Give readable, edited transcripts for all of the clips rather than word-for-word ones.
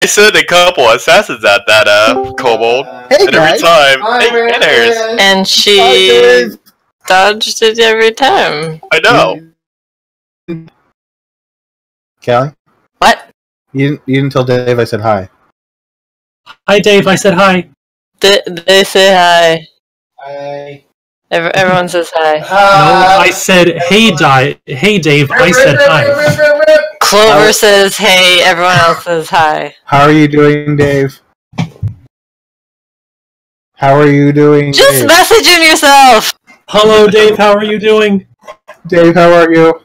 I sent a couple assassins at that kobold, Hey and every guys. time, Hi, hey, man. enters. And Hi, she Dave. dodged it every time. I know. Callie, What? you didn't tell Dave I said hi. Hi, Dave. I said hi. They say hi. Hi. Everyone says hi. No, I said hey, Hey, Dave. I said hi. Clover says hey. Everyone else says hi. How are you doing, Dave? How are you doing, Just Dave? message him yourself. Hello, Dave. How are you doing? Dave, how are you?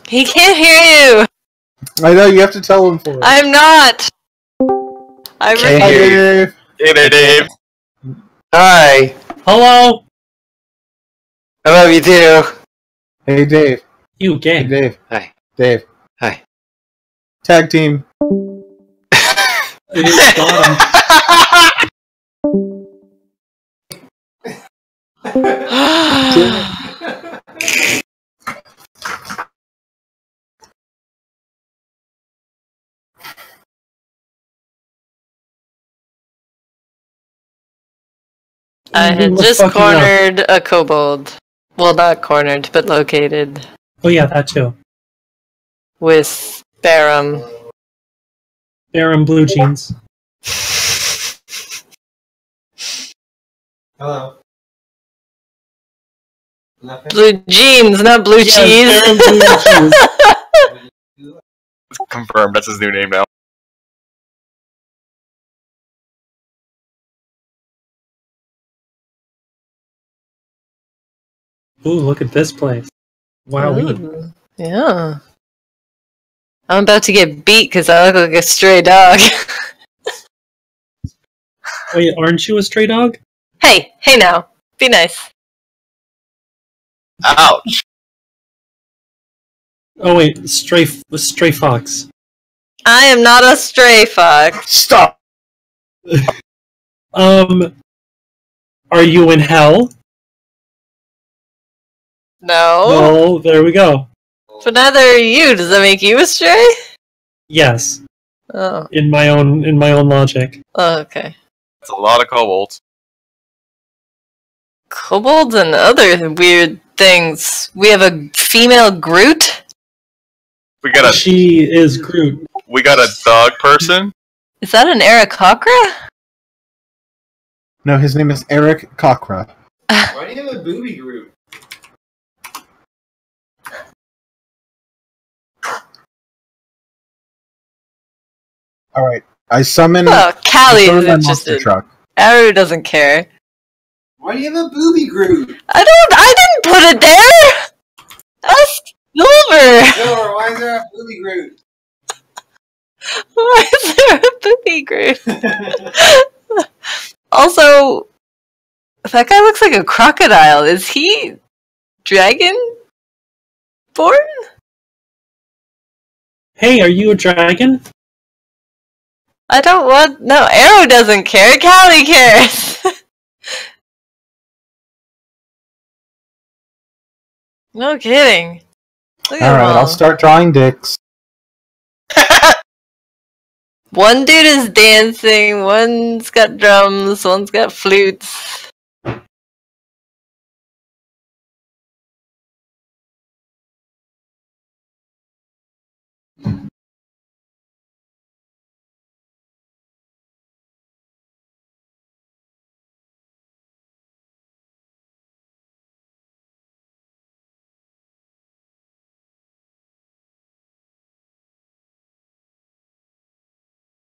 He can't hear you. I know, you have to tell him for it. I'm not. I Can't Hi, hear you. Dave. Hey there, Dave. Hi. Hello. I love you too. Hey, Dave. You Hey, gay. Dave. Hi. Dave. Hi. Tag team. Got him. I had We're just fucking up. cornered a kobold. Well, not cornered, but located Oh yeah, that too. with Barum. Bear and blue jeans. Hello. Nothing? Blue jeans, not blue Yes, cheese. Bear and blue jeans. It's confirmed. That's his new name now. Ooh, look at this place. Wow. Ooh, yeah. I'm about to get beat because I look like a stray dog. Wait, aren't you a stray dog? Hey now. Be nice. Ouch. Oh wait, stray fox. I am not a stray fox. Stop! Are you in hell? No. Well, there we go. But neither are you. Does that make you a stray? Yes, Oh. in my own logic. Oh, okay. That's a lot of kobolds. Kobolds and other weird things. We have a female Groot? We got a She is Groot. dog person. Is that an Aarakocra? No, his name is Eric Cochra. Why do you have a booby group? Alright, I summon, Oh, Callie is my monster interested. truck. Aru doesn't care. Why do you have a booby group? I didn't put it there! Ask Silver! No, why is there a booby group? Why is there a booby group? Also, that guy looks like a crocodile. Is he dragon born? Hey, are you a dragon? I don't want. No, Arrow doesn't care. Callie cares. No kidding. Look at Alright, them I'll all. start drawing dicks. One dude is dancing, one's got drums, one's got flutes.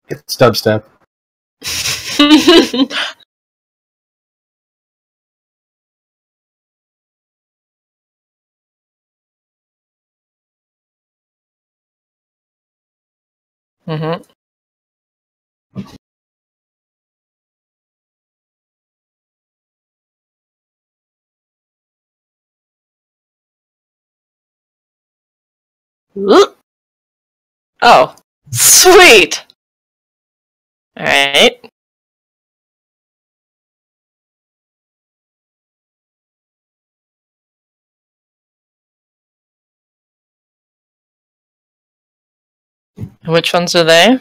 It's dubstep. Mm-hmm. Oh, sweet. All right. Which ones are they?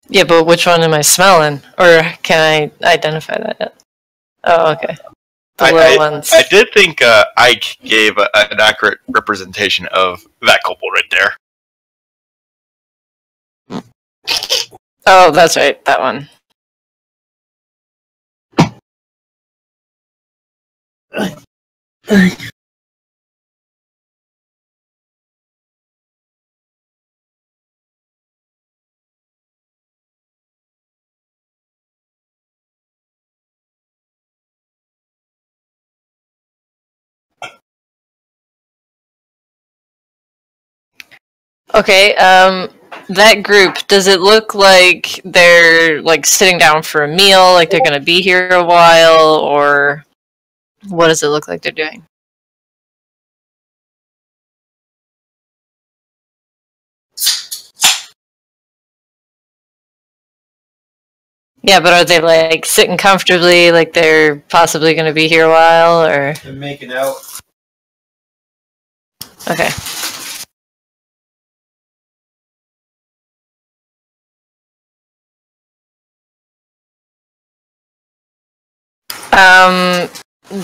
Yeah, but which one am I smelling? Or can I identify that yet? Oh, okay. The little ones. I did think Ike gave an accurate representation of that couple right there. Oh, that's right, that one. Okay, that group, does it look like they're like sitting down for a meal, like they're gonna be here a while, or what does it look like they're doing? Yeah, but are they like sitting comfortably, like they're possibly gonna be here a while, or? They're making out. Okay.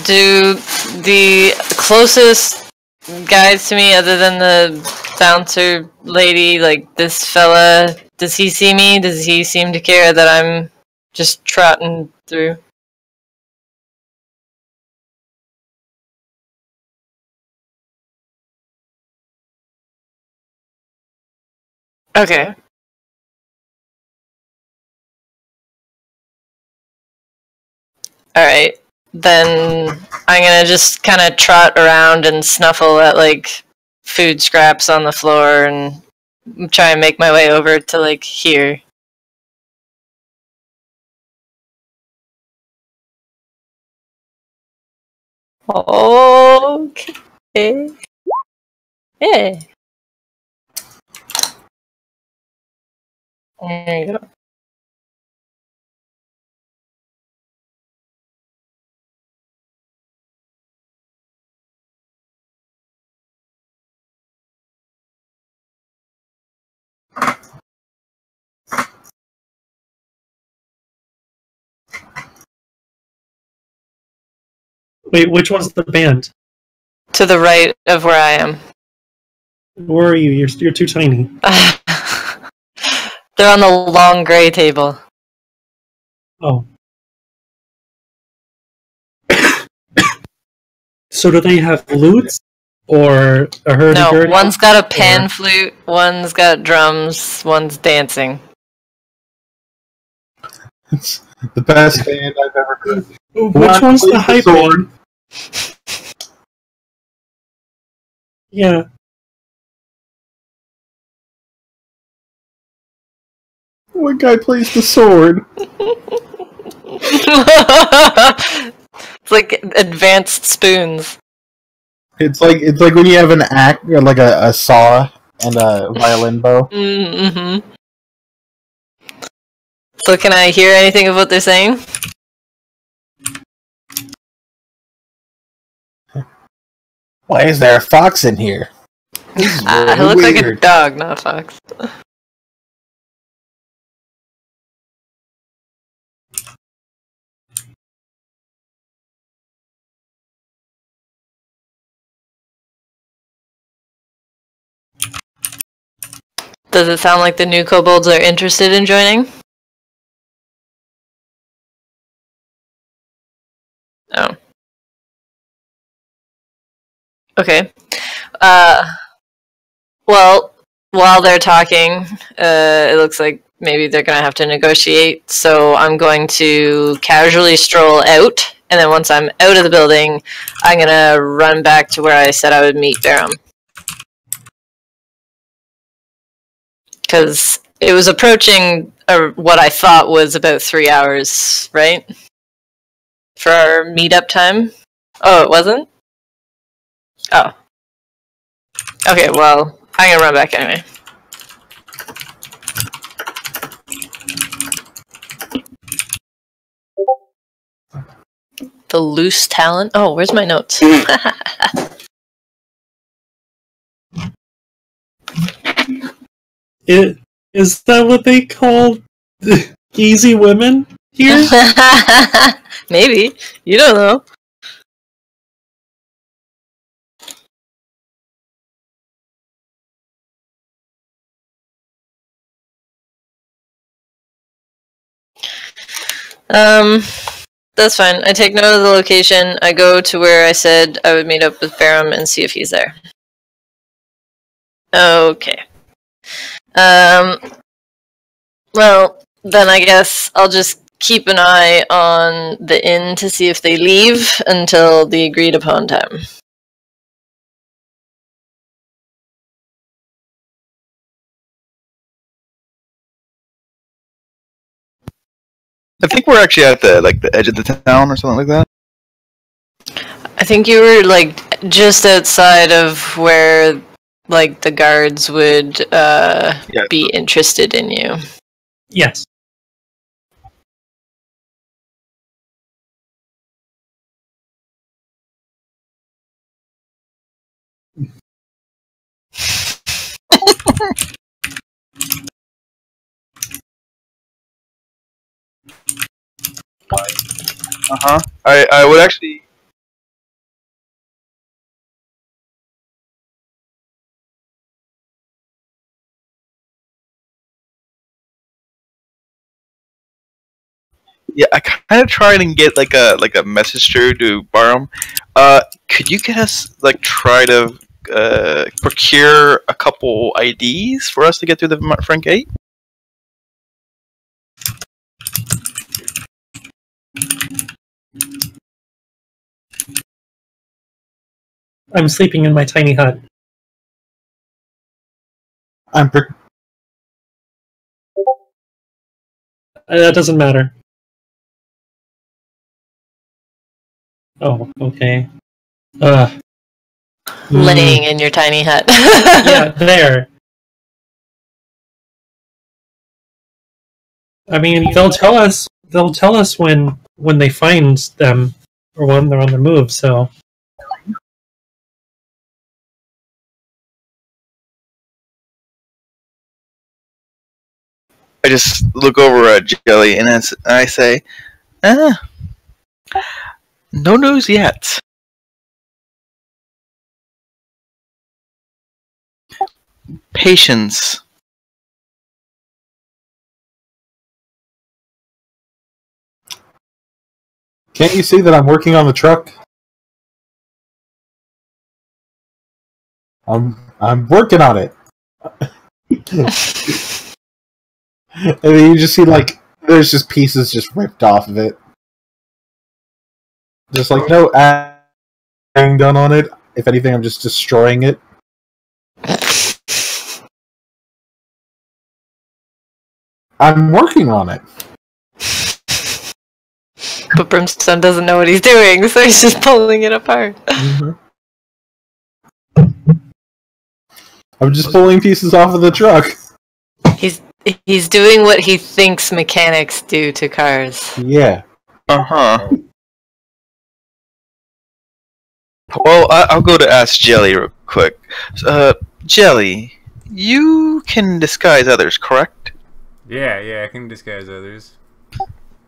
Do the closest guys to me, other than the bouncer lady, like this fella, does he see me? Does he seem to care that I'm just trotting through? Okay. Alright. Then I'm gonna just kind of trot around and snuffle at, like, food scraps on the floor and try and make my way over to, like, here. Okay. Yeah. There you go. Wait, which one's the band? To the right of where I am. Where are you? You're too tiny. They're on the long gray table. Oh. So do they have flutes or a hurdy-gurdy? No, one's got a pan flute, one's got drums, one's dancing. It's the best band I've ever heard. Which one's the hype band? Yeah. One guy plays the sword. It's like advanced spoons. It's like when you have an axe, like a saw and a violin bow. Mm-hmm. So can I hear anything of what they're saying? Why is there a fox in here? This is I really look like a weird. dog, not a fox. Does it sound like the new kobolds are interested in joining? Oh. Okay. Well, while they're talking, it looks like maybe they're gonna have to negotiate, so I'm going to casually stroll out, and then once I'm out of the building, I'm gonna run back to where I said I would meet Barum. Because it was approaching what I thought was about 3 hours, right? For our meetup time? Oh, it wasn't? Oh. Okay, well, I'm gonna run back anyway. The loose talent? Oh, where's my notes? Is that what they call easy women here? Maybe. You don't know. That's fine. I take note of the location. I go to where I said I would meet up with Ferrum and see if he's there. Okay. Well, then I guess I'll just keep an eye on the inn to see if they leave until the agreed upon time. I think we're actually at the edge of the town or something like that. I think you were like just outside of where like the guards would be interested in you. Yes. I would actually. Yeah, I kind of tried and get like a message through to Barham. Could you get us try to procure a couple IDs for us to get through the front gate? I'm sleeping in my tiny hut. That doesn't matter. Oh, okay. Laying in your tiny hut. Yeah, there. I mean, they'll tell us. They'll tell us when they find them or when they're on the move. So. I just look over at Jelly and I say, no news yet. Patience. Can't you see that I'm working on the truck? I'm working on it. And then you just see there's just pieces just ripped off of it. Just no adding done on it. If anything, I'm just destroying it. I'm working on it. But Brimstone doesn't know what he's doing, so he's just pulling it apart. Mm-hmm. I'm just pulling pieces off of the truck. He's doing what he thinks mechanics do to cars. Yeah. Uh-huh. Well, I'll go to ask Jelly real quick. Jelly, you can disguise others, correct? Yeah, I can disguise others.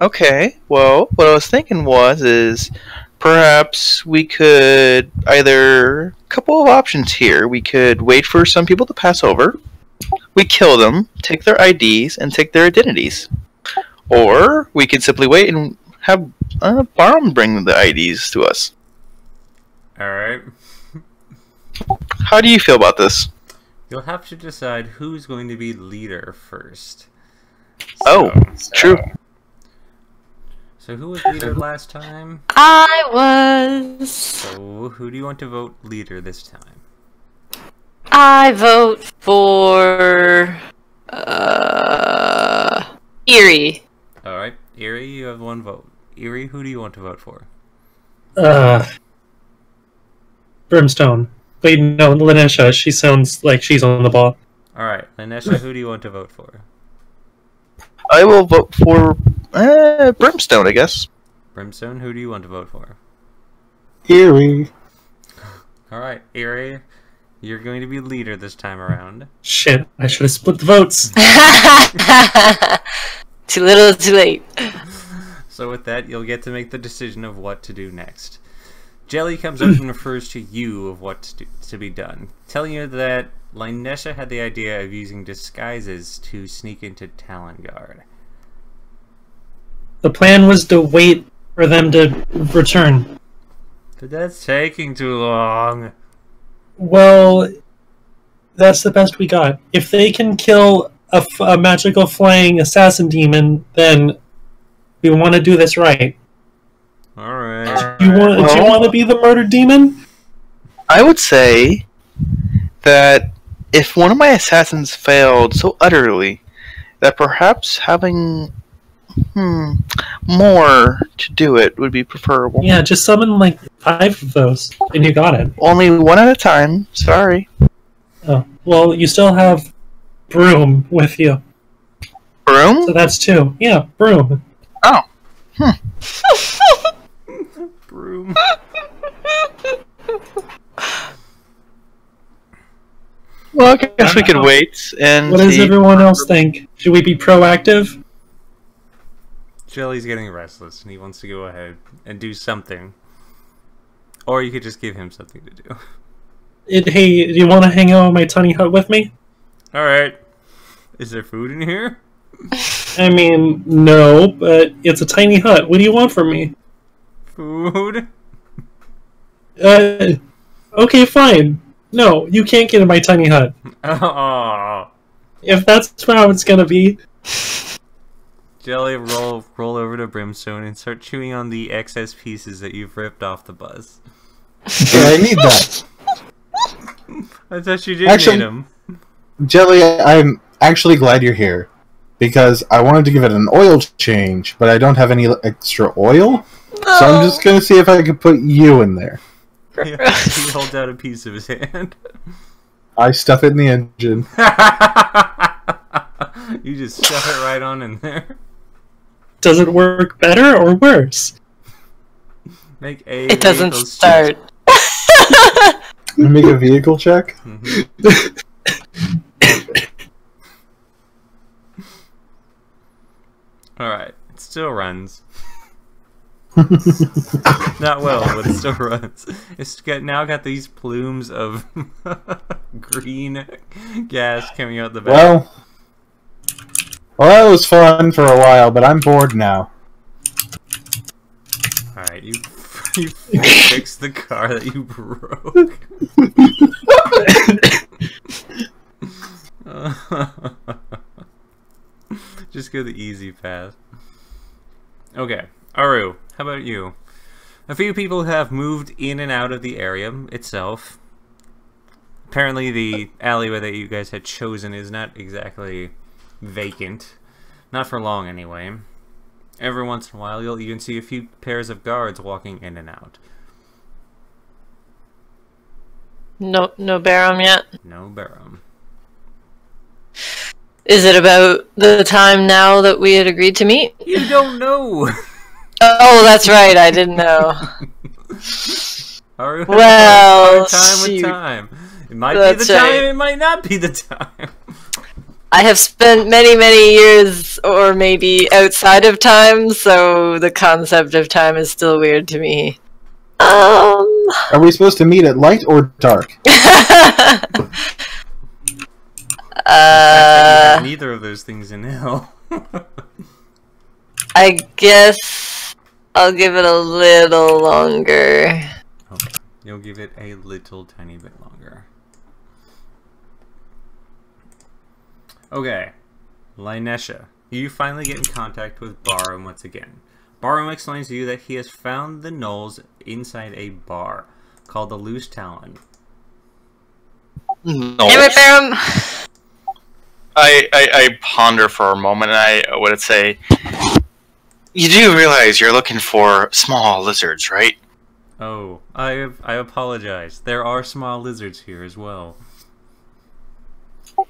Okay, well, what I was thinking is perhaps we could either a couple of options here. We could wait for some people to pass over. We kill them, take their IDs, and take their identities. Or we could simply wait and have Barham bring the IDs to us. Alright. How do you feel about this? You'll have to decide who's going to be leader first. True. So who was leader last time? I was. So who do you want to vote leader this time? I vote for Eerie. Alright, Eerie, you have one vote. Eerie, who do you want to vote for? Brimstone. Wait, no, Lanesha. She sounds like she's on the ball. Alright, Lanesha, who do you want to vote for? I will vote for Brimstone, I guess. Brimstone, who do you want to vote for? Eerie. Alright, Eerie, You're going to be leader this time around. Shit, I should have split the votes. Too little, too late. So with that, you'll get to make the decision of what to do next. Jelly comes up and refers to you of what to be done, telling you that Linesha had the idea of using disguises to sneak into Talonguard. The plan was to wait for them to return. But that's taking too long. Well, that's the best we got. If they can kill a magical flying assassin demon, then we want to do this right. Alright. Do you want to be the murder demon? I would say that if one of my assassins failed so utterly that perhaps having more to do it would be preferable. Yeah, just summon like 5 of those, and you got it. Only one at a time. Sorry. Oh, well, you still have Broom with you, Broom? so that's 2. Yeah, Broom. Oh. Broom. Well, I guess we could wait and What does see. everyone else think? Should we be proactive? Jelly's getting restless and he wants to go ahead and do something. Or you could just give him something to do. Hey, do you want to hang out in my tiny hut with me? Alright. Is there food in here? I mean, no, but it's a tiny hut. What do you want from me? Food? Okay, fine. No, you can't get in my tiny hut. Oh. If that's how it's gonna be. Jelly, roll over to Brimstone and start chewing on the excess pieces that you've ripped off the bus. Yeah, I need that. I thought you did Actually- need them. Jelly, I'm actually glad you're here. Because I wanted to give it an oil change, but I don't have any extra oil. So I'm just gonna see if I can put you in there. He holds out a piece of his hand. I stuff it in the engine. You just stuff it right on in there. Does it work better or worse? Make a It doesn't vehicles start. Make a vehicle check. check. Alright, it still runs. Not well, but it still runs. It's now got these plumes of green gas coming out the back. Well, that was fun for a while, but I'm bored now. Alright, you fixed the car that you broke. Just go the easy path. Okay, Aru, how about you? A few people have moved in and out of the area itself. Apparently the alleyway that you guys had chosen is not exactly vacant. Not for long, anyway. Every once in a while, you'll even see a few pairs of guards walking in and out. No Barum yet. No Barum. Is it about the time now that we had agreed to meet? You don't know! Oh, that's right. I didn't know. Aru, Well, time with shoot. time. It might be That's the time, right. it might not be the time. I have spent many years, or maybe outside of time, so the concept of time is still weird to me. Are we supposed to meet at light or dark? You have neither of those things in hell. I guess I'll give it a little longer. Okay, you'll give it a little tiny bit longer. Okay, Linesha, you finally get in contact with Barum once again. Barum explains to you that he has found the gnolls inside a bar called the Loose Talon. No. Damn it, Barum! I ponder for a moment, and I would say, you do realize you're looking for small lizards, right? Oh, I apologize. There are small lizards here as well.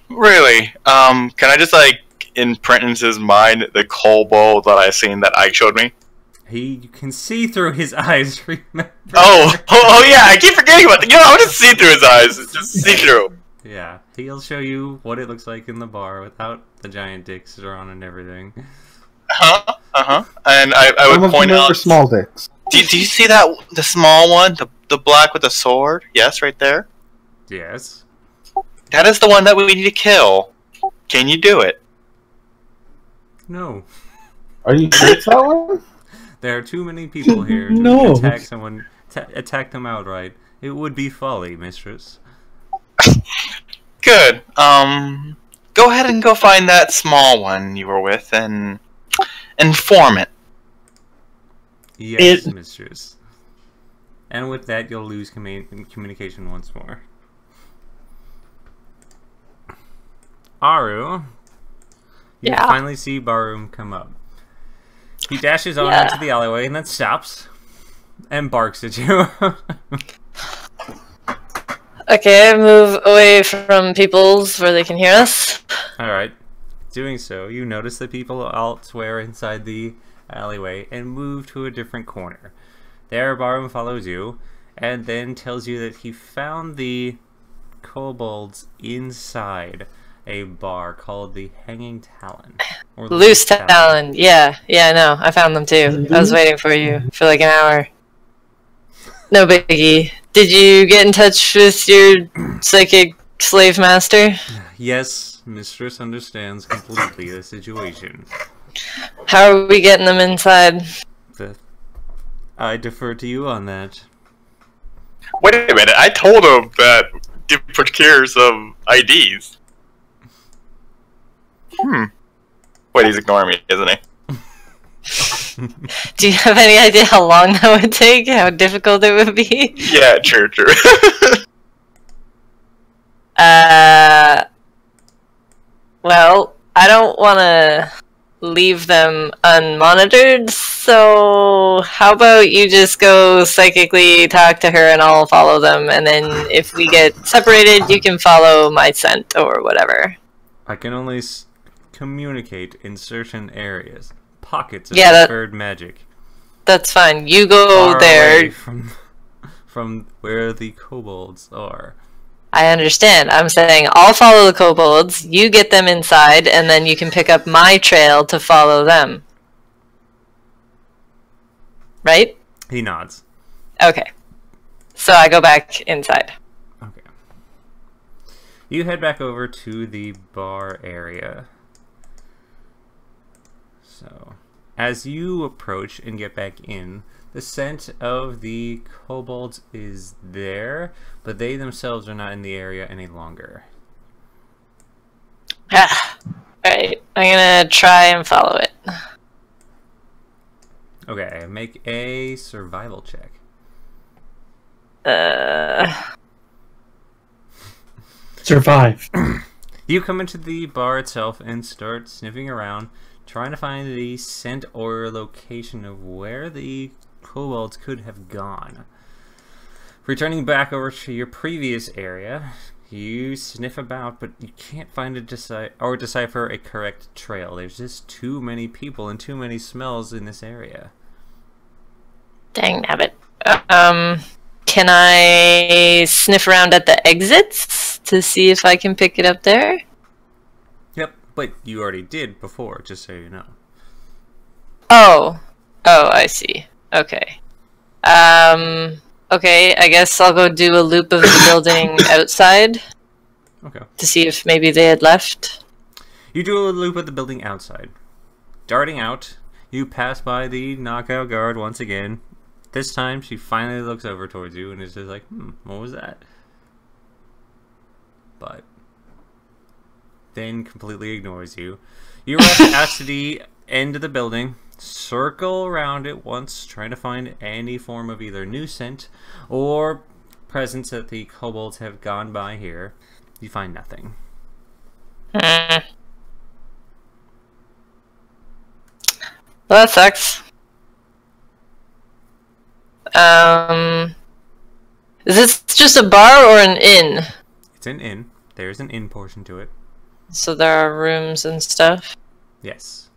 Really? Can I just, like, imprint into his mind the Colbo that I seen that Ike showed me? You can see through his eyes, remember? Oh yeah, I keep forgetting about that. You know, I would just see through his eyes. Just see through. Yeah, he'll show you what it looks like in the bar without the giant dicks around and everything. And I Some would of point them are out. small dicks. Do you see that? The small one? The black with the sword? Yes, right there. Yes. That is the one that we need to kill. Can you do it? No. Are you sure it's that one? There are too many people here to No. attack someone, attack them outright. It would be folly, mistress. Good. Go ahead and go find that small one you were with and inform it. Yes, mistress. And with that, you'll lose communication once more. Aru, you Yeah. finally see Barroom come up. He dashes on into the alleyway and then stops and barks at you. Okay, move away from people's where they can hear us. Alright. Doing so, you notice the people elsewhere inside the alleyway and move to a different corner. There, Barroom follows you and then tells you that he found the kobolds inside a bar called the Hanging Talon. Or the Loose Talon. Yeah, I know. I found them too. I was waiting for you for like an hour. No biggie. Did you get in touch with your psychic slave master? Yes, mistress understands completely the situation. How are we getting them inside? I defer to you on that. Wait a minute. I told him that he procures some IDs. Wait, he's ignoring me, isn't he? Do you have any idea how long that would take? How difficult it would be? Yeah, true. Well, I don't want to leave them unmonitored, so how about you just go psychically talk to her and I'll follow them, and then if we get separated, you can follow my scent or whatever. I can only communicate in certain areas. Pockets of Yeah, preferred magic. That's fine. You go Far there. away from where the kobolds are. I understand. I'm saying I'll follow the kobolds, you get them inside, and then you can pick up my trail to follow them. Right? He nods. Okay. So I go back inside. Okay. You head back over to the bar area. So, as you approach and get back in, the scent of the kobolds is there, but they themselves are not in the area any longer. Alright, I'm gonna try and follow it. Okay, make a survival check. Survive. You come into the bar itself and start sniffing around, trying to find the scent or location of where the kobolds could have gone. Returning back over to your previous area, you sniff about, but you can't find decipher a correct trail. There's just too many people and too many smells in this area. Dang nabbit. Can I sniff around at the exits to see if I can pick it up there? Yep, but you already did before, just so you know. Oh, I see. Okay. Okay, I guess I'll go do a loop of the building outside. Okay. To see if maybe they had left. You do a loop of the building outside. Darting out, you pass by the knockout guard once again. This time, she finally looks over towards you and is just like, what was that? But then completely ignores you. You rush out to the end of the building, circle around it once, trying to find any form of either new scent or presence that the kobolds have gone by here. You find nothing. Well, that sucks. Is this just a bar or an inn? It's an inn. There's an inn portion to it. So there are rooms and stuff? Yes.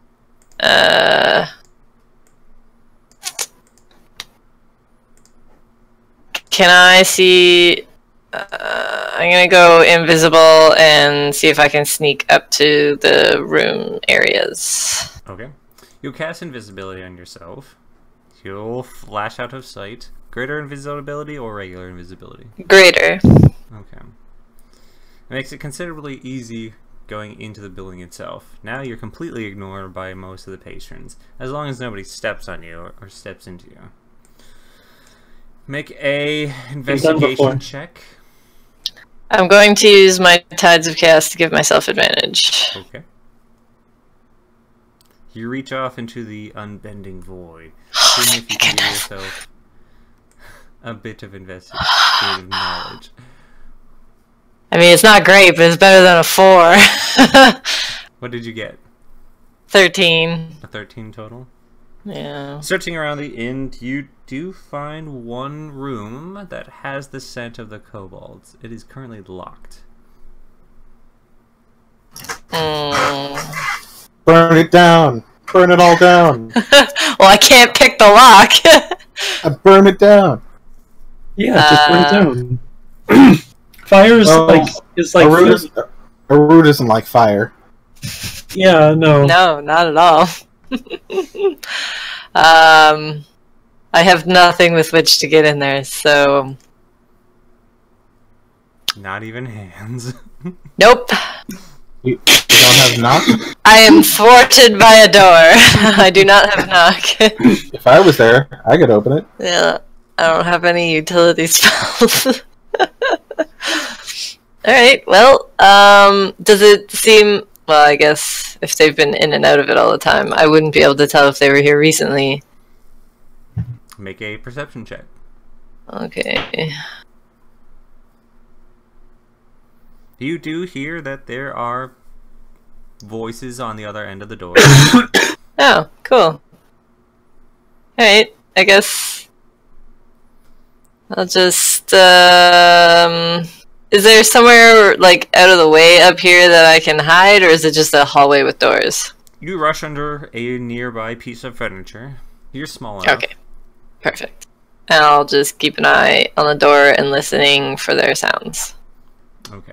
Can I see? I'm gonna go invisible and see if I can sneak up to the room areas. Okay. You'll cast invisibility on yourself. You'll flash out of sight. Greater invisibility or regular invisibility? Greater. Okay. It makes it considerably easy going into the building itself. Now you're completely ignored by most of the patrons, as long as nobody steps on you or steps into you. Make a investigation check. I'm going to use my Tides of Chaos to give myself advantage. Okay. You reach off into the unbending void, seeing if you can give yourself a bit of investigative knowledge. I mean, it's not great, but it's better than a 4. What did you get? 13. A 13 total? Yeah. Searching around the inn, you do find one room that has the scent of the kobolds. It is currently locked. Burn it down! Burn it all down! Well, I can't pick the lock. I burn it down! Yeah, just burn it down. Fire is like Arud isn't like fire. Yeah, no. No, not at all. I have nothing with which to get in there, so Not even hands. nope. You don't have knock? I am thwarted by a door. I do not have knock. If I was there, I could open it. Yeah, I don't have any utility spells. Alright, well, does it seem... Well, I guess if they've been in and out of it all the time, I wouldn't be able to tell if they were here recently. Make a perception check. Okay. You do hear that there are voices on the other end of the door. Oh, cool. Alright, I guess I'll just, is there somewhere, like, out of the way up here that I can hide, or is it just a hallway with doors? You rush under a nearby piece of furniture. You're small enough. Okay, perfect. And I'll just keep an eye on the door and listening for their sounds. Okay.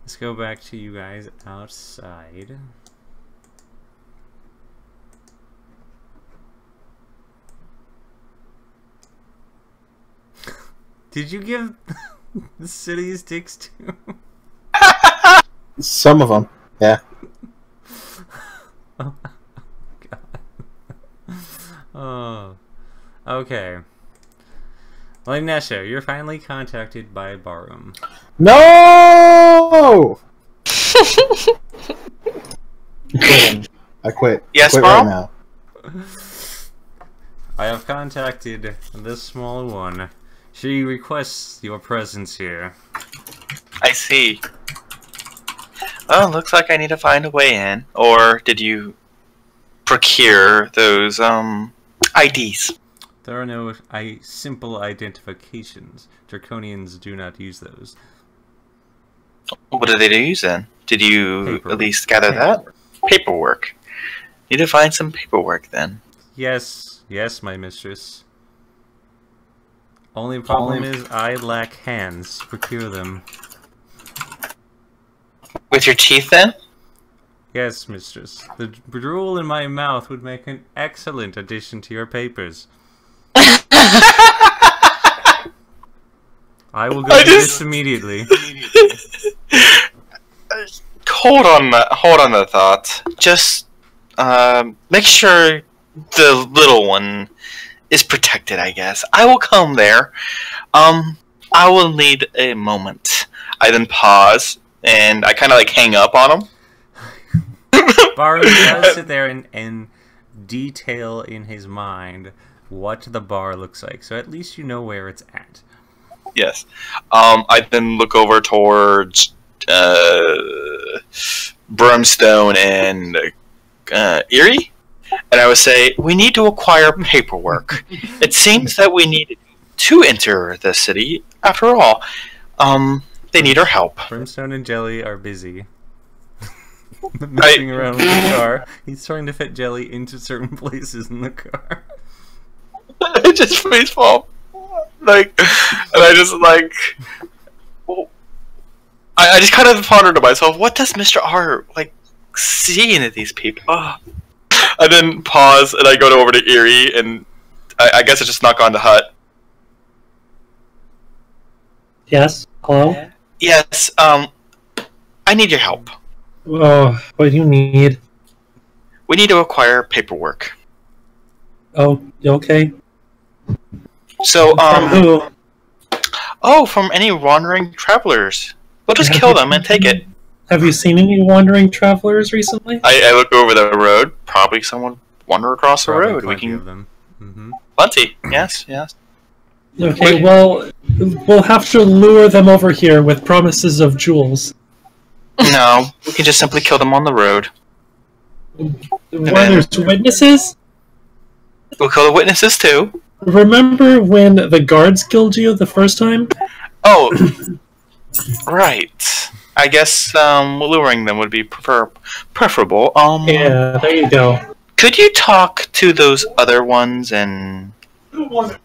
Let's go back to you guys outside. Did you give the cities dicks too? Some of them, yeah. Oh, God. Oh. Okay. Well, Nesha, you're finally contacted by Barum. No! I quit. Yes, I quit Mom? right now. I have contacted this small one. She requests your presence here. I see. Well, looks like I need to find a way in. Or did you procure those IDs? There are no simple identifications. Draconians do not use those. What do they use then? Did you Paperwork. at least gather that? Paperwork. Need to find some paperwork then. Yes, yes, my mistress. Only problem is I lack hands to procure them. With your teeth then? Yes, mistress. The drool in my mouth would make an excellent addition to your papers. I will go do this immediately. Hold on the thought. Just make sure the little one is protected, I guess. I will come there. I will need a moment. I then pause and I kind of like hang up on him. Baru does sit there and detail in his mind what the bar looks like, so at least you know where it's at. Yes. I then look over towards Brimstone and Erie, and I would say, we need to acquire paperwork. It seems that we need to enter the city. After all, they need our help. Brimstone and Jelly are busy messing around with the car. He's trying to fit Jelly into certain places in the car. Just face palm. Like, and I just like, I just kind of pondered to myself, what does Mr. R like see in these people? Oh. And then pause, and I go over to Erie, and I guess I just knock on the hut. Yes. Hello. Yes. I need your help. Oh, what do you need? We need to acquire paperwork. Oh, okay. So, From who? oh, from any wandering travelers. We'll just kill them and take it. Have you seen any wandering travelers recently? I look over the road. Probably someone wander across the Probably road. We plenty of can them. Mm-hmm. plenty. Yes, yes. Okay, well, we'll have to lure them over here with promises of jewels. No, we can just simply kill them on the road. Where there's witnesses? We'll kill the witnesses too. Remember when the guards killed you the first time? Oh, right. I guess luring them would be preferable. Yeah, there you go. Could you talk to those other ones and get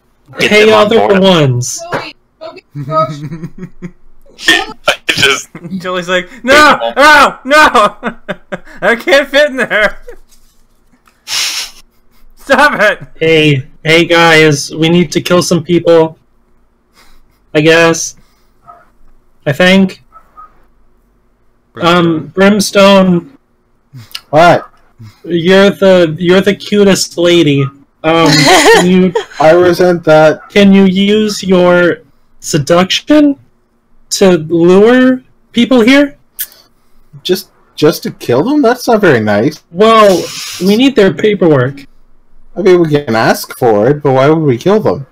Hey, them on other board? ones. I just Jolly's like, no! Oh, no! I can't fit in there! Stop it! Hey guys, we need to kill some people. I guess. I think. Brimstone, What? you're the cutest lady. I resent that. Can you use your seduction to lure people here? Just to kill them? That's not very nice. Well, we need their paperwork. I mean, we can ask for it, but why would we kill them?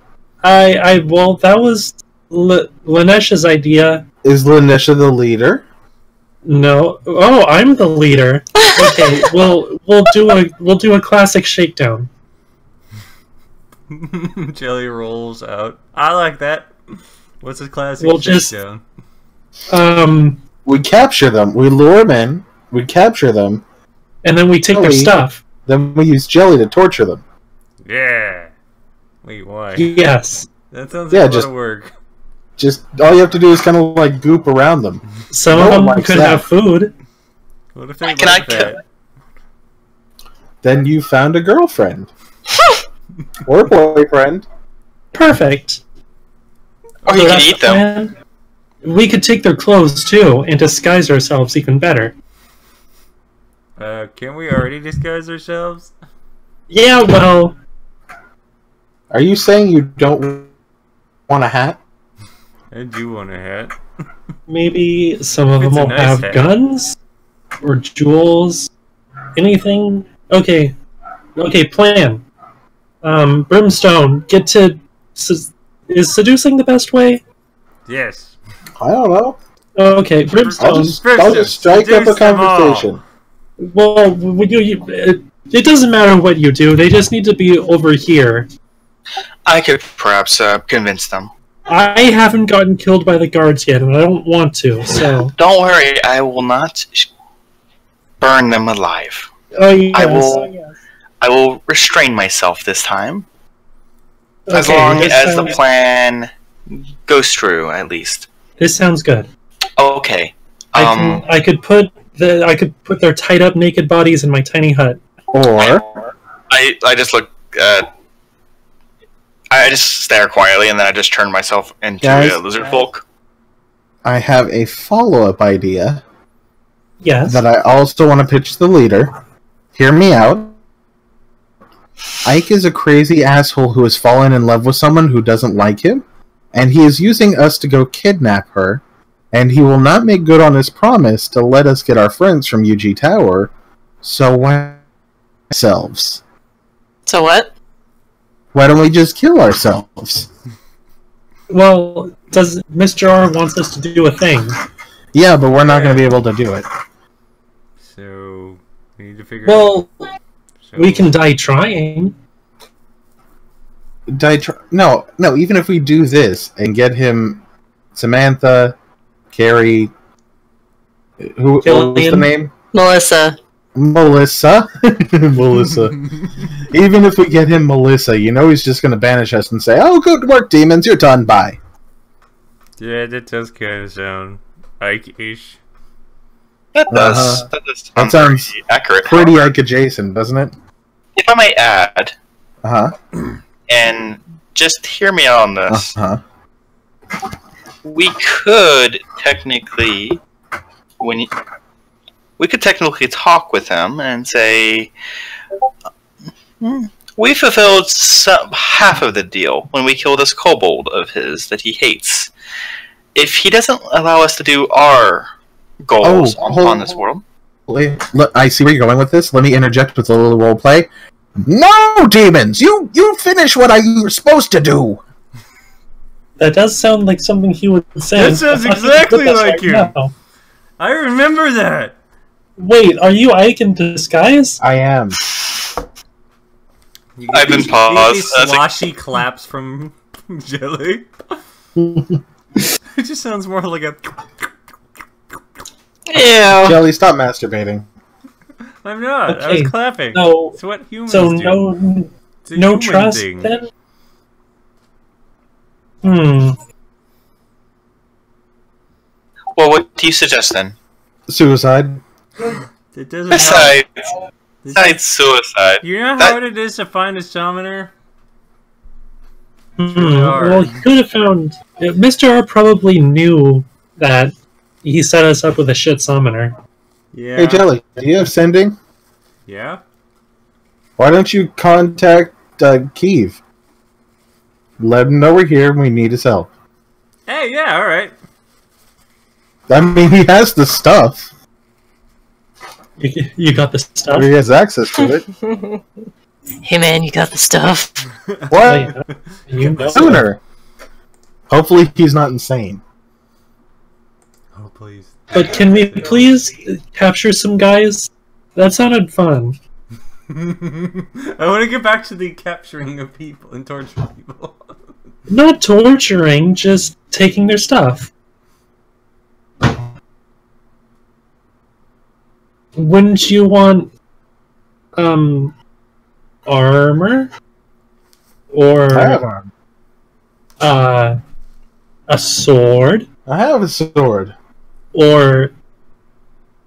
Well, that was Lanesh's idea. Is Lanisha the leader? No. Oh, I'm the leader. Okay, we'll do a classic shakedown. Jelly rolls out. I like that. What's his classic We'll just- shakedown? We capture them. We lure them in. We capture them. And then we take their Jelly. stuff. Then we use jelly to torture them. Yeah. Wait, why? Yes. That sounds Yeah, like a lot just- of work. Just all you have to do is kind of like goop around them. Some No of one them likes could that. have food. What if they Can like I that? Then you found a girlfriend or boyfriend. Perfect. Or So you can that's eat the them. plan. We could take their clothes too and disguise ourselves even better. Can we already disguise ourselves? Yeah, well, Are you saying you don't want a hat? I do want a hat. maybe some of It's them a will nice have hat. guns or jewels. Anything? Okay. Okay, plan. Brimstone, get to... Is seducing the best way? Yes. I don't know. Okay, I'll Brimstone. just strike up a Seduce them all. conversation. Well, it doesn't matter what you do. They just need to be over here. I could perhaps convince them. I haven't gotten killed by the guards yet, and I don't want to, so... Don't worry, I will not burn them alive. Oh, yes. I will restrain myself this time, as Okay, long this as the sounds- plan goes through, at least. This sounds good. Okay. I could put their tied up naked bodies in my tiny hut. Or I just look. I just stare quietly, and then I just turn myself into Guys? a lizard folk. I have a follow-up idea Yes. that I also want to pitch to the leader. Hear me out. Ike is a crazy asshole who has fallen in love with someone who doesn't like him, and he is using us to go kidnap her, and he will not make good on his promise to let us get our friends from UG Tower, so why ourselves? So what? Why don't we just kill ourselves? Well, does Mr. R wants us to do a thing? Yeah, but we're not going to be able to do it. So we need to figure Well, out. So, we can die trying. No, even if we do this and get him Samantha, Carrie, what was the Killian. name? Melissa. Melissa. Melissa. Even if we get him Melissa, you know he's just going to banish us and say, "Oh, good work, demons. You're done. Bye." Yeah, that does kind of sound Ike-ish. That does. That does That sound sounds pretty accurate. Pretty however, Ike adjacent, doesn't it? if I might add, And just hear me out on this. We could technically, we could technically talk with him and say, we fulfilled half of the deal when we killed this kobold of his that he hates. If he doesn't allow us to do our goals on this world, I see where you're going with this. Let me interject with a little role play. No, demons! You finish what you're supposed to do. That does sound like something he would say. That sounds exactly like you. Now. I remember that. Wait, are you Ike in disguise? I am. I've been paused. These sloshy claps from Jelly. It just sounds more like a. Ew. Jelly, stop masturbating. I'm not. I Okay, was clapping. no. It's what humans So do. It's a no human trust thing. then? well, what do you suggest then? Suicide. It doesn't help. Besides suicide. You know how hard it is to find a summoner? Well, he could have found... Mr. R probably knew that he set us up with a shit summoner. Yeah. Hey, Jelly, do you have sending? Yeah? Why don't you contact Kiev? Let him know we're here and we need his help. Hey, yeah, alright. I mean, he has the stuff. You got the stuff? He has access to it. Hey man, you got the stuff. What? You know. Sooner. Hopefully he's not insane. Oh, please. But can we please capture some guys? That sounded fun. I want to get back to the capturing of people and torturing people. Not torturing, just taking their stuff. Wouldn't you want, armor? Or, I have armor. A sword? I have a sword. Or,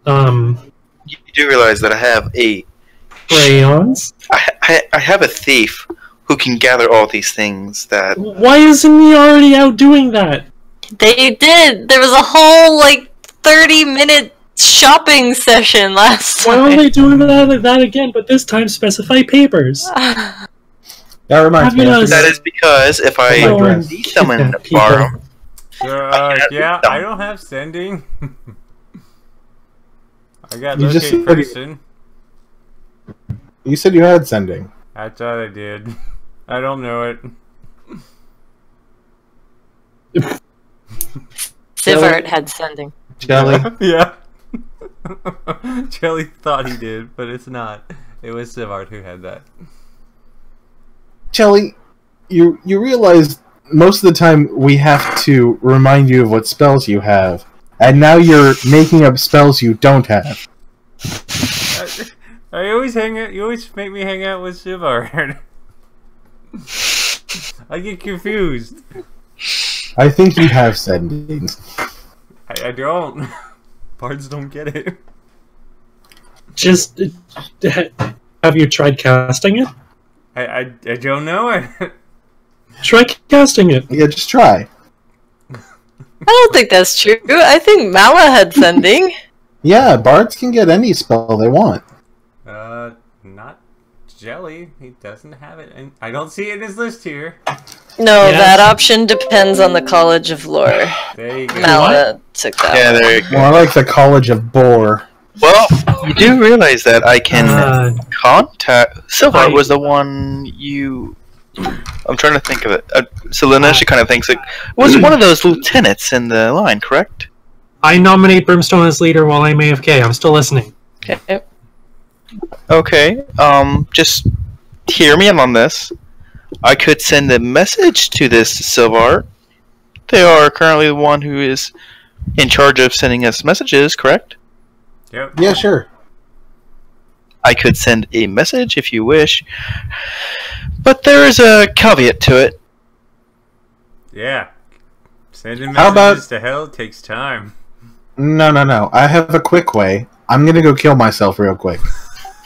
You do realize that I have crayons? I have a thief who can gather all these things that... Why isn't he already out doing that? They did. There was a whole 30-minute shopping session last Why aren't time. they doing that again, but this time specify papers? That reminds me. Fabulous. That is because if my I dress. need someone to People. borrow... Yeah, I don't have sending. I got You just locate said- person. You said you had sending. I thought I did. I don't know it. Sivart had sending. Jelly. Yeah. Jelly thought he did, but it's not. It was Sivart who had that. Jelly, you realize most of the time we have to remind you of what spells you have. And now you're making up spells you don't have. I always hang out. You always make me hang out with Sivart. I get confused. I think you have sending. I don't. Bards don't get it. Just, have you tried casting it? I don't know. Try casting it. Yeah, just try. I don't think that's true. I think Mala had sending. Yeah, bards can get any spell they want. Not Jelly. He doesn't have it, and I don't see it in his list here. No, Yes. that option depends on the College of Lore. There you go. Mala took that Yeah, one. there you go. More like the College of Boar. Well, you do realize that I can contact... Silver I- was the one you... I'm trying to think of it. So Lanesha kind of thinks it was one of those lieutenants in the line, correct? I nominate Brimstone as leader while I'm AFK. I'm still listening. Okay. Okay, just hear me on this. I could send a message to this Silvar. They are currently the one who is in charge of sending us messages, correct? Yep. Yeah, sure. I could send a message if you wish, but there is a caveat to it. Yeah. Sending How about- messages to hell takes time. No. I have a quick way. I'm gonna go kill myself real quick.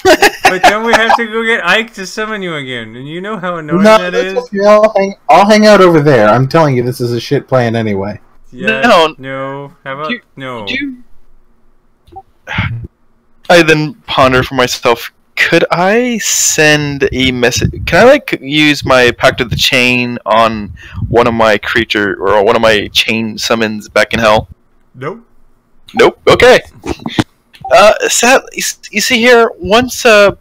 But then we have to go get Ike to summon you again, and you know how annoying No, that that's is? okay. I'll hang out over there. I'm telling you, this is a shit plan anyway. Yeah, No. no. How about no? I then ponder for myself, could I send a message? Can I, like, use my Pact of the Chain on one of my creature, or one of my chain summons back in hell? Nope. Nope. Okay. You see here, once I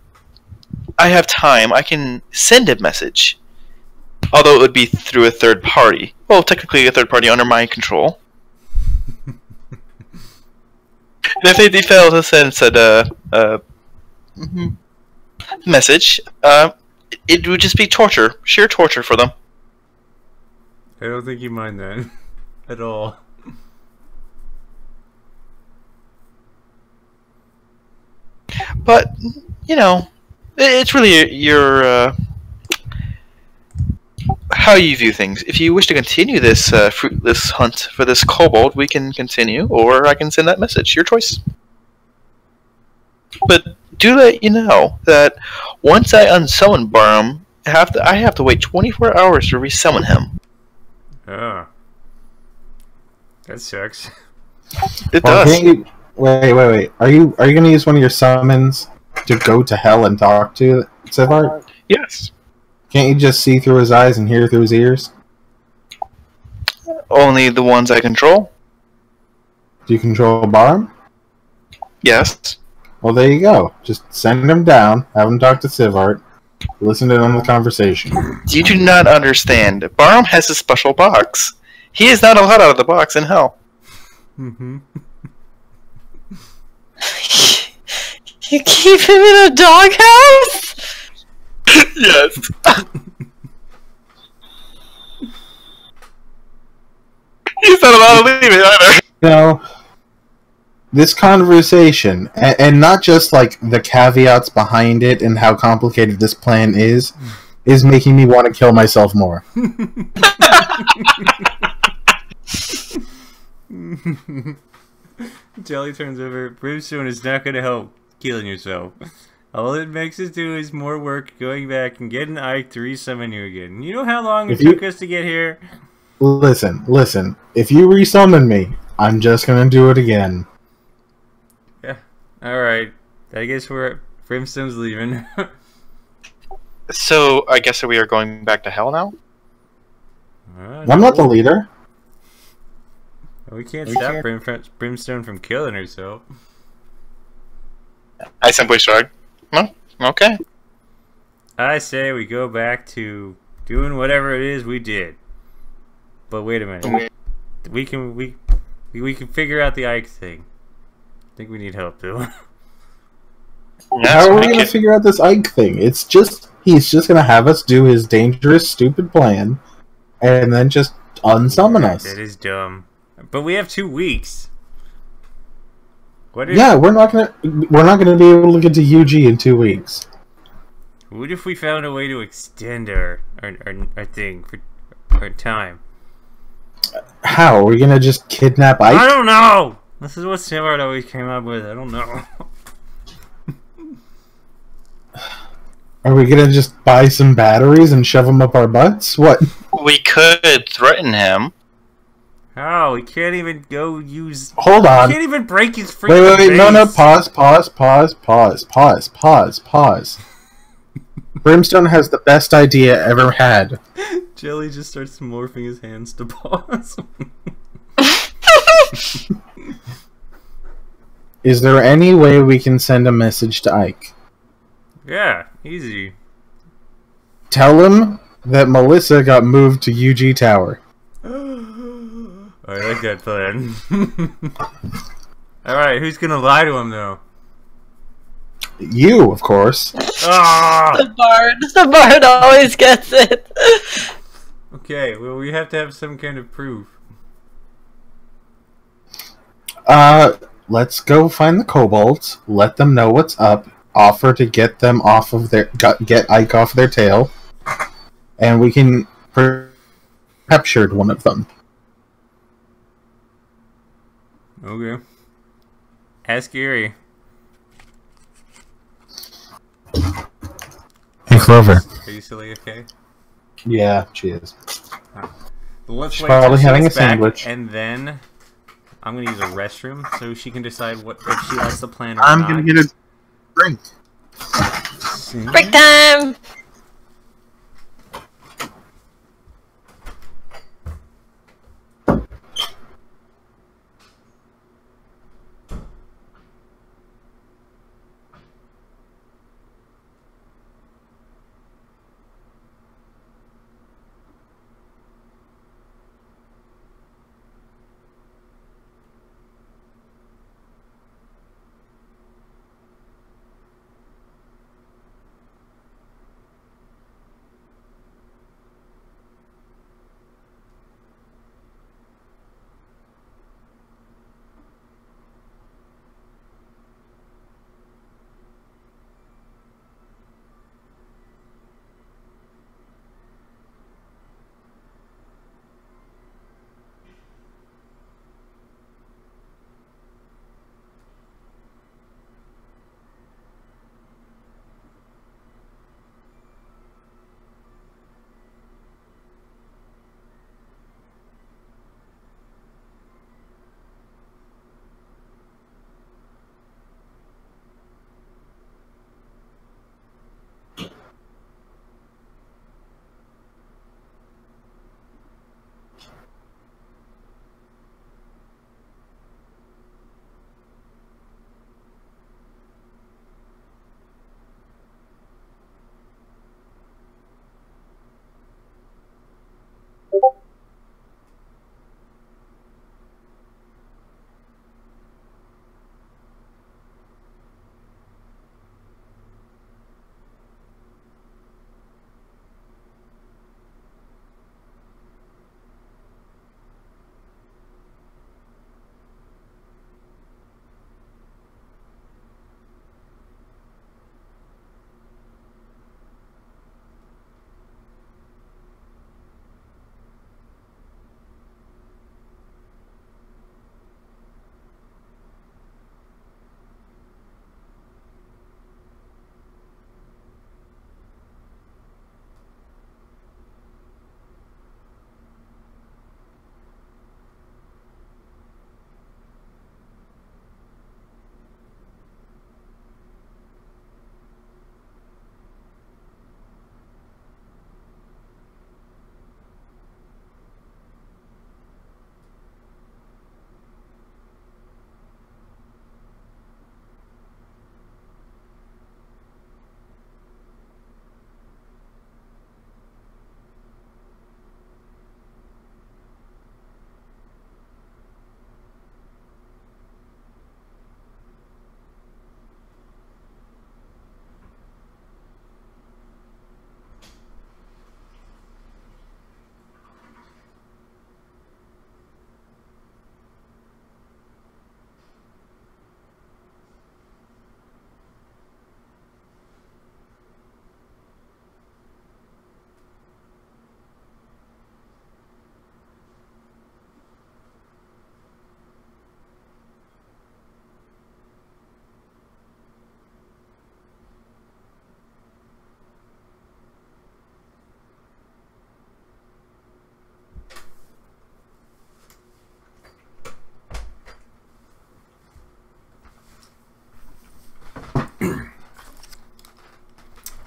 have time, I can send a message. Although it would be through a third party. Well, technically a third party under my control. And if they fail to send said message, it would just be torture, sheer torture for them. I don't think you mind that at all. But you know, it's really your how you view things. If you wish to continue this fruitless hunt for this kobold, we can continue, or I can send that message. Your choice. But do let you know that once I unsummon Barham, I have to wait 24 hours to resummon him. Oh. That sucks. It Well, does. can't you, wait. Are you gonna use one of your summons to go to hell and talk to Sivart? Yes. Can't you just see through his eyes and hear through his ears? Only the ones I control. Do you control Barham? Yes. Well, there you go. Just send him down, have him talk to Sivart, listen to the conversation. You do not understand. Barham has a special box. He is not allowed out of the box in hell. Mm-hmm. You keep him in a doghouse? Yes. He's not allowed to leave it either. You know, this conversation, and not just like the caveats behind it and how complicated this plan is making me want to kill myself more. Jelly turns over. Brimstone is not going to help killing yourself. All it makes us do is more work going back and getting Ike to resummon you again. You know how long it took us to get here? Listen. If you resummon me, I'm just gonna do it again. Yeah. Alright. I guess Brimstone's leaving. So, I guess we are going back to hell now? I'm not the leader. We can't stop Brimstone from killing herself. I simply shrugged. No? Okay. I say we go back to doing whatever it is we did. But wait a minute. We can figure out the Ike thing. I think we need help though. How are we gonna figure out this Ike thing? He's just gonna have us do his dangerous, stupid plan, and then just unsummon us. That is dumb. But we have 2 weeks. Yeah, we're not gonna be able to get to UG in 2 weeks. What if we found a way to extend our thing for our time? How? Are we gonna just kidnap Ike? I don't know! This is what Sivart always came up with. I don't know. Are we gonna just buy some batteries and shove them up our butts? What? We could threaten him. How? He can't even go use... Hold on. He can't even break his freaking Wait, no, base. pause. Brimstone has the best idea ever had. Jelly just starts morphing his hands to paws. Is there any way we can send a message to Ike? Yeah, easy. Tell him that Melissa got moved to UG Tower. I like that plan. Alright, who's gonna lie to him though? You, of course. Ah! The bard always gets it. Okay, well we have to have some kind of proof. Let's go find the kobolds, let them know what's up, offer to get them off of get Ike off their tail, and we can captured one of them. Okay. Ask Erie. Hey, Clover. Are you still AFK? Yeah, she is. Let's She's wait probably till she having gets a back, sandwich. and then I'm gonna use a restroom so she can decide if she likes the plan or I'm not. gonna get a drink. Break time!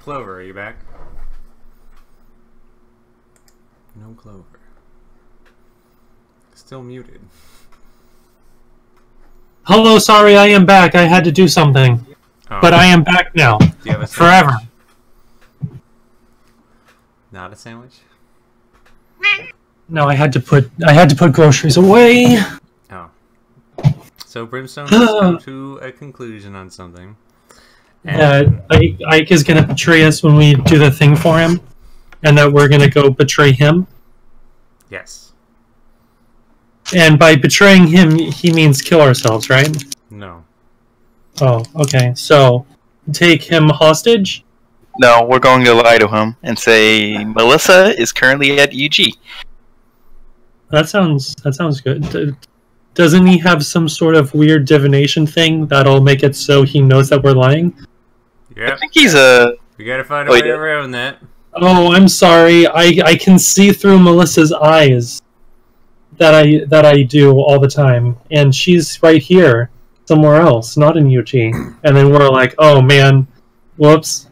Clover, are you back? No Clover. Still muted. Hello, sorry, I am back. I had to do something. Oh. But I am back now. Do you have a Forever. sandwich? Not a sandwich? No, I had to put groceries away. Oh. So Brimstone has come to a conclusion on something. And Ike is going to betray us when we do the thing for him, and that we're going to go betray him. yes. And by betraying him, he means kill ourselves, right? No. Oh, okay. So take him hostage? No, we're going to lie to him and say Melissa is currently at UG. That sounds good. Doesn't he have some sort of weird divination thing that'll make it so he knows that we're lying? Yep. I think he's a. We gotta find a way around that. Oh, I'm sorry. I can see through Melissa's eyes. That I do all the time, and she's right here, somewhere else, not in UG. And then we're like, oh man, whoops.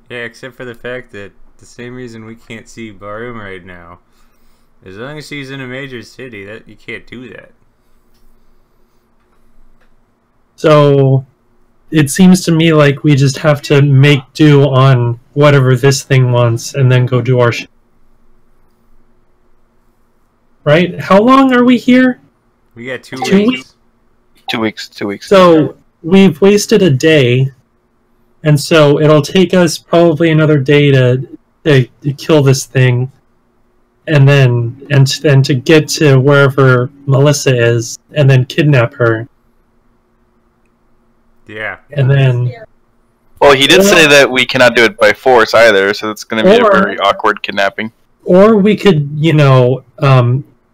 Yeah, except for the fact that the same reason we can't see Barum right now. As long as she's in a major city, that you can't do that. So it seems to me like we just have to make do on whatever this thing wants, and then go do our shit. Right? How long are we here? We got 2 2 weeks. 2 weeks. 2 weeks. So we've wasted a day, and so it'll take us probably another day to kill this thing, and then to get to wherever Melissa is, and then kidnap her, Yeah. and then Well, he did say that we cannot do it by force either, so it's going to be a very awkward kidnapping. or we could,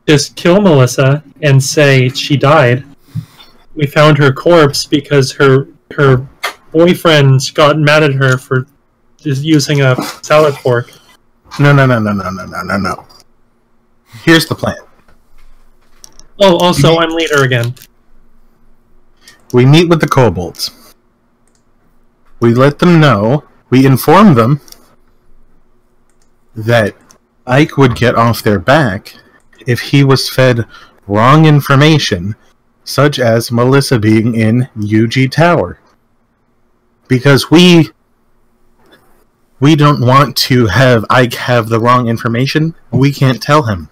just kill Melissa and say she died. We found her corpse because her boyfriend got mad at her for just using a salad fork. No. Here's the plan. Oh, also, I'm leader again. We meet with the kobolds. We let them know, we inform them that Ike would get off their back if he was fed wrong information, such as Melissa being in UG Tower. Because we don't want to have Ike have the wrong information. We can't tell him.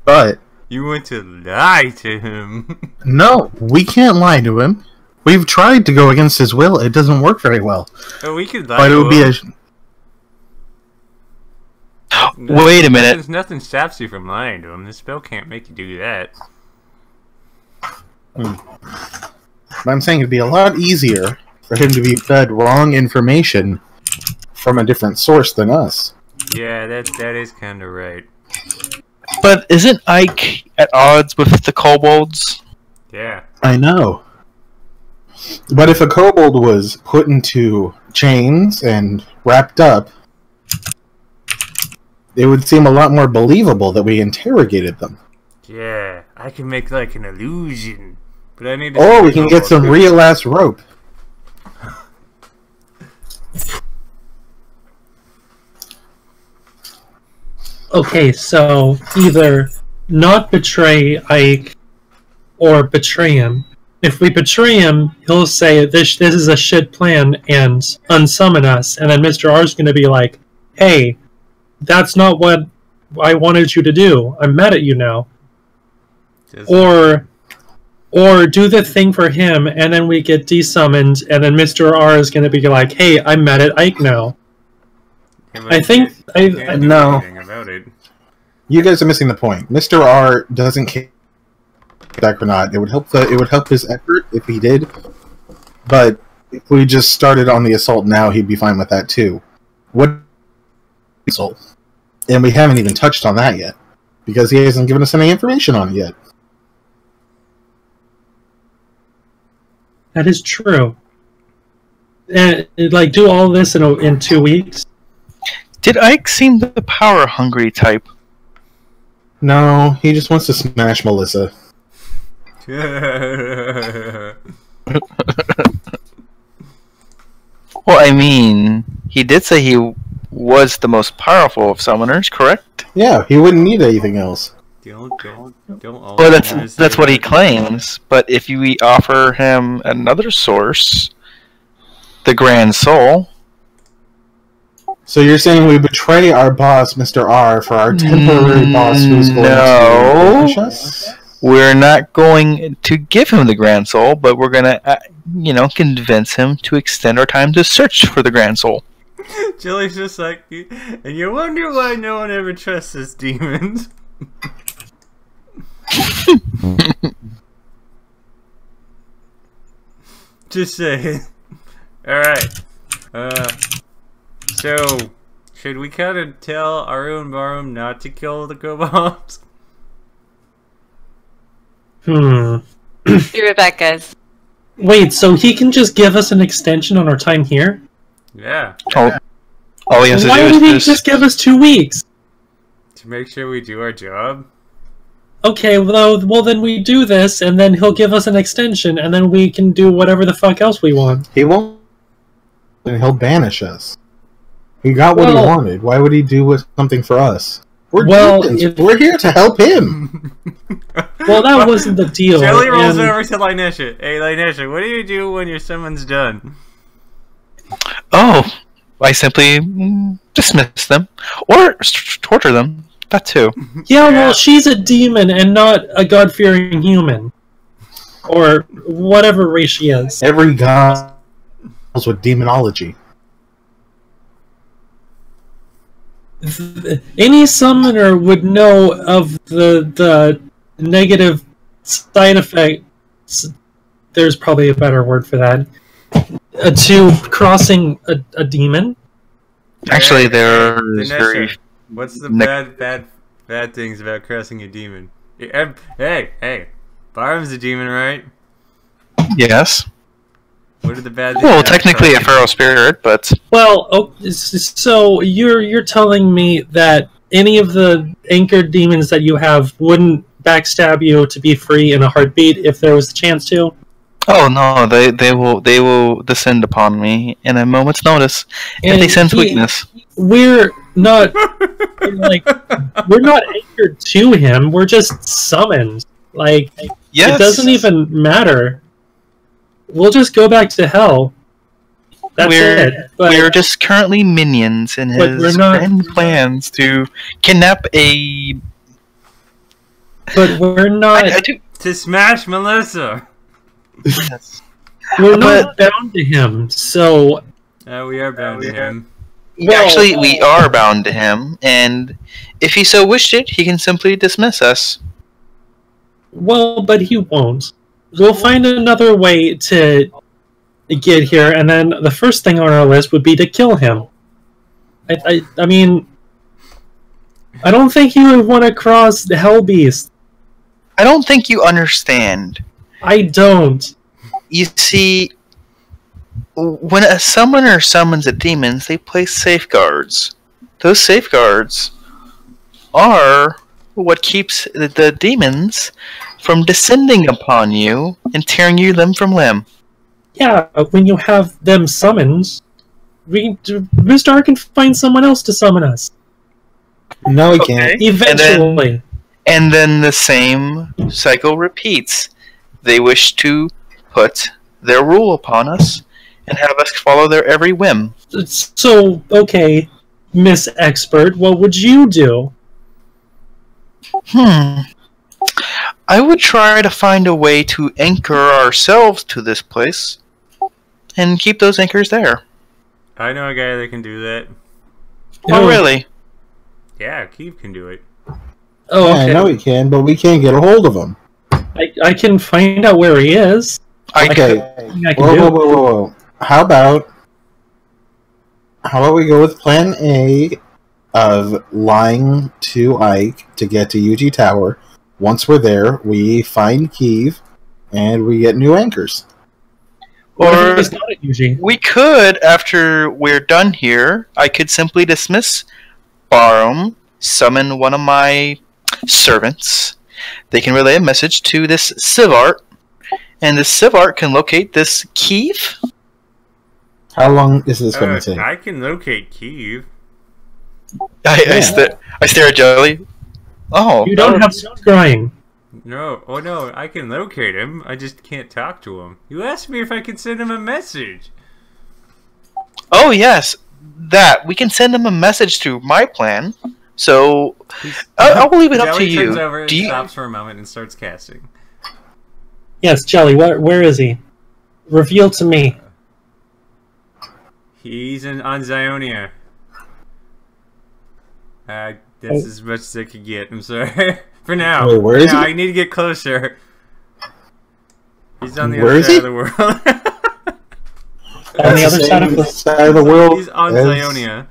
But You want to lie to him. no, we can't lie to him. We've tried to go against his will. It doesn't work very well. Oh, we could lie But it to would be him. Wait a minute. Nothing stops you from lying to him. The spell can't make you do that. But I'm saying it'd be a lot easier for him to be fed wrong information from a different source than us. Yeah, that is kind of right. But isn't Ike at odds with the kobolds? Yeah. I know. But if a kobold was put into chains and wrapped up, it would seem a lot more believable that we interrogated them. Yeah, I can make like an illusion, but I need to. Or we can get some real ass rope. Okay, so either not betray Ike or betray him. If we betray him, he'll say this is a shit plan and unsummon us, and then Mr. R is going to be like, hey, that's not what I wanted you to do. I'm mad at you now. Or do the thing for him, and then we get desummoned, and then Mr. R is going to be like, hey, I'm mad at Ike now. Yeah, I think... No. About it. You guys are missing the point. Mr. R doesn't care back or not. It would help his effort if he did. But if we just started on the assault now, he'd be fine with that too. What assault? And we haven't even touched on that yet. Because he hasn't given us any information on it yet. That is true. And do all this in 2 weeks. Did Ike seem the power-hungry type? No, he just wants to smash Melissa. Well, I mean, he did say he was the most powerful of summoners, correct? Yeah, he wouldn't need anything else. Don't Well, that's what he claims. But if we offer him another source, the Grand Soul. So you're saying we betray our boss, Mr. R, for our temporary boss who's going to punish us? We're not going to give him the Grand Soul, but we're going to, convince him to extend our time to search for the Grand Soul. Jilly's just like, and you wonder why no one ever trusts us demons. Just saying. Alright. So, should we kind of tell Aru and Barum not to kill the kobolds? Be right back, guys. Wait, so he can just give us an extension on our time here? Yeah. All he has to do Why is would he just give us 2 weeks? To make sure we do our job? Okay, well then we do this, and then he'll give us an extension, and then we can do whatever the fuck else we want. He won't. And he'll banish us. He got what he Well- wanted. Why would he do something for us? We're Well, demons. We're here to help him. Well, that wasn't the deal. Jelly rolls and- over to Linesha. Hey, Linesha, what do you do when your summon's done? Oh, I simply dismiss them or torture them. That too. Yeah, well, she's a demon and not a god-fearing human. Or whatever race she is. Every god deals with demonology. Any summoner would know of the negative side effects. There's probably a better word for that. To crossing a demon. Actually, Hey, there's Linesha, very what's the Nick- bad things about crossing a demon? Hey, Barum's a demon, right? yes. What are the bad things? Well, about technically a crossing- feral spirit, but Well, so you're telling me that any of the anchored demons that you have wouldn't backstab you to be free in a heartbeat if there was a chance to? oh no, they will descend upon me in a moment's notice if And they sense he- weakness. We're not we're not anchored to him. We're just summoned. Like Yes, it doesn't even matter. We'll just go back to hell. That's it. But we're just currently minions in But we're his not- grand plans to kidnap a. but we're not. I do. To smash Melissa! Yes. We're But- not bound to him. So We are bound to him. well, Actually, we are bound to him, and if he so wished it, he can simply dismiss us. well, but he won't. We'll find another way to get here, and then the first thing on our list would be to kill him. I mean, I don't think he would want to cross the Hell Beast. I don't think you understand. I don't. You see, when a summoner summons a demon, they place safeguards. Those safeguards are what keeps the demons from descending upon you and tearing you limb from limb. Yeah, when you have them summoned, Mr. R can find someone else to summon us. No, he can't. Eventually. And then the same cycle repeats. They wish to put their rule upon us and have us follow their every whim. So, okay, Miss Expert, what would you do? I would try to find a way to anchor ourselves to this place and keep those anchors there. I know a guy that can do that. Oh, really? Yeah, Keith can do it. Oh, Yeah, okay. I know he can, but we can't get a hold of him. I can find out where he is. Okay. I can Whoa, do. whoa. How about we go with Plan A of lying to Ike to get to UG Tower. Once we're there, we find Kiev, and we get new anchors. What if Or he's not at UG? we could, after we're done here, I could simply dismiss Barum, summon one of my servants. They can relay a message to this Sivart, and this Sivart can locate this Kiev. How long is this going to take? I can locate Keith. I stare at Jelly. Oh, You don't have scrying. No, I can locate him. I just can't talk to him. You asked me if I could send him a message. oh yes, that we can send him a message through my plan. So I'll leave it up to Jelly turns you. over and Do you? stops for a moment and starts casting. Yes, Jelly, where is he? Reveal to me. He's on Zionia. That's as much as I could get. I'm sorry. For now. Wait, where is he? I need to get closer. He's on the Where other is side he? of the world. On the other side of the world. He's on as- Zionia.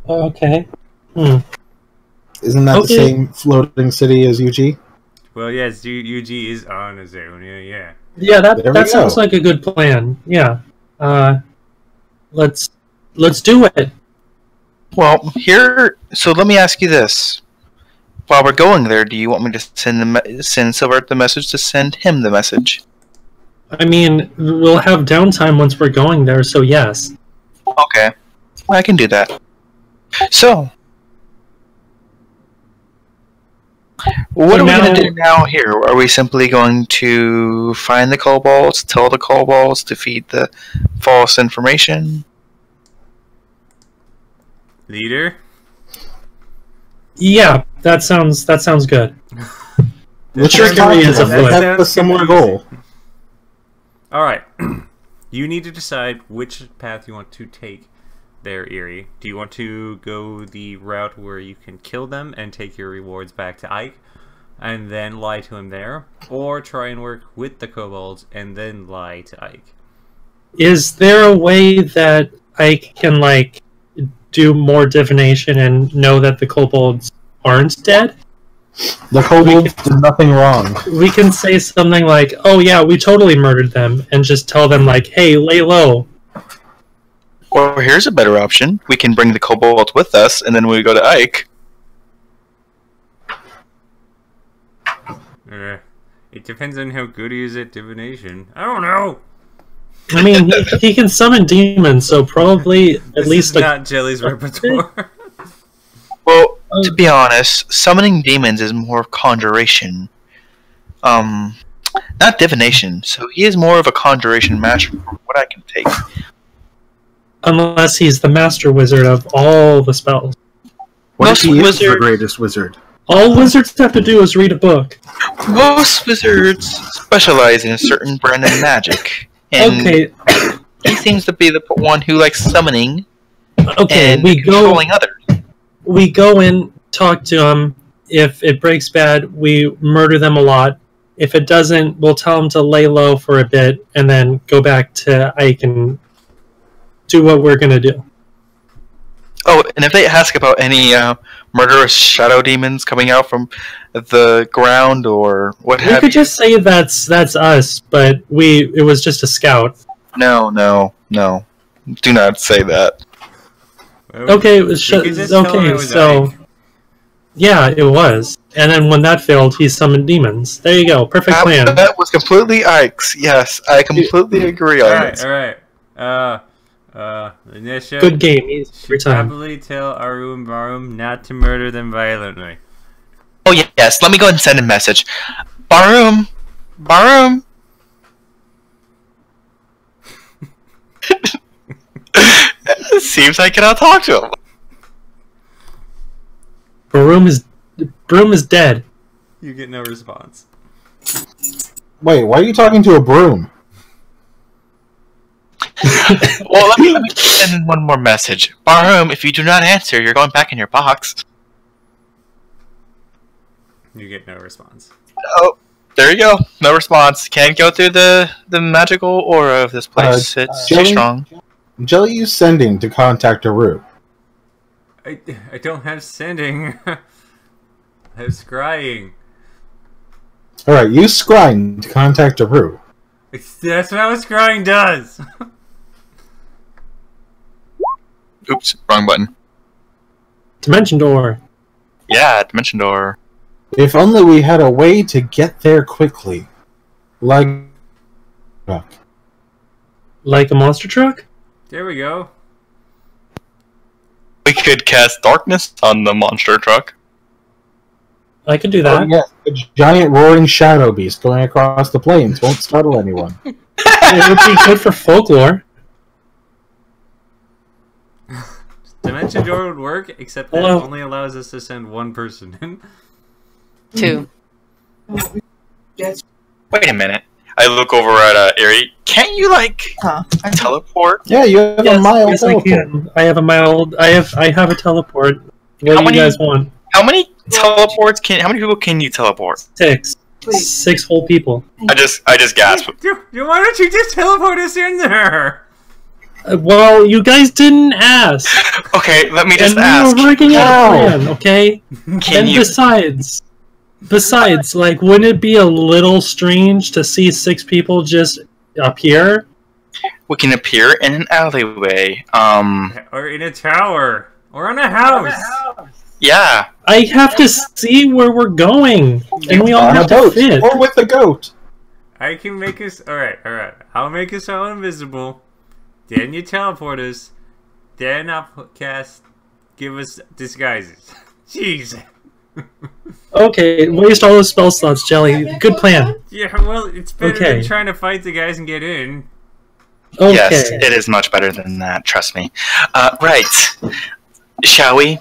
Okay. Isn't that the Okay. same floating city as UG? Well, yes, UG is on Zionia, yeah. Yeah, There we that sounds go. like a good plan. Yeah. Let's do it. Well, here. So let me ask you this: while we're going there, do you want me to send Silver the message to send him the message? I mean, we'll have downtime once we're going there, so yes. Okay, I can do that. So, what So are we now- going to do now here? Are we simply going to find the kobolds, tell the kobolds to feed the false information? Leader? Yeah, that sounds good. Let's Sure, just Gary is have afoot. a similar goal. Alright. You need to decide which path you want to take there, Erie. Do you want to go the route where you can kill them and take your rewards back to Ike and then lie to him there? Or try and work with the kobolds and then lie to Ike? Is there a way that I can, like, do more divination and know that the kobolds aren't dead? The kobolds did nothing wrong. We can say something like, oh yeah, we totally murdered them, and just tell them, like, hey, lay low. Or here's a better option: we can bring the kobolds with us, and then we go to Ike. It depends on how good he is at divination. I don't know! I mean, he can summon demons, so probably at This least is not Jelly's repertoire. Well, to be honest, summoning demons is more conjuration. Not divination. So he is more of a conjuration master from what I can take. unless he's the master wizard of all the spells. What Most if he is the wizard- greatest wizard? All wizards have to do is read a book. Most wizards specialize in a certain brand of magic. And Okay, he seems to be the one who likes summoning okay, and we go controlling others. in, talk to them. If it breaks bad, we murder them a lot. If it doesn't, we'll tell them to lay low for a bit and then go back to Ike and do what we're gonna do. Oh, and if they ask about any murderous shadow demons coming out from the ground or what We have could you. just say that's us, but it was just a scout. No. Do not say that. Okay, it was You could just tell him it okay, was so Ike. yeah, it was. And then when that failed, he summoned demons. There you go, perfect plan. That was completely Ike's. Yes, I completely agree on this. Alright. Nisha, Good game, easy every should time. probably tell Aru and Barum not to murder them violently. Oh yes, let me go ahead and send a message. Barum. Seems I cannot talk to him. Broom is dead. You get no response. Wait, why are you talking to a broom? Well, let me send in one more message. Barum, if you do not answer, you're going back in your box. You get no response. Oh, there you go. No response. Can't go through the magical aura of this place. It's too Jelly? strong. Jelly you sending to contact Aru. I don't have sending. I have scrying. Alright, use scrying to contact Aru. That's what scrying does. Oops, wrong button. Dimension door. Yeah, dimension door. If only we had a way to get there quickly. Like... Like a monster truck? There we go. We could cast darkness on the monster truck. I could do Oh, that. yeah, a giant roaring shadow beast going across the plains won't startle anyone. It would be good for folklore. Dimension door would work, except that it Hello. only allows us to send one person in. 2. Wait a minute. I look over at Erie. Can't you teleport? Yeah, you have a mild yes, I teleport. can. I have a teleport. What How do many- you guys want? How many teleports how many people can you teleport? 6. 6 whole people. I just gasped. Why don't you just teleport us in there? Well, you guys didn't ask. Okay, let me just And ask. we were working out a plan, okay? Can And you? besides, like, wouldn't it be a little strange to see 6 people just appear? We can appear in an alleyway. Or in a tower. Or on a house. Yeah. I have to see where we're going, and we all On a have to boat, fit. or with a goat. I can make us... Alright. I'll make us all invisible. Then you teleport us. Then I'll give us disguises. Jeez. Okay, waste all those spell slots, Jelly. Good plan. Yeah, well, it's better than trying to fight the guys and get in. Okay. Yes, it is much better than that. Trust me. Right. Shall we?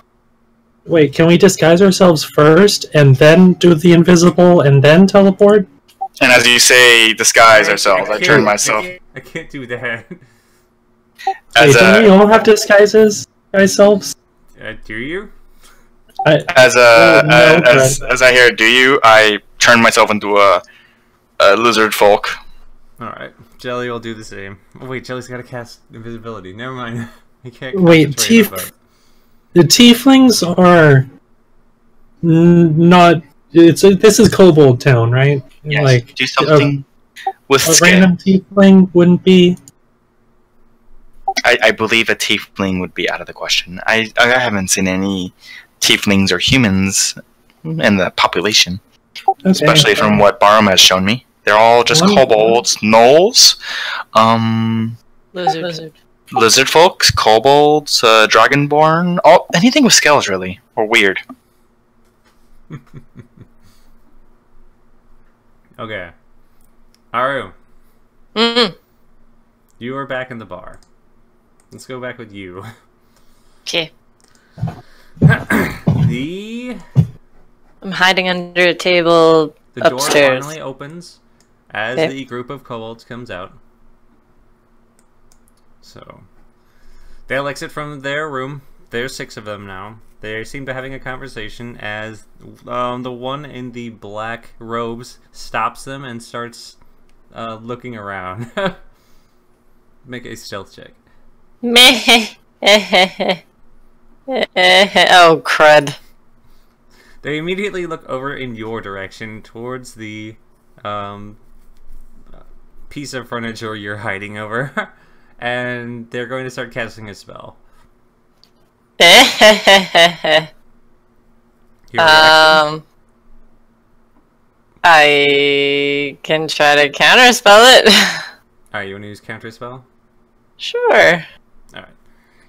Wait, can we disguise ourselves first, and then do the invisible, and then teleport? And as you say, disguise ourselves. I turn myself I can't do that. as Wait, don't we a all have disguises ourselves? Do you? as I hear. Do you? I turn myself into a lizard folk. Alright. Jelly will do the same. Oh, wait, Jelly's gotta cast invisibility. Never mind. He can't Wait, concentrate the tieflings are not. This is Kobold Town, right? Yes. Like Do something with a skin. random tiefling wouldn't be. I believe a tiefling would be out of the question. I haven't seen any tieflings or humans in the population, Okay. especially from what Barum has shown me. They're all just kobolds, gnolls, Lizard. lizard folks, kobolds, dragonborn, anything with scales really, or weird. Okay. Aru, Mm. you are back in the bar. Let's go back with you. Okay. The I'm hiding under a table door upstairs. finally opens as Okay. the group of kobolds comes out. So they'll exit from their room. There's 6 of them now. They seem to be having a conversation as the one in the black robes stops them and starts looking around. Make a stealth check. Meh. Oh, crud. They immediately look over in your direction towards the piece of furniture you're hiding over, and they're going to start casting a spell. Your reaction? I can try to counterspell it. Alright, you want to use counterspell? Sure. Alright.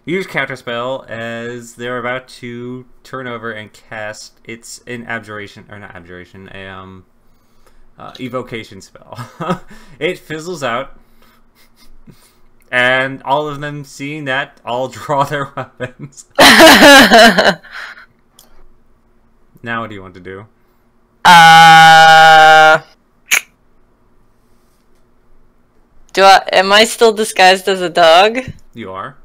Use counterspell as they're about to turn over and cast. It's an abjuration, or not abjuration, a evocation spell. It fizzles out, and all of them, seeing that, all draw their weapons. Now, what do you want to do? Am I still disguised as a dog? You are.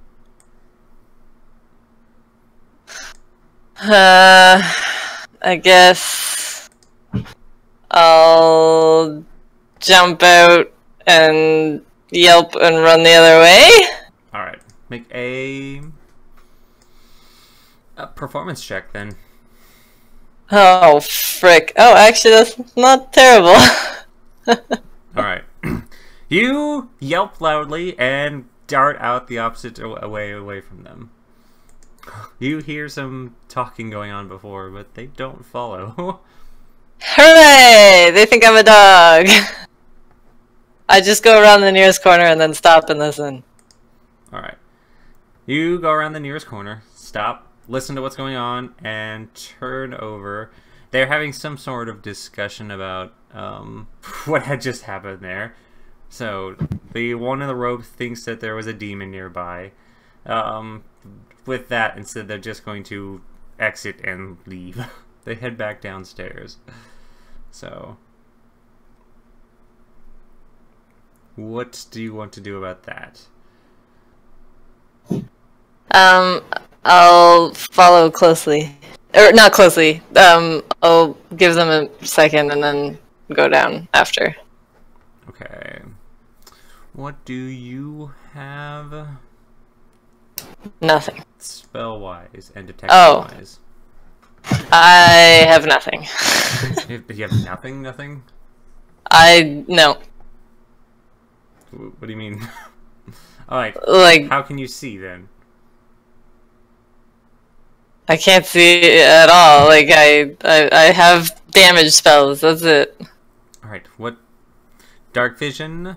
I guess I'll jump out and yelp and run the other way. Alright. Make a performance check then. Oh, frick. Oh, actually, that's not terrible. Alright. You yelp loudly and dart out the opposite away from them. You hear some talking going on before, but they don't follow. Hooray! They think I'm a dog. I just go around the nearest corner and then stop and listen. Alright. You go around the nearest corner, stop, listen to what's going on, and turn over. They're having some sort of discussion about what had just happened there. So, the one in the robe thinks that there was a demon nearby. With that, instead, they're just going to exit and leave. They head back downstairs. So, what do you want to do about that? I'll follow closely. Or, not closely. I'll give them a second and then go down after. Okay. What do you have Nothing. spell-wise and Oh. detection-wise? I have nothing. You have nothing? Nothing? No. What do you mean? Alright. Like, How can you see then? I can't see it at all. Like, I have damage spells. That's it. Alright, what? Dark vision?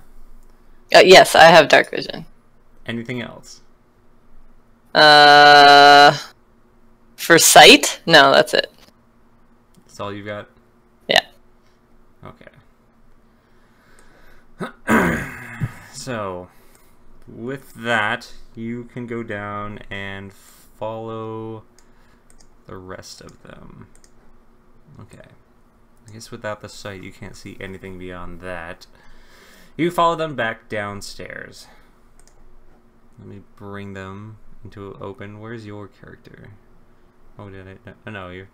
Yes, I have dark vision. Anything else? For sight? No, that's it. That's all you got? Yeah. Okay. So, with that, you can go down and follow the rest of them. Okay. I guess without the sight, you can't see anything beyond that. You follow them back downstairs. Let me bring them into open. Where's your character? Oh, did I? No, you're...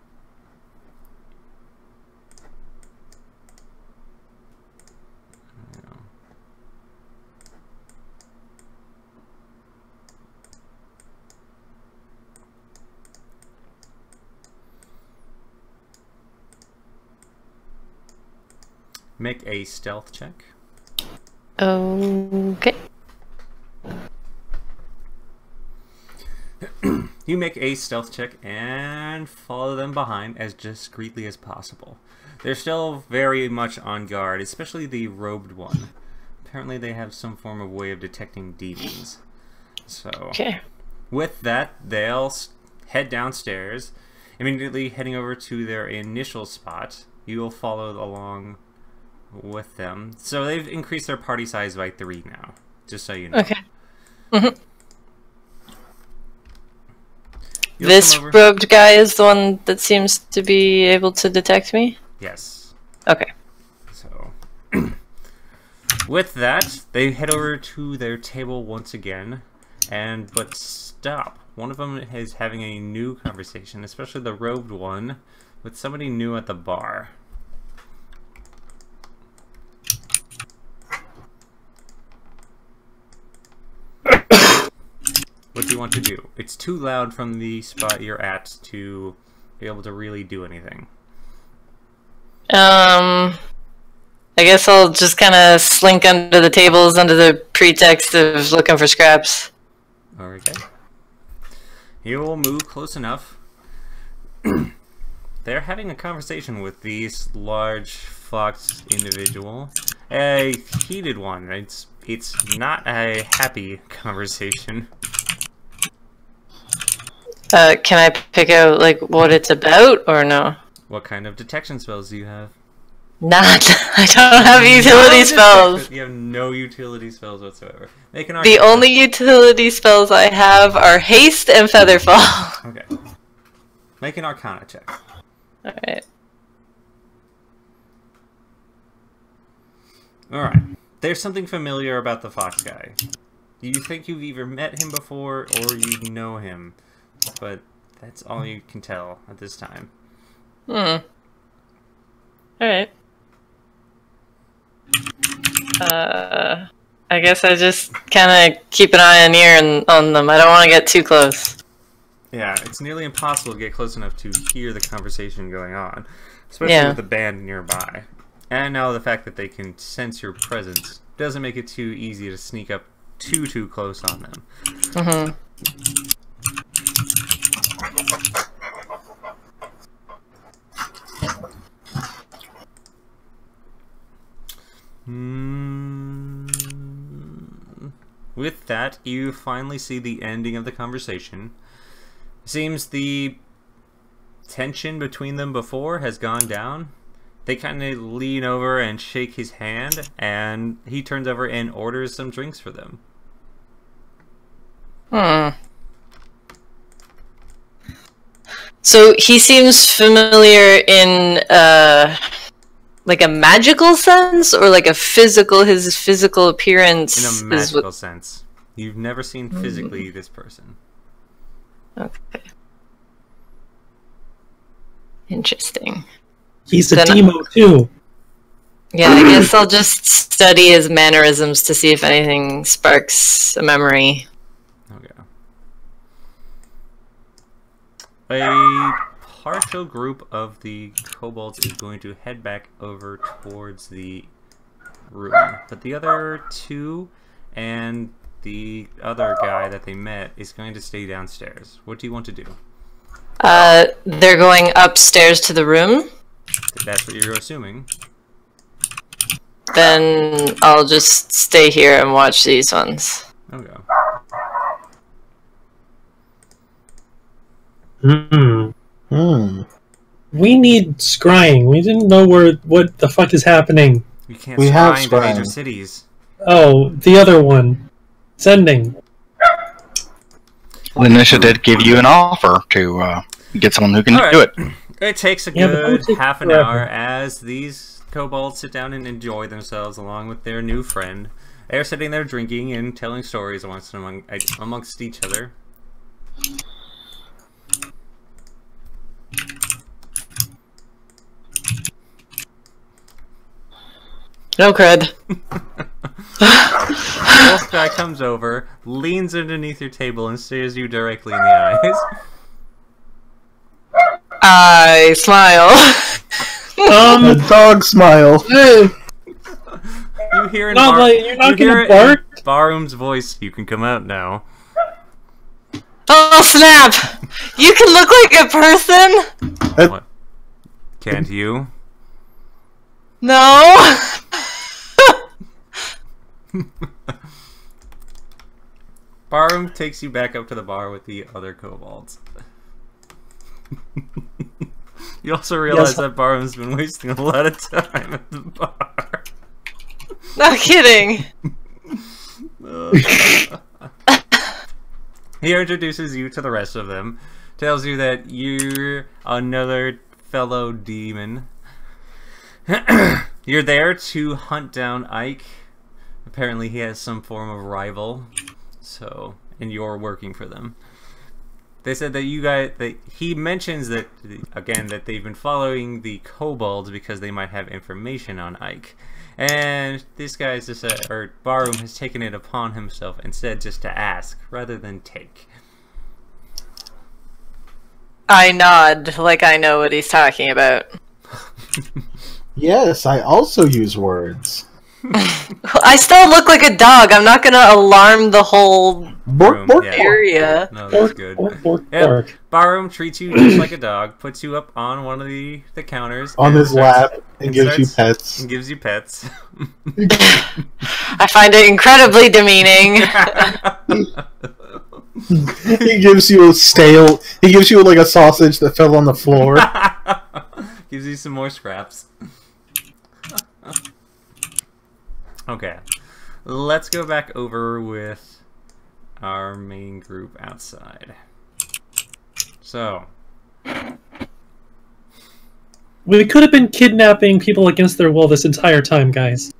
Make a stealth check. Okay. You make a stealth check and follow them behind as discreetly as possible. They're still very much on guard, especially the robed one. Apparently they have some form of way of detecting demons. So, Okay. with that, they'll head downstairs, immediately heading over to their initial spot. You'll follow along with them. So they've increased their party size by 3 now, just so you know. Okay. Mm-hmm. You'll This come over- robed guy is the one that seems to be able to detect me? Yes. Okay. So, with that, they head over to their table once again, but stop. One of them is having a new conversation, especially the robed one, with somebody new at the bar. What do you want to do? It's too loud from the spot you're at to be able to really do anything. I guess I'll just kind of slink under the tables under the pretext of looking for scraps. Okay. You will move close enough. They're having a conversation with this large foxed individual. A heated one. It's not a happy conversation. Can I pick out, like, what it's about, or no? What kind of detection spells do you have? Not. I don't have utility spells. You have no utility spells whatsoever. Make an The arcana. only utility spells I have are haste and featherfall. Okay. Make an arcana check. Alright. Alright. There's something familiar about the fox guy. You think you've either met him before or you know him, but that's all you can tell at this time. Alright. I guess I just kind of keep an eye and ear on them. I don't want to get too close. Yeah, it's nearly impossible to get close enough to hear the conversation going on, especially with the band nearby. And now the fact that they can sense your presence doesn't make it too easy to sneak up too close on them. Mm-hmm. With that, you finally see the ending of the conversation. Seems the tension between them before has gone down. They kind of lean over and shake his hand, and he turns over and orders some drinks for them. So he seems familiar in like a magical sense, or like a physical. His physical appearance In a magical sense. You've never seen physically this person. Okay. Interesting. He's a Then demo too. Yeah, I guess I'll just study his mannerisms to see if anything sparks a memory. Okay. A partial group of the kobolds is going to head back over towards the room, but the other two and the other guy that they met is going to stay downstairs. What do you want to do? They're going upstairs to the room. That's what you're assuming. Then I'll just stay here and watch these ones. Okay. We need scrying. We didn't know what the fuck is happening. You can't We have scry into major scrying. cities. Oh, the other one. Sending. Well, Nisha did give you an offer to get someone who can Alright. do it. It takes a Yeah, but that would good take half an forever. hour as these kobolds sit down and enjoy themselves along with their new friend. They're sitting there drinking and telling stories amongst each other. No cred. The wolf guy comes over, leans underneath your table, and stares you directly in the eyes. I smile. A dog smile. You hear in Not like you're not gonna bark. Barroom's voice. You can come out now. Oh snap! You can look like a person? What? Can't you? No. Barroom takes you back up to the bar with the other kobolds. You also realize Yes. that Barroom's been wasting a lot of time at the bar. Not kidding. He introduces you to the rest of them, tells you that you're another fellow demon. You're there to hunt down Ike. Apparently he has some form of rival, and you're working for them. They said that he mentions that, again, that they've been following the kobolds because they might have information on Ike. And this guy's Barroom has taken it upon himself instead just to ask rather than take. I nod like I know what he's talking about. Yes, I also use words. I still look like a dog. I'm not gonna alarm the whole Bork, Room, bork, yeah. area. No, that's Bork, good. bork, bork, Yeah, bork. Barroom treats you just like a dog, puts you up on one of the counters on and his starts- lap and gives you pets. and gives you pets. I find it incredibly demeaning. He gives you a stale. He gives you like a sausage that fell on the floor. Gives you some more scraps. Okay, let's go back over with our main group outside. So, We could have been kidnapping people against their will this entire time, guys.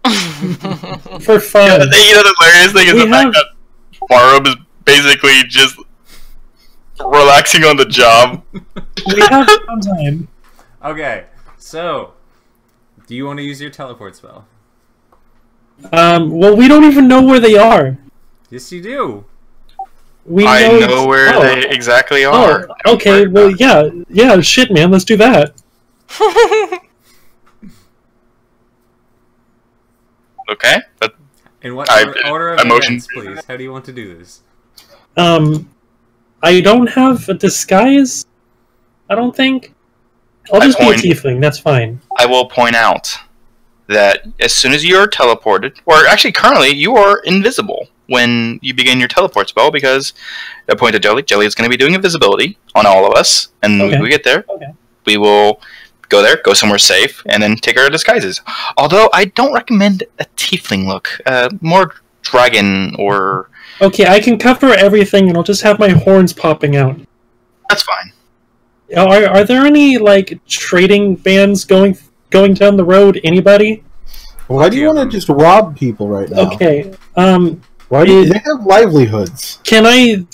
For fun. The hilarious thing is We the fact have- that Barroom is basically just relaxing on the job. We have fun time. okay, so do you want to use your teleport spell? Well, we don't even know where they are. Yes, you do. We I know, know where oh, they exactly are. Oh, okay. Well, yeah. Shit, man. Let's do that. Okay, but In what order of emotion- events, please? How do you want to do this? I don't have a disguise. I don't think. I'll I just be a point- tiefling. That's fine. I will point out that as soon as you are teleported, or actually currently you are invisible when you begin your teleport spell, because I point to Jelly. Jelly is going to be doing invisibility on all of us, and Okay. when we get there, Okay. we will go there, go somewhere safe, and then take our disguises. Although I don't recommend a tiefling look, more dragon or Okay, I can cover everything, and I'll just have my horns popping out. that's fine. Are there any like trading bands going down the road? Anybody? Why do you want to just rob people right now? Okay. Why do you, they have livelihoods? Can I?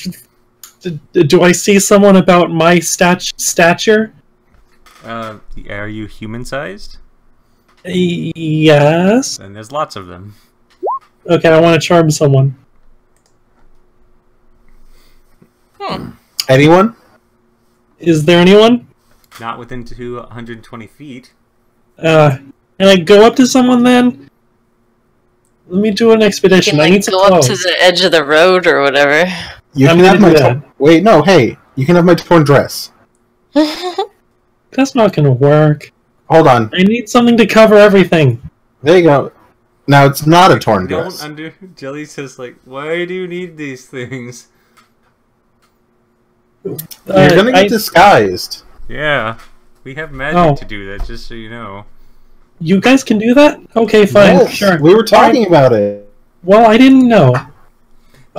Do I see someone about my stature? Are you human-sized? Yes. And there's lots of them. Okay, I want to charm someone. Anyone? Is there anyone? Not within 220 feet. Can I go up to someone then? Let me do an expedition. Can, I like, need some go up clothes. to the edge of the road or whatever. You I'm can have gonna my do that. wait. No, hey, you can have my torn dress. That's not gonna work. Hold on. I need something to cover everything. There you go. Now it's not a torn dress. Don't under Jelly's just like, why do you need these things? You're gonna get I- disguised. Yeah, we have magic Oh. to do that, just so you know. You guys can do that? Okay, fine, Yes, sure. we were talking about it. Well, I didn't know. I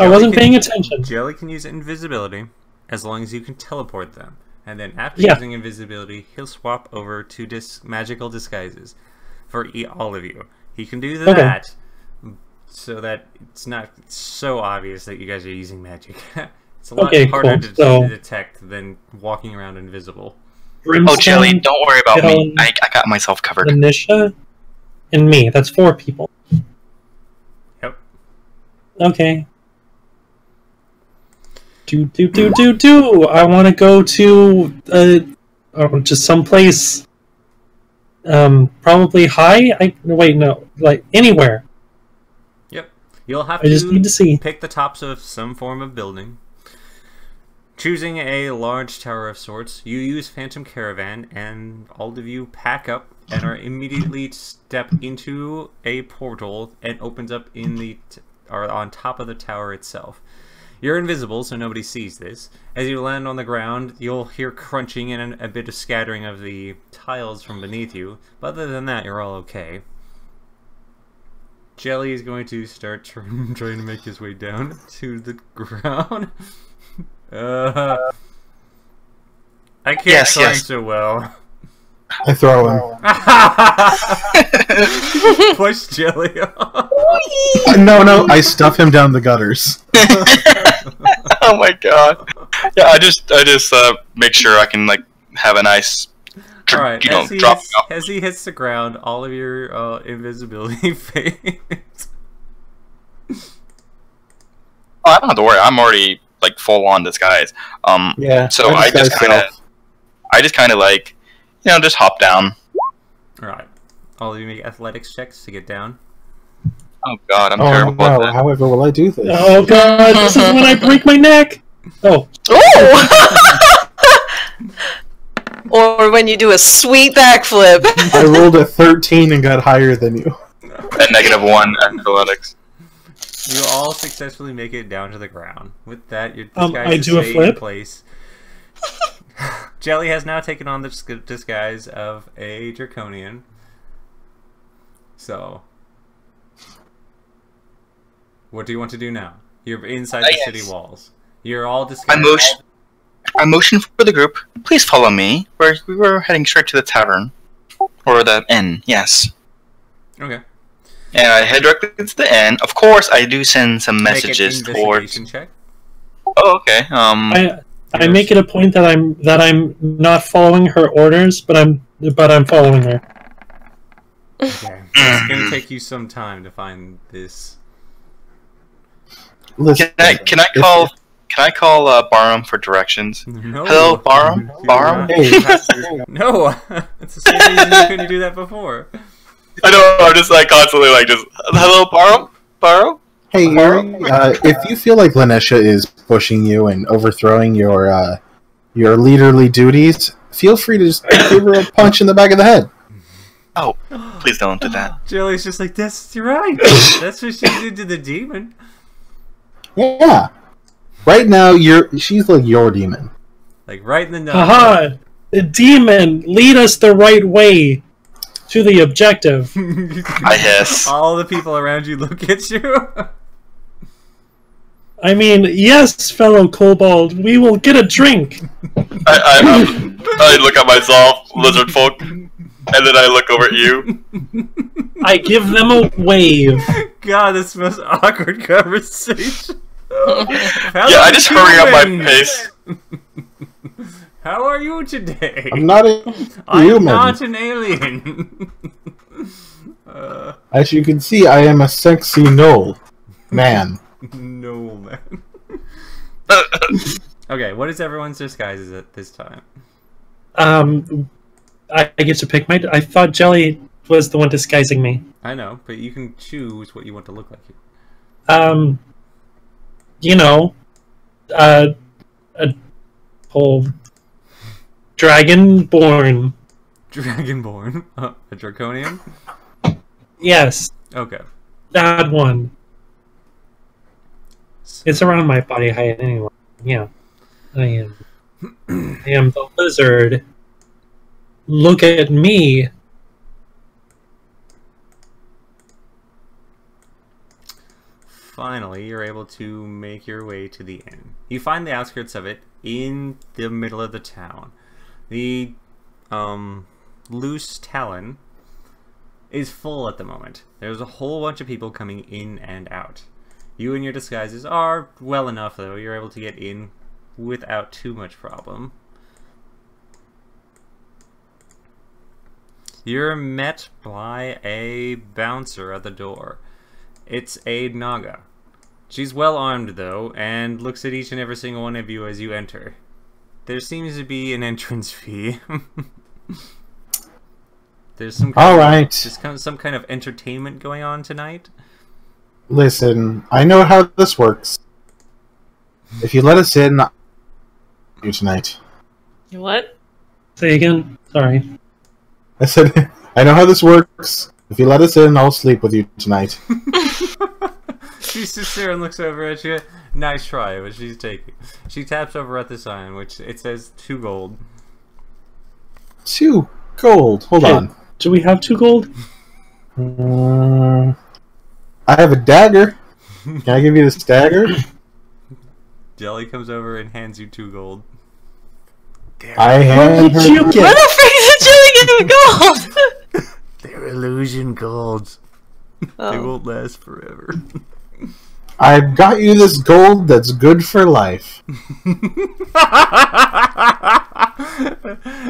Jelly wasn't can- paying attention. Jelly can use invisibility as long as you can teleport them. And then after Yeah. using invisibility, he'll swap over to magical disguises for all of you. He can do Okay. that so that it's not so obvious that you guys are using magic. It's a lot Okay, harder cool. to So- detect than walking around invisible. Oh, Jelly, Brimstone, don't worry about me. Helen, I got myself covered. Lanisha, and me. That's 4 people. Yep. Okay. Do. I want to go to just someplace. Probably high. Wait, no, like anywhere. Yep. You'll have I just need to see. pick the tops of some form of building. Choosing a large tower of sorts, you use Phantom Caravan, and all of you pack up and are immediately step into a portal and opens up in the or on top of the tower itself. You're invisible, so nobody sees this. As you land on the ground, you'll hear crunching and a bit of scattering of the tiles from beneath you. But other than that, you're all okay. Jelly is going to start trying to make his way down to the ground. I can't Yes, climb yes. so well. I throw him. Push Jelly off. No, I stuff him down the gutters. Oh my god. Yeah, I just make sure I can like have a nice Alright, drop me off. as he hits the ground, all of your invisibility fades. Oh, I don't have to worry. I'm already like full on disguise. Yeah. So I just kind of like, just hop down. Alright. All of you make athletics checks to get down. Oh god, I'm Oh terrible at no! that. However, will I do this? Oh god, this is when I break my neck. Oh, Oh! Or when you do a sweet backflip. I rolled a 13 and got higher than you. At -1 athletics. You all successfully make it down to the ground. With that, your I disguise do a is stayed in flip? place. Jelly has now taken on the disguise of a draconian. So, what do you want to do now? You're inside the city walls. You're all disguised. I motion for the group. Please follow me. We were heading straight to the tavern. Or the inn, yes. Okay. And I head directly to the inn. Of course, I do send some Make an messages towards... investigation check. Oh, okay. I make it a point that I'm not following her orders, but I'm following her. Okay. It's gonna take you some time to find this. Listen, Can I call Barham for directions? No. Hello, Barham? You do Barham? not. Hey. No. It's the same reason you couldn't do that before. I know, I'm just like constantly like just, hello, Barham? Barham? Hey, Yuri, if you feel like Lanisha is pushing you and overthrowing your leaderly duties, feel free to just give her a punch in the back of the head. Oh, please don't do that. Jelly's just like, that's right. That's what she did to the demon. Yeah. Right now, she's like your demon. Like right in the nose. Haha! The demon, lead us the right way to the objective. I hiss. All the people around you look at you. I mean, yes, fellow kobold, we will get a drink. I look at myself, lizard folk, and then I look over at you. I give them a wave. God, this is the most awkward conversation. Yeah, I just hurry up my pace. How are you today? I'm not a I'm human. not an alien. As you can see, I am a sexy knoll man. No, man. Okay, what is everyone's disguises at this time? I get to pick my. I thought Jelly was the one disguising me. I know, but you can choose what you want to look like. You know, a whole dragonborn. Dragonborn, a draconian. Yes, Okay. that one. It's around my body height anyway. Yeah, I am. I am the lizard. Look at me. Finally, you're able to make your way to the inn. You find the outskirts of it in the middle of the town. The loose talon is full at the moment. There's a whole bunch of people coming in and out. You and your disguises are well enough, though. You're able to get in without too much problem. You're met by a bouncer at the door. It's a Naga. She's well armed, though, and looks at each and every single one of you as you enter. There seems to be an entrance fee. There's some some kind of entertainment going on tonight. Listen, I know how this works. If you let us in, you tonight. What? Say again. Sorry. I said, I know how this works. If you let us in, I'll sleep with you tonight. She sits there and looks over at you. Nice try, but she's taking. She taps over at the sign, which it says 2 gold. 2 gold. Hold on. Do we have 2 gold? I have a dagger. Can I give you this dagger? Jelly comes over and hands you 2 gold. I hand her. You Where get? the frick did Jelly get gold? They're illusion golds. They Oh. won't last forever. I've got you this gold that's good for life.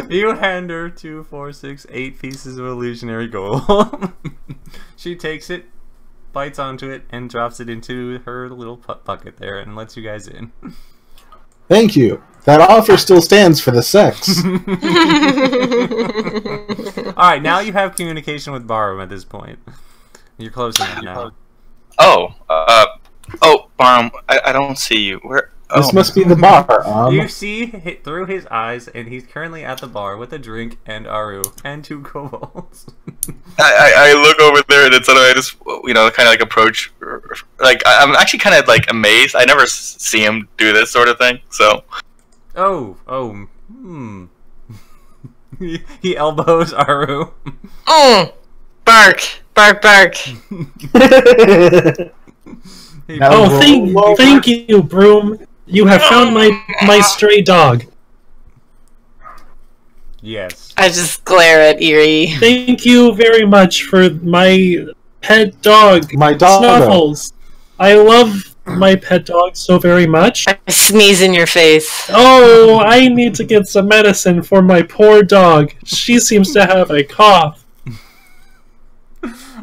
You hand her 2, 4, 6, 8 pieces of illusionary gold. She takes it, bites onto it, and drops it into her little bucket there and lets you guys in. Thank you. That offer still stands for the sex. Alright, now you have communication with Barham at this point. You're close enough now. Barham, I don't see you. Where? This must be the bar. You see through his eyes, and he's currently at the bar with a drink and Aru and 2 kobolds. I look over there and then suddenly I just, kind of like approach. Like, I'm actually kind of like amazed. I never see him do this sort of thing, so. He elbows Aru. Bark, bark, bark. Thank you, Broom. You have found my stray dog. Yes. I just glare at Eerie. Thank you very much for my pet dog, My dog. Snuffles. I love my pet dog so very much. I sneeze in your face. Oh, I need to get some medicine for my poor dog. She seems to have a cough.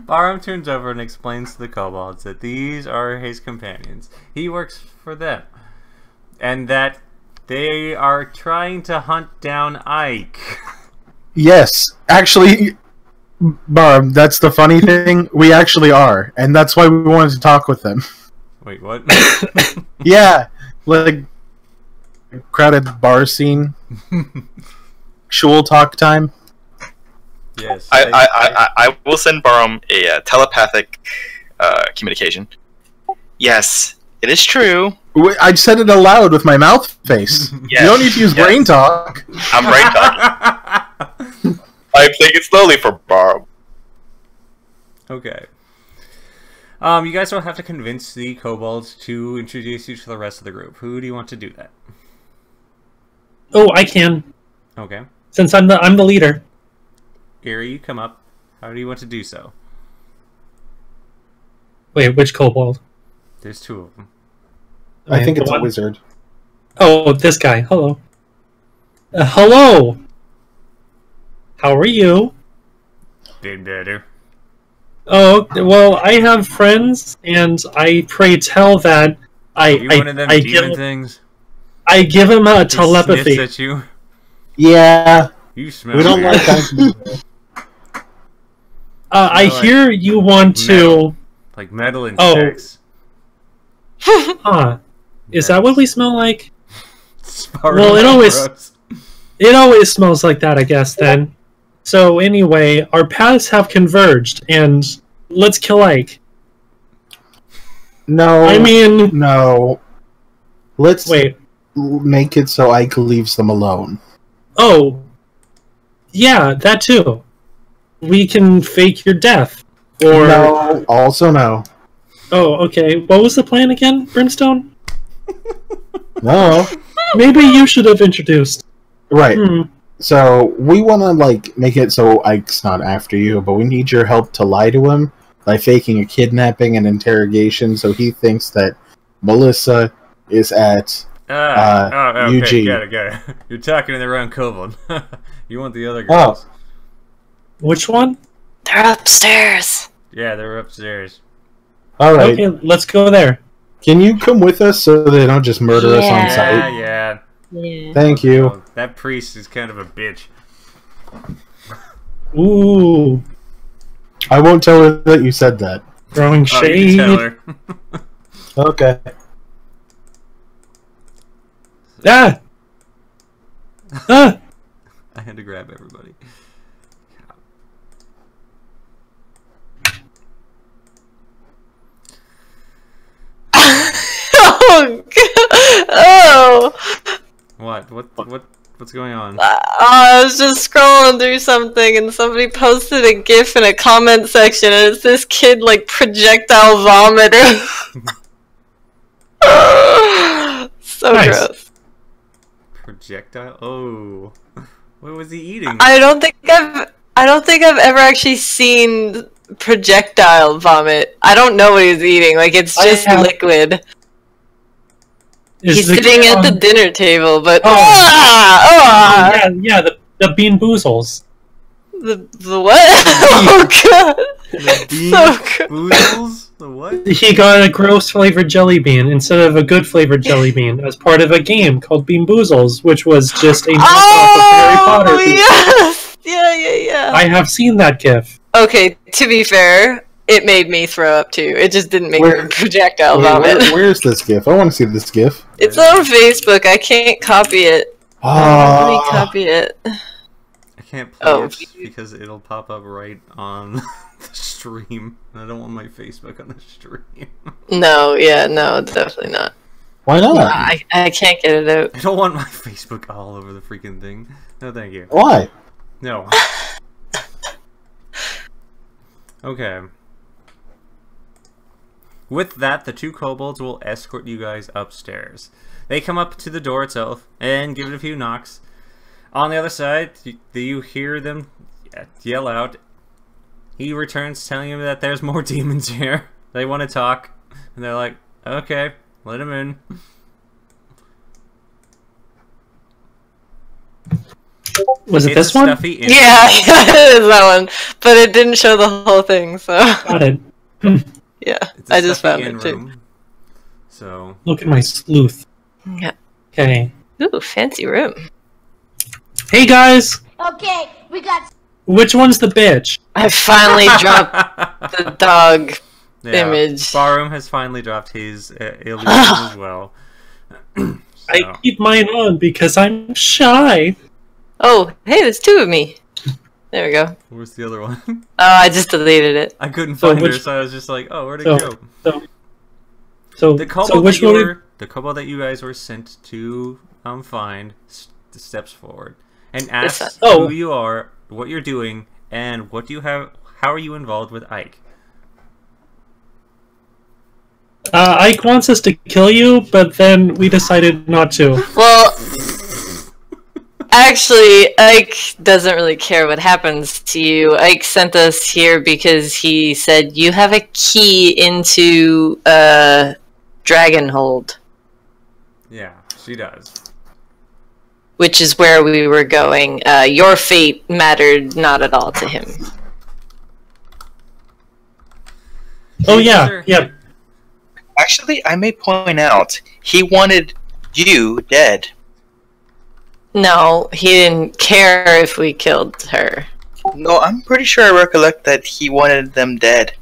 Barham turns over and explains to the kobolds that these are his companions. He works for them. And that they are trying to hunt down Ike. Yes, actually, Barb, that's the funny thing. We actually are, and that's why we wanted to talk with them. Wait, what? Yeah, like crowded bar scene, shul talk time. Yes. I will send Barham a telepathic communication. Yes, it is true. I said it aloud with my mouth face. Yes, You don't need to use brain talk. I'm brain talking. I'm thinking slowly for Barham. Okay. You guys don't have to convince the kobolds to introduce you to the rest of the group. Who do you want to do that? Oh, I can, Okay. since I'm the leader. Eerie, you come up. How do you want to do so? Wait, which kobold? There's 2 of them. I think The it's a one- wizard. Oh, this guy. Hello. Hello. How are you? Been better. Oh, well, I have friends, and I pray tell that You one of them demon things? I give him a He telepathy. sniffs at you. Yeah, You smell we don't weird. like that. I like hear you want metal. to... Like metal Oh. insects. Huh. Is that what we smell like? Well, It always smells like that, I guess, then. So, anyway, our paths have converged, and let's kill Ike. No, I mean... no. Let's Wait. make it so Ike leaves them alone. Oh. Yeah, that too. We can fake your death. Or... No, also no. Oh, okay. What was the plan again, Brimstone? No. Maybe you should have introduced. Right. So, we want to, like, make it so Ike's not after you, but we need your help to lie to him by faking a kidnapping and interrogation so he thinks that Melissa is at okay, UG. got it. You're talking to the wrong Coven. You want the other girls. Oh. Which one? They're upstairs. Yeah, they're upstairs. Alright. Okay, let's go there. Can you come with us so they don't just murder us on site? Yeah. Thank you. Oh, that priest is kind of a bitch. Ooh. I won't tell her that you said that. Throwing Oh, you shade. can tell her. Okay. Ah! Ah! I had to grab everybody. Oh, God. Oh. What's going on? I was just scrolling through something and somebody posted a GIF in a comment section and it's this kid like projectile vomiter. So Nice. gross. Projectile? Oh. What was he eating? I don't think I've ever actually seen projectile vomit. I don't know what he's eating. Like it's just liquid. He's sitting at the dinner table, but yeah, the bean boozles. The what? Oh god! The bean So gross. boozles? The what? He got a gross flavored jelly bean instead of a good flavored jelly bean as part of a game called Bean Boozles, which was just a knockoff of Harry Potter. Oh yes, yeah. I have seen that GIF. Okay, to be fair, it made me throw up too. It just didn't make me projectile vomit. Where's this GIF? I want to see this GIF. It's on Facebook. I can't copy it. Let me copy it. I can't play it because it'll pop up right on the stream. I don't want my Facebook on the stream. No, definitely not. Why not? I can't get it out. I don't want my Facebook all over the freaking thing. No, thank you. Why? No. Okay. With that, the two kobolds will escort you guys upstairs. They come up to the door itself and give it a few knocks. On the other side, you hear them yell out. He returns telling him that there's more demons here. They want to talk. And they're like, okay, let him in. Was it It's this a one? stuffy image. Yeah, it is that one. But it didn't show the whole thing, so Got it. yeah. It's a I just stuffy found it too. in-room. So, Look at my sleuth. Yeah. Okay. Ooh, fancy room. Hey guys! Okay, we got. Which one's the bitch? I finally dropped the dog image. Barroom has finally dropped his illusion as well. So. I keep mine on because I'm shy. Oh, hey, there's two of me. There we go. Where's the other one? Oh, I just deleted it. I couldn't So find her, which- so I was just like, oh, where'd it So, go? so The kobold, so which that you one? were, the kobold that you guys were sent to find steps forward and asks Oh. who you are, what you're doing, and what do you have. How are you involved with Ike? Ike wants us to kill you, but then we decided not to. Well, actually, Ike doesn't really care what happens to you. Ike sent us here because he said you have a key into Dragonhold, Yeah, she does. which is where we were going. Your fate mattered not at all to him. Oh yeah, yeah. Actually, I may point out, he wanted you dead. No, he didn't care if we killed her. No, I'm pretty sure I recollect that he wanted them dead.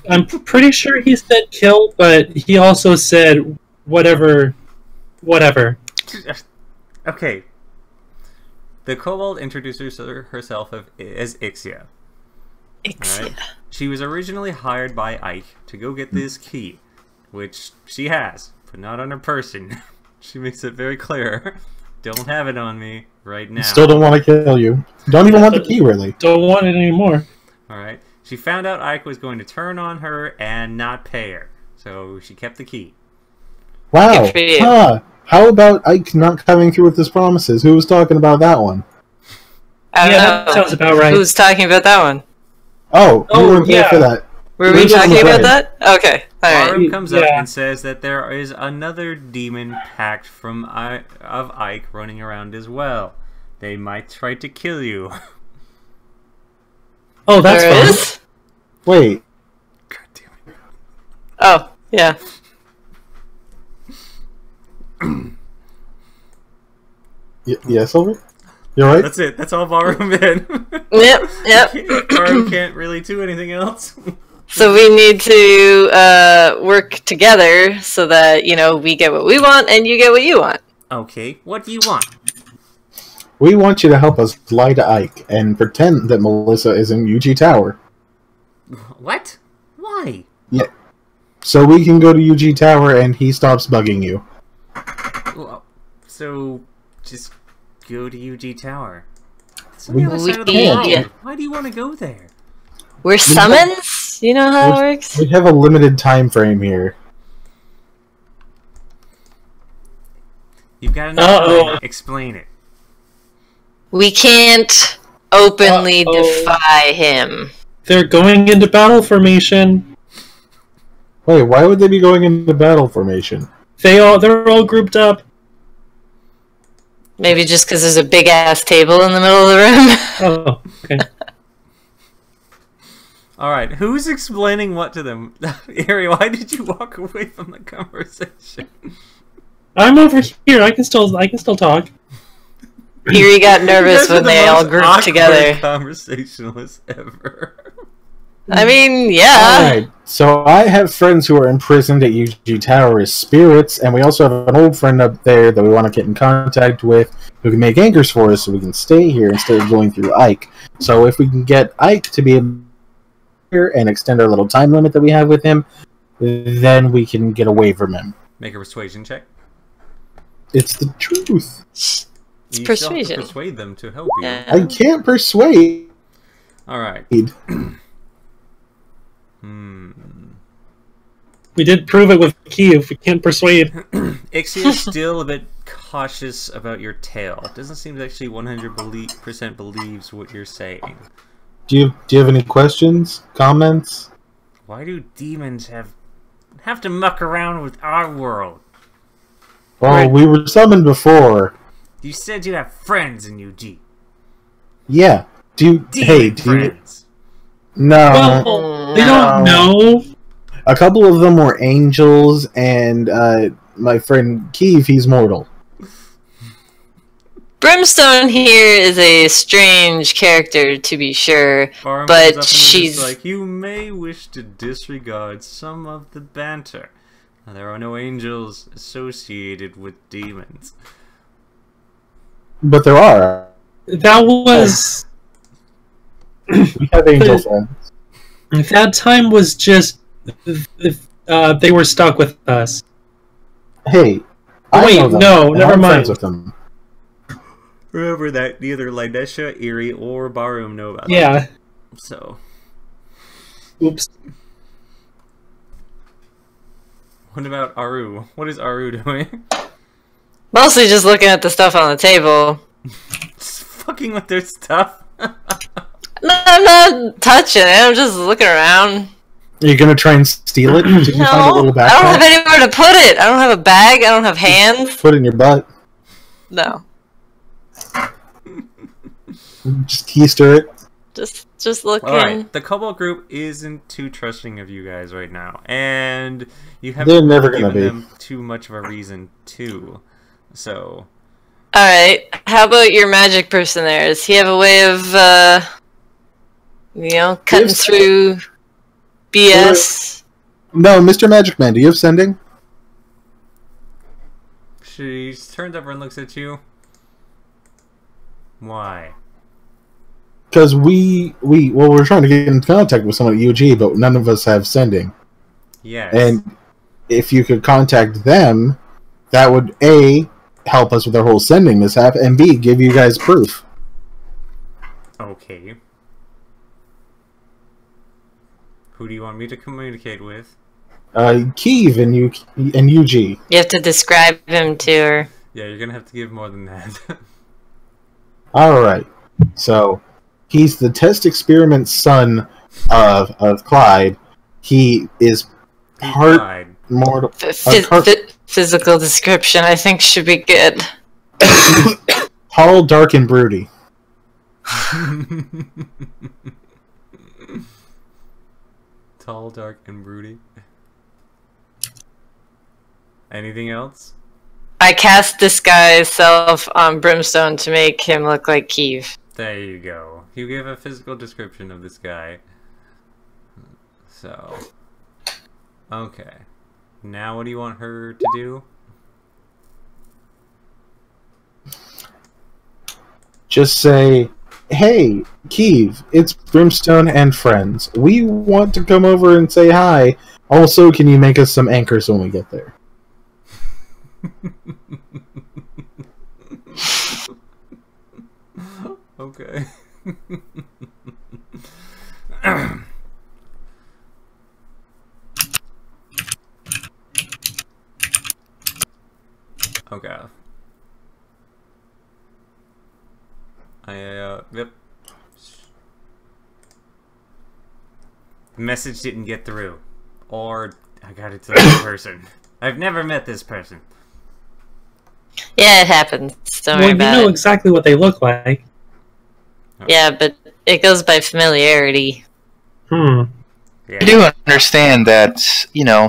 I'm pretty sure he said kill, but he also said whatever. Okay. The kobold introduces herself as Ixia. Right? She was originally hired by Ike to go get this key, which she has, but not on her person. She makes it very clear. Don't have it on me right now. Still don't want to kill you. Don't even want the key, really. Don't want it anymore. Alright. She found out Ike was going to turn on her and not pay her, so she kept the key. Wow. Good for you. Huh. How about Ike not coming through with his promises? Who was talking about that one? I don't Yeah, know. that sounds about right. Who's talking about that one? Oh, you weren't there yeah. for that. Were we Who's on the talking about bread? that? Okay. Alright. Arum comes up Yeah. and says that there is another demon pact of Ike running around as well. They might try to kill you. Oh, that's There fun. is? Wait. God damn it. Oh, yeah. Yes, Silver? You're right? That's it. That's all Barum did. Yep. Barum can't really do anything else. So we need to work together so that, we get what we want and you get what you want. Okay, what do you want? We want you to help us lie to Ike and pretend that Melissa is in UG Tower. What? Why? Yeah. So we can go to UG Tower and he stops bugging you. Well, so just go to UG Tower. It's on the other We- side of the world. yeah. Why do you want to go there? We're summons? You know how it works? We have a limited time frame here. You've got enough Uh-oh. time. Explain it. We can't openly Uh-oh. defy him. They're going into battle formation. Wait, why would they be going into battle formation? They're all grouped up. Maybe just because there's a big ass table in the middle of the room. Oh, okay. Alright, who's explaining what to them? Ari, why did you walk away from the conversation? I'm over here. I can still talk. Erie got You nervous guys are when the they all most grouped awkward together. Conversationalists ever. I mean, yeah. Alright, so I have friends who are imprisoned at UG Tower as spirits, and we also have an old friend up there that we want to get in contact with who can make anchors for us so we can stay here instead of going through Ike. So if we can get Ike to be able to here and extend our little time limit that we have with him, then we can get away from him. Make a persuasion check. It's the truth. It's You still have persuasion. to persuade them to help you. Yeah. I can't persuade. Alright. We did prove it with Kiev. We can't persuade. Ixie is still a bit cautious about your tale. It doesn't seem to actually 100% believes what you're saying. Do you have any questions? Comments? Why do demons have to muck around with our world? Well, we were summoned before. You said you have friends in UG. Yeah. Demon do you... friends. No. Well, they don't know. A couple of them were angels, and my friend Keeve, he's mortal. Brimstone here is a strange character, to be sure, Farm comes up but and is she's... like, you may wish to disregard some of the banter. Now, there are no angels associated with demons. But there are. That was... We have angel friends. That time was just... they were stuck with us. Hey, Wait, know them, no, and never I'm mind. friends with them. Remember that neither Linesha, Erie, or Barum know about Yeah. that. So, Oops. what about Aru? What is Aru doing? Mostly just looking at the stuff on the table. Just fucking with their stuff? No, I'm not touching it, I'm just looking around. Are you gonna try and steal it? Did you No, find a little I don't have backpack? anywhere to put it. I don't have a bag, I don't have hands. Put it in your butt. No. Just keister it. Just Just looking. Alright, the Cobalt group isn't too trusting of you guys right now. And you They're haven't never really gonna given be. them too much of a reason to. So, Alright, how about your magic person there? Does he have a way of, cutting Yes. through BS? No, Mr. Magic Man, do you have sending? she turns over and looks at you. Why? Because we're trying to get in contact with someone at UG, but none of us have sending. Yes. And if you could contact them, that would A, help us with our whole sending mishap, and B, give you guys proof. Okay. Who do you want me to communicate with? Kiev and UG. You have to describe him to her. Yeah, you're gonna have to give more than that. Alright. So, he's the test experiment son of Clyde. He is part Fine. mortal. Physical description, I think, should be good. Tall, dark, and broody. Tall, dark, and broody. Anything else? I cast disguise self on Brimstone to make him look like Kiev. There you go. You give a physical description of this guy. So, okay. Now what do you want her to do? Just say, hey, Kiev, it's Brimstone and friends. We want to come over and say hi. Also, can you make us some anchors when we get there? Okay. Okay. Yep. The message didn't get through. Or I got it to the wrong person. I've never met this person. Yeah, it happens. Don't worry Well, you about know it. exactly what they look like. Yeah, but it goes by familiarity. Hmm. Yeah. I do understand that,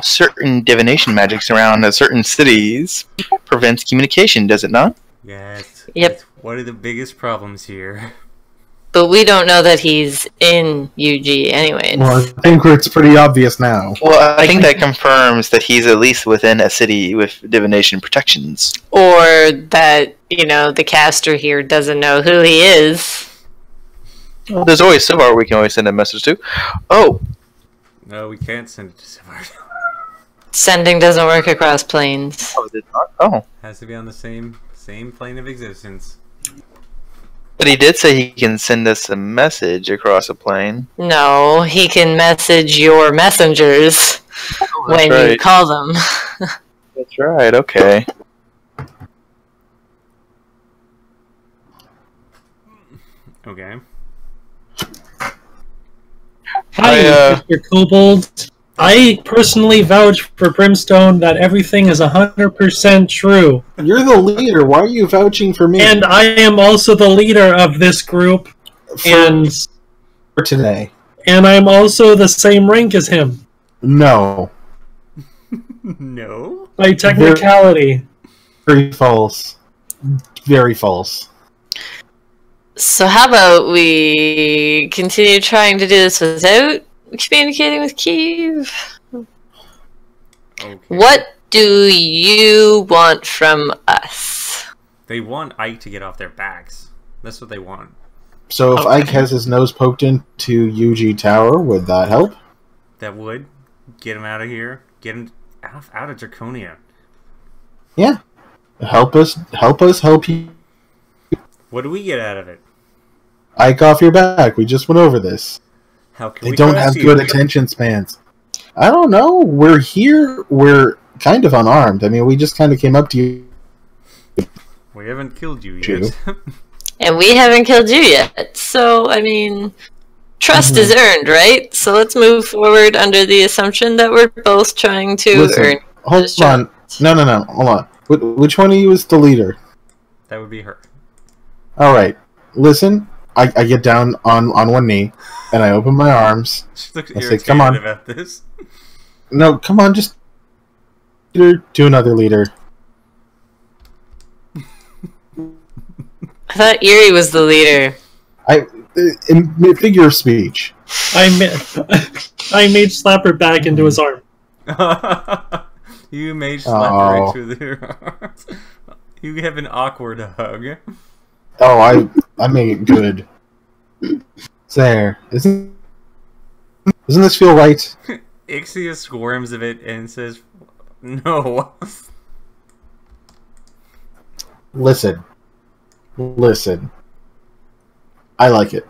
certain divination magics around certain cities prevents communication, does it not? Yes. Yep. It's one of the biggest problems here. But we don't know that he's in UG anyways. Well, I think it's pretty obvious now. Well, I think that confirms that he's at least within a city with divination protections. Or that, the caster here doesn't know who he is. Well, there's always Silvar we can always send a message to. Oh, No, we can't send it to Savard. Sending doesn't work across planes. it did not. Oh. Has to be on the same plane of existence. But he did say he can send us a message across a plane. No, he can message your messengers when you right. call them. That's right, okay. Okay. Hi, Mr. Kobold. I personally vouch for Brimstone that everything is 100% true. You're the leader. Why are you vouching for me? And I am also the leader of this group. And for today. And I'm also the same rank as him. No. No? By technicality. Very false. Very false. So how about we continue trying to do this without communicating with Kiev? Okay. What do you want from us? They want Ike to get off their backs. That's what they want. So if Ike has his nose poked into UG Tower, would that help? That would get him out of here. Get him out of Draconia. Yeah. Help us help you. What do we get out of it? Ike off your back. We just went over this. How can They we don't trust have you? good attention spans. I don't know. We're here. We're kind of unarmed. I mean, we just kind of came up to you. We haven't killed you True. yet. And we haven't killed you yet. So, I mean, trust is earned, right? So let's move forward under the assumption that we're both trying to Listen, earn. hold this on. trust. No. Hold on. Which one of you is the leader? That would be her. All right. Listen, I get down on one knee, and I open my arms. She looks I say, irritated "Come on." about this. No, come on, just do another leader. I thought Erie was the leader. In figure of speech. I made Slapper back into his arm. You made Slapper into their arms. You have an awkward hug. Oh, I made it good. There. Doesn't this feel right? Ixia squirms a bit and says, "No." Listen. I like it.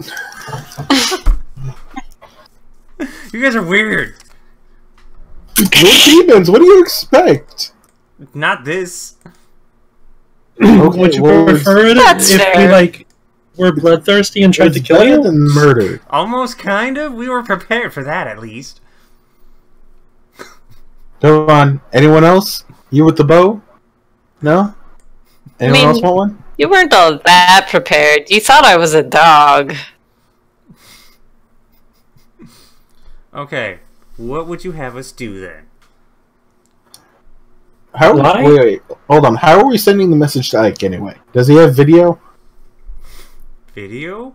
You guys are weird. We're demons. What do you expect? Not this. Okay, Would you well, prefer it That's if we fair. were bloodthirsty and tried to It's kill better you? than murder. Almost, kind of. We were prepared for that, at least. Come on. Anyone else? You with the bow? No? Anyone else want one? You weren't all that prepared. You thought I was a dog. Okay, what would you have us do then? Why? Wait, hold on. How are we sending the message to Ike anyway? Does he have video? Video?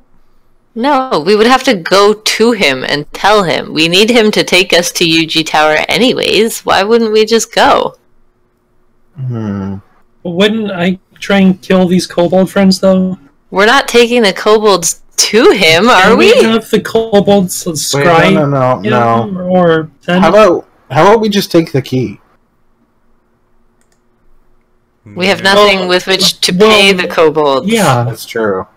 No, we would have to go to him and tell him. We need him to take us to UG Tower anyways. Why wouldn't we just go? Wouldn't I try and kill these kobold friends, though? We're not taking the kobolds to him, are Can we? have the kobolds scry No. or send How about we just take the key? We have nothing with which to pay the kobolds. Yeah. That's true.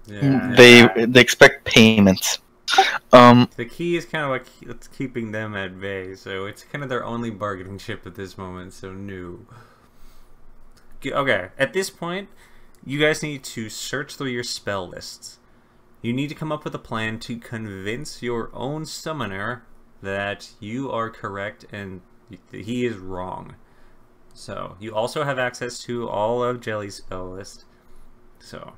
Yeah. They expect payment. The key is kind of like it's keeping them at bay, so it's kind of their only bargaining chip at this moment, so no. Okay, at this point, you guys need to search through your spell lists. You need to come up with a plan to convince your own summoner that you are correct and he is wrong. So, you also have access to all of Jelly's spell list. So,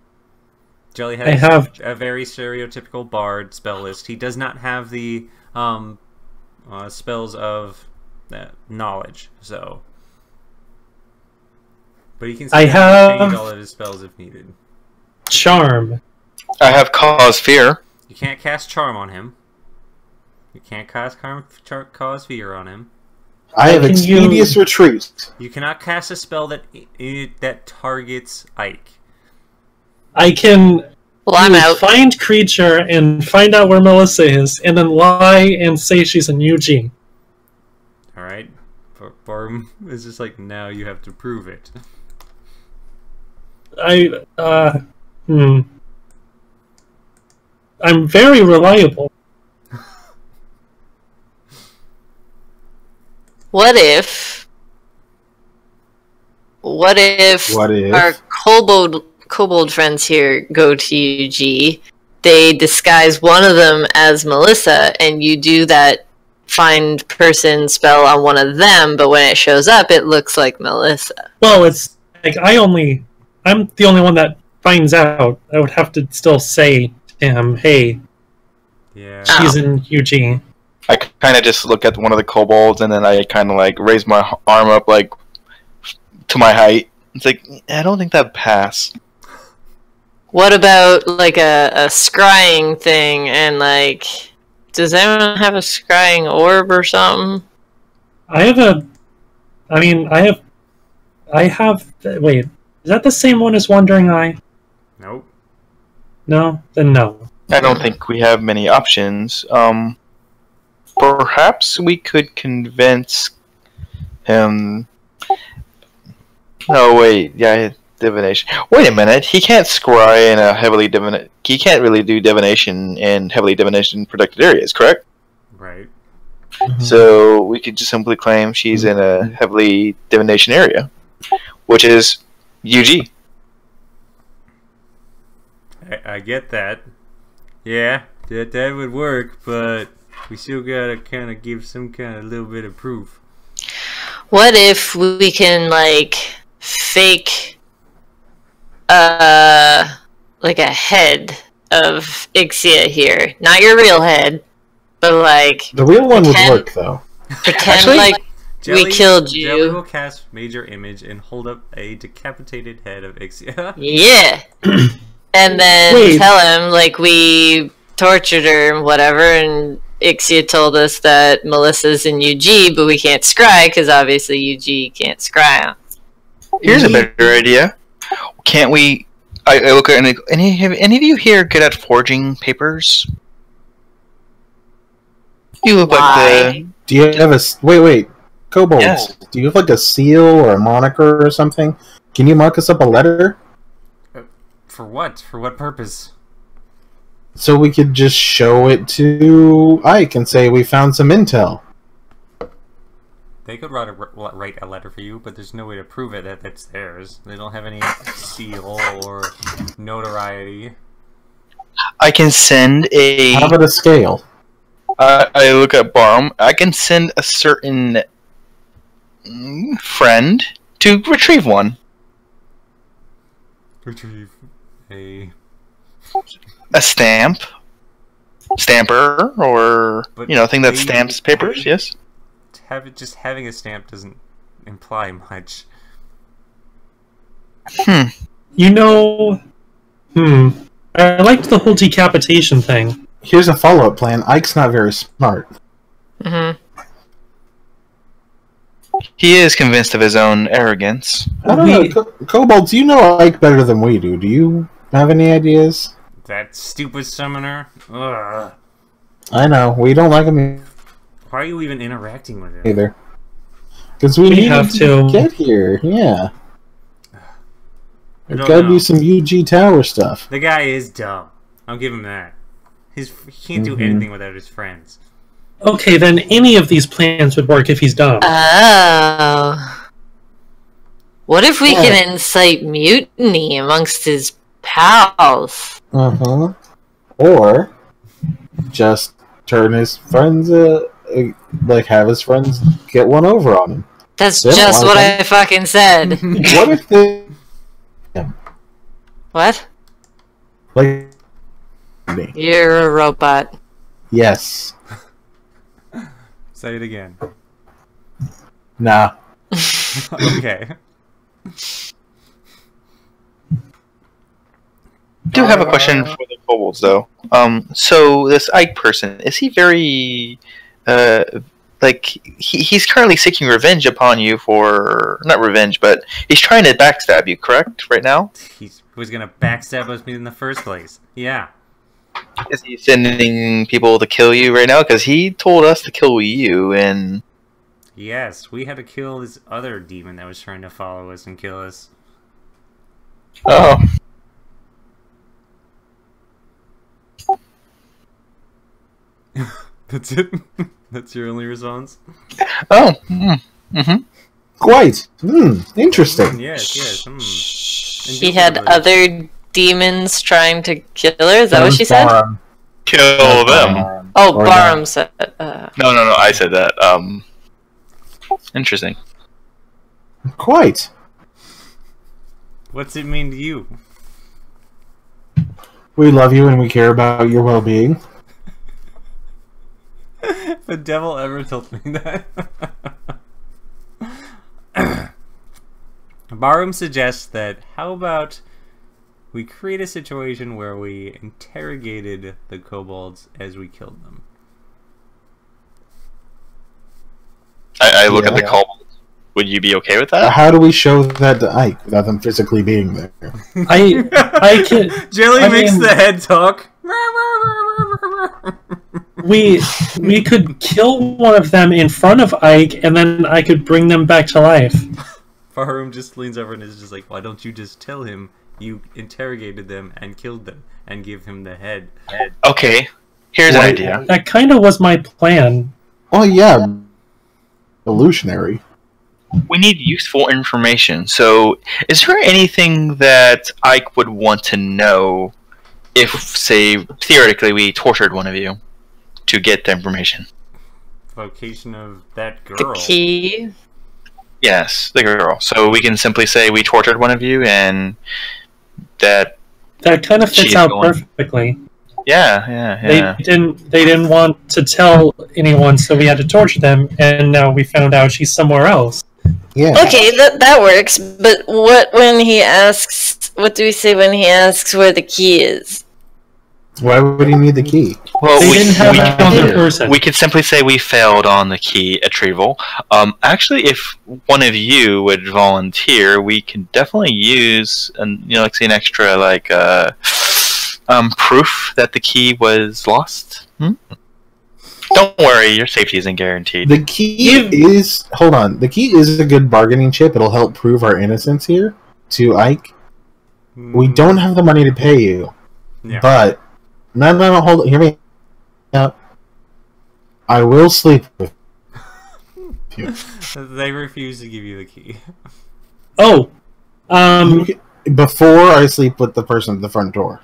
Jelly has a very stereotypical bard spell list. He does not have the spells of knowledge, so... But he can still change all of his spells if needed. Charm. I have cause fear. You can't cast Charm on him. You can't cast Cause Fear on him. I have Expeditious Retreat. You cannot cast a spell that targets Ike. I can find creature and find out where Melissa is, and then lie and say she's in UG. Alright. Barb is just like, now you have to prove it. I'm very reliable. What if our kobold friends here go to UG, they disguise one of them as Melissa, and you do that find person spell on one of them, but when it shows up, it looks like Melissa. Well, it's like I'm the only one that finds out. I would have to still say to him, hey, yeah, she's in UG. I kind of just look at one of the kobolds, and then I kind of like raise my arm up like to my height. It's like, I don't think that'd pass. What about like a scrying thing, and like, does anyone have a scrying orb or something? Wait, is that the same one as Wandering Eye? Nope. No? Then no. I don't think we have many options. Perhaps we could convince him... No, wait, yeah, divination. Wait a minute, he can't scry in a heavily he can't really do divination in heavily divination protected areas, correct? Right. So we could just simply claim she's in a heavily divination area, which is UG. I get that. Yeah, that would work, but we still gotta kind of give some kind of little bit of proof. What if we can like fake like a head of Ixia here. Not your real head, but like The real one would Pretend- work, though. pretend Actually, like we killed Jelly you. will cast Major Image and hold up a decapitated head of Ixia. Yeah. And then Wait. tell him like we tortured her and whatever, and Ixia told us that Melissa's in UG, but we can't scry because obviously UG can't scry. Here's a better idea. Can't we? I look at any of you here good at forging papers? You look like Why? Do you have a wait, kobolds? Yes. Do you have like a seal or a moniker or something? Can you mark us up a letter For what? For what purpose? so we could just show it to Ike and say we found some intel? They could write a letter for you, but there's no way to prove it that it's theirs. They don't have any seal or notoriety. I can send a. How about a scale? I look at Barm. I can send a certain friend to retrieve one. Retrieve a... Stamper, or But thing that they- stamps papers. Yes. Just having a stamp doesn't imply much. You know, I liked the whole decapitation thing. Here's a follow-up plan. Ike's not very smart. Mm-hmm. He is convinced of his own arrogance. I don't We- know. Kobolds, you know Ike better than we do. Do you have any ideas? That stupid summoner? Ugh. I know. We don't like him Why are you even interacting with him? either. Because we We need have to to. get here. Yeah. I There's don't gotta know. be some UG Tower stuff. The guy is dumb. I'll give him that. He can't do anything without his friends. Okay, then any of these plans would work if he's dumb. Oh. What if we can incite mutiny amongst his pals? Uh-huh. Or just turn his friends, like have his friends get one over on him. That's They don't just like what him. I fucking said. What if they... What? Like... You're a robot. Yes. Say it again. Nah. Okay. I do have a question for the kobolds, though. So this Ike person, is he very, he's currently seeking revenge upon you for, not revenge, but he's trying to backstab you, correct, right now? He was gonna backstab us in the first place. Yeah. Is he sending people to kill you right now? Because he told us to kill you, and... Yes, we had to kill this other demon that was trying to follow us and kill us. Oh. That's it? That's your only response? Oh. Mm-hmm. Quite. Interesting. Yes, yes. She had other demons trying to kill her? Is that what she said? Kill them. Oh, Or Barham said. No, I said that. Interesting. Quite. What's it mean to you? We love you and we care about your well-being. If the devil ever told me that. Barham suggests that how about we create a situation where we interrogated the kobolds as we killed them. I look at Yeah. the kobolds. Would you be okay with that? How do we show that to Ike without them physically being there? I can. Jelly I makes mean- the head talk. We could kill one of them in front of Ike, and then I could bring them back to life. Barham just leans over and is just like, why don't you just tell him you interrogated them and killed them and give him the head? Okay. Here's an idea. That kind of was my plan. Oh yeah. Illusionary. We need useful information. So, is there anything that Ike would want to know if, say, theoretically, we tortured one of you to get the information? Vocation of that The girl. key. Yes, the girl. So we can simply say we tortured one of you, and that That kind of fits She's out going- perfectly. Yeah. They didn't want to tell anyone, so we had to torture them, and now we found out she's somewhere else. Yeah. Okay, that works. But what when he asks? What do we say when he asks where the key is? Why would he need the key? Well, They we, didn't have we, another person. we could simply say we failed on the key retrieval. Actually, if one of you would volunteer, we can definitely use like say an extra proof that the key was lost. Don't worry, your safety isn't guaranteed. The key is... Hold on. The key is a good bargaining chip. It'll help prove our innocence here to Ike. We don't have the money to pay you. Yeah. But... No, hold on. Hear me out. I will sleep with you. They refuse to give you the key. Oh, Before I sleep with the person at the front door.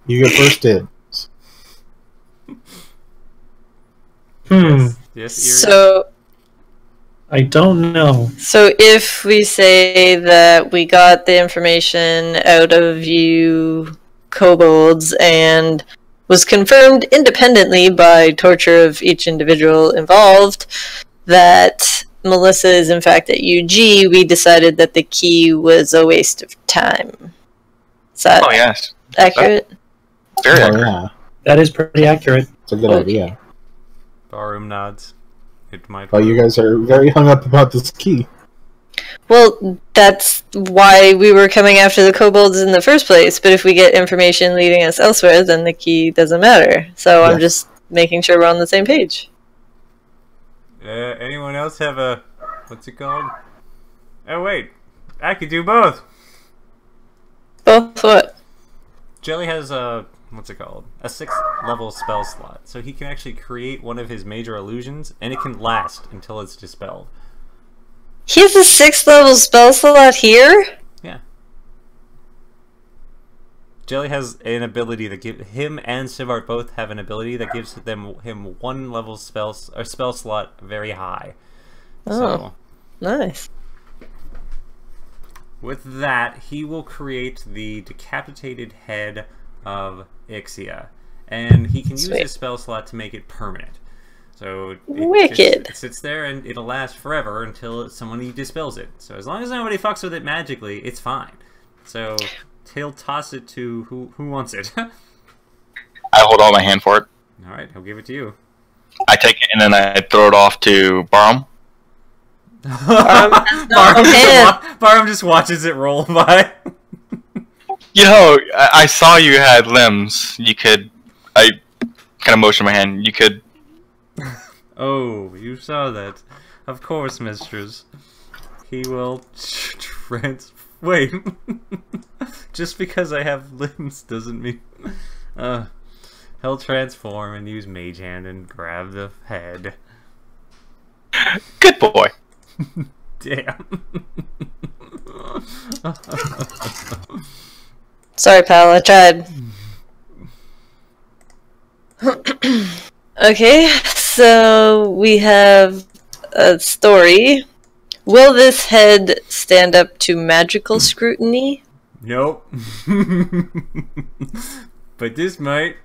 You get first dibs. hmm. Yes, Erie? So, I don't know. so if we say that we got the information out of you kobolds and was confirmed independently by torture of each individual involved that Melissa is in fact at UG, we decided that the key was a waste of time. Is that Oh yes, accurate? very Oh, accurate. yeah. That is pretty accurate. It's a good idea. Barroom nods. It might. But you guys are very hung up about this key. Well, that's why we were coming after the kobolds in the first place, but if we get information leading us elsewhere, then the key doesn't matter. So I'm Yeah. just making sure we're on the same page. Anyone else have a... What's it called? Oh, wait. I could do both. Both what? Jelly has a... What's it called? A 6th level spell slot. So he can actually create one of his major illusions, and it can last until it's dispelled. He has a 6th level spell slot here? Yeah. Jelly has an ability that gives him and Sivart both have an ability that gives him 1 level spell slot very high. Oh, nice. With that, he will create the decapitated head of Ixia, and he can use Sweet. his spell slot to make it permanent. So Wicked. it sits there and it'll last forever until somebody dispels it. So as long as nobody fucks with it magically, it's fine. So he'll toss it to who wants it. I hold out my hand for it. All right, he'll give it to you. I take it and then I throw it off to Barham. Barham just watches it roll by. You know, I saw you had limbs. You could. I kind of motioned my hand. You could. Oh, you saw that. Of course, mistress. He will wait. Just because I have limbs doesn't mean... he'll transform and use Mage Hand and grab the head. Good boy. Damn. Sorry, pal, I tried. Okay, so we have a story. Will this head stand up to magical scrutiny? Nope. But this might.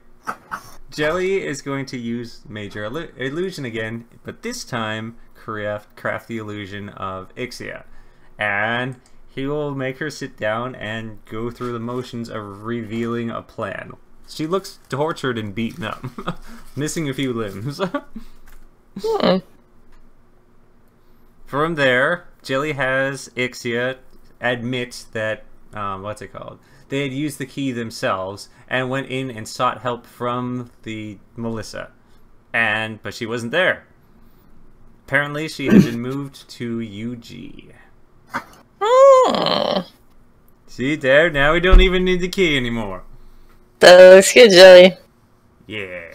Jelly is going to use Major Illusion again, but this time craft the illusion of Ixia. And he will make her sit down and go through the motions of revealing a plan. She looks tortured and beaten up, missing a few limbs. From there, Jelly has Ixia admit that, what's it called? They had used the key themselves and went in and sought help from the Melissa. But she wasn't there. Apparently, she had been moved to UG. Oh, See there? Now we don't even need the key anymore. that looks good, Jelly. Yeah.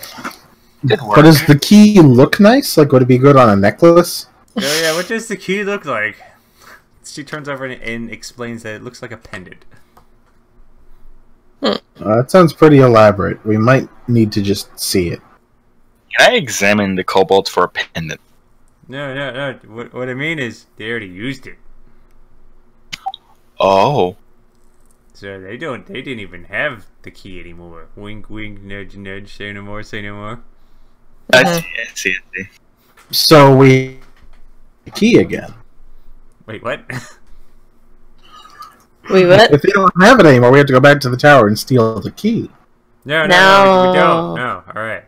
Good work. But does the key look nice? Like, would it be good on a necklace? Oh yeah, what does the key look like? She turns over and explains that it looks like a pendant. That sounds pretty elaborate. We might need to just see it. Can I examine the kobolds for a pendant? No. What I mean is, they already used it. Oh. So they didn't even have the key anymore. Wink, wink, nudge, nudge. Say no more. Say no more. I see. So we key again. Wait, what? We what? If they don't have it anymore, we have to go back to the tower and steal the key. No, we No. don't. No, alright.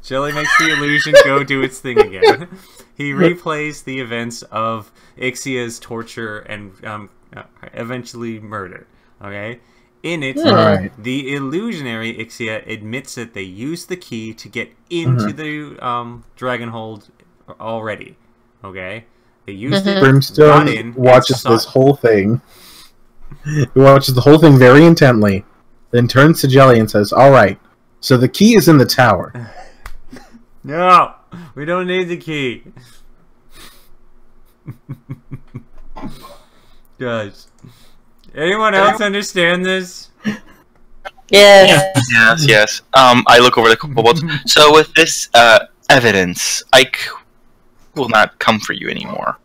Jelly makes the illusion go do its thing again. He replays the events of Ixia's torture and eventually murder. Okay? In it, Right. the illusionary Ixia admits that they used the key to get into the Dragonhold already. Okay? They used it, got Brimstone in, watches and this whole thing. He watches the whole thing very intently, then turns to Jelly and says, "Alright, so the key is in the tower." No! We don't need the key. Guys. Anyone else understand this? Yes. Yes. I look over the kobolds. So with this evidence, Ike will not come for you anymore.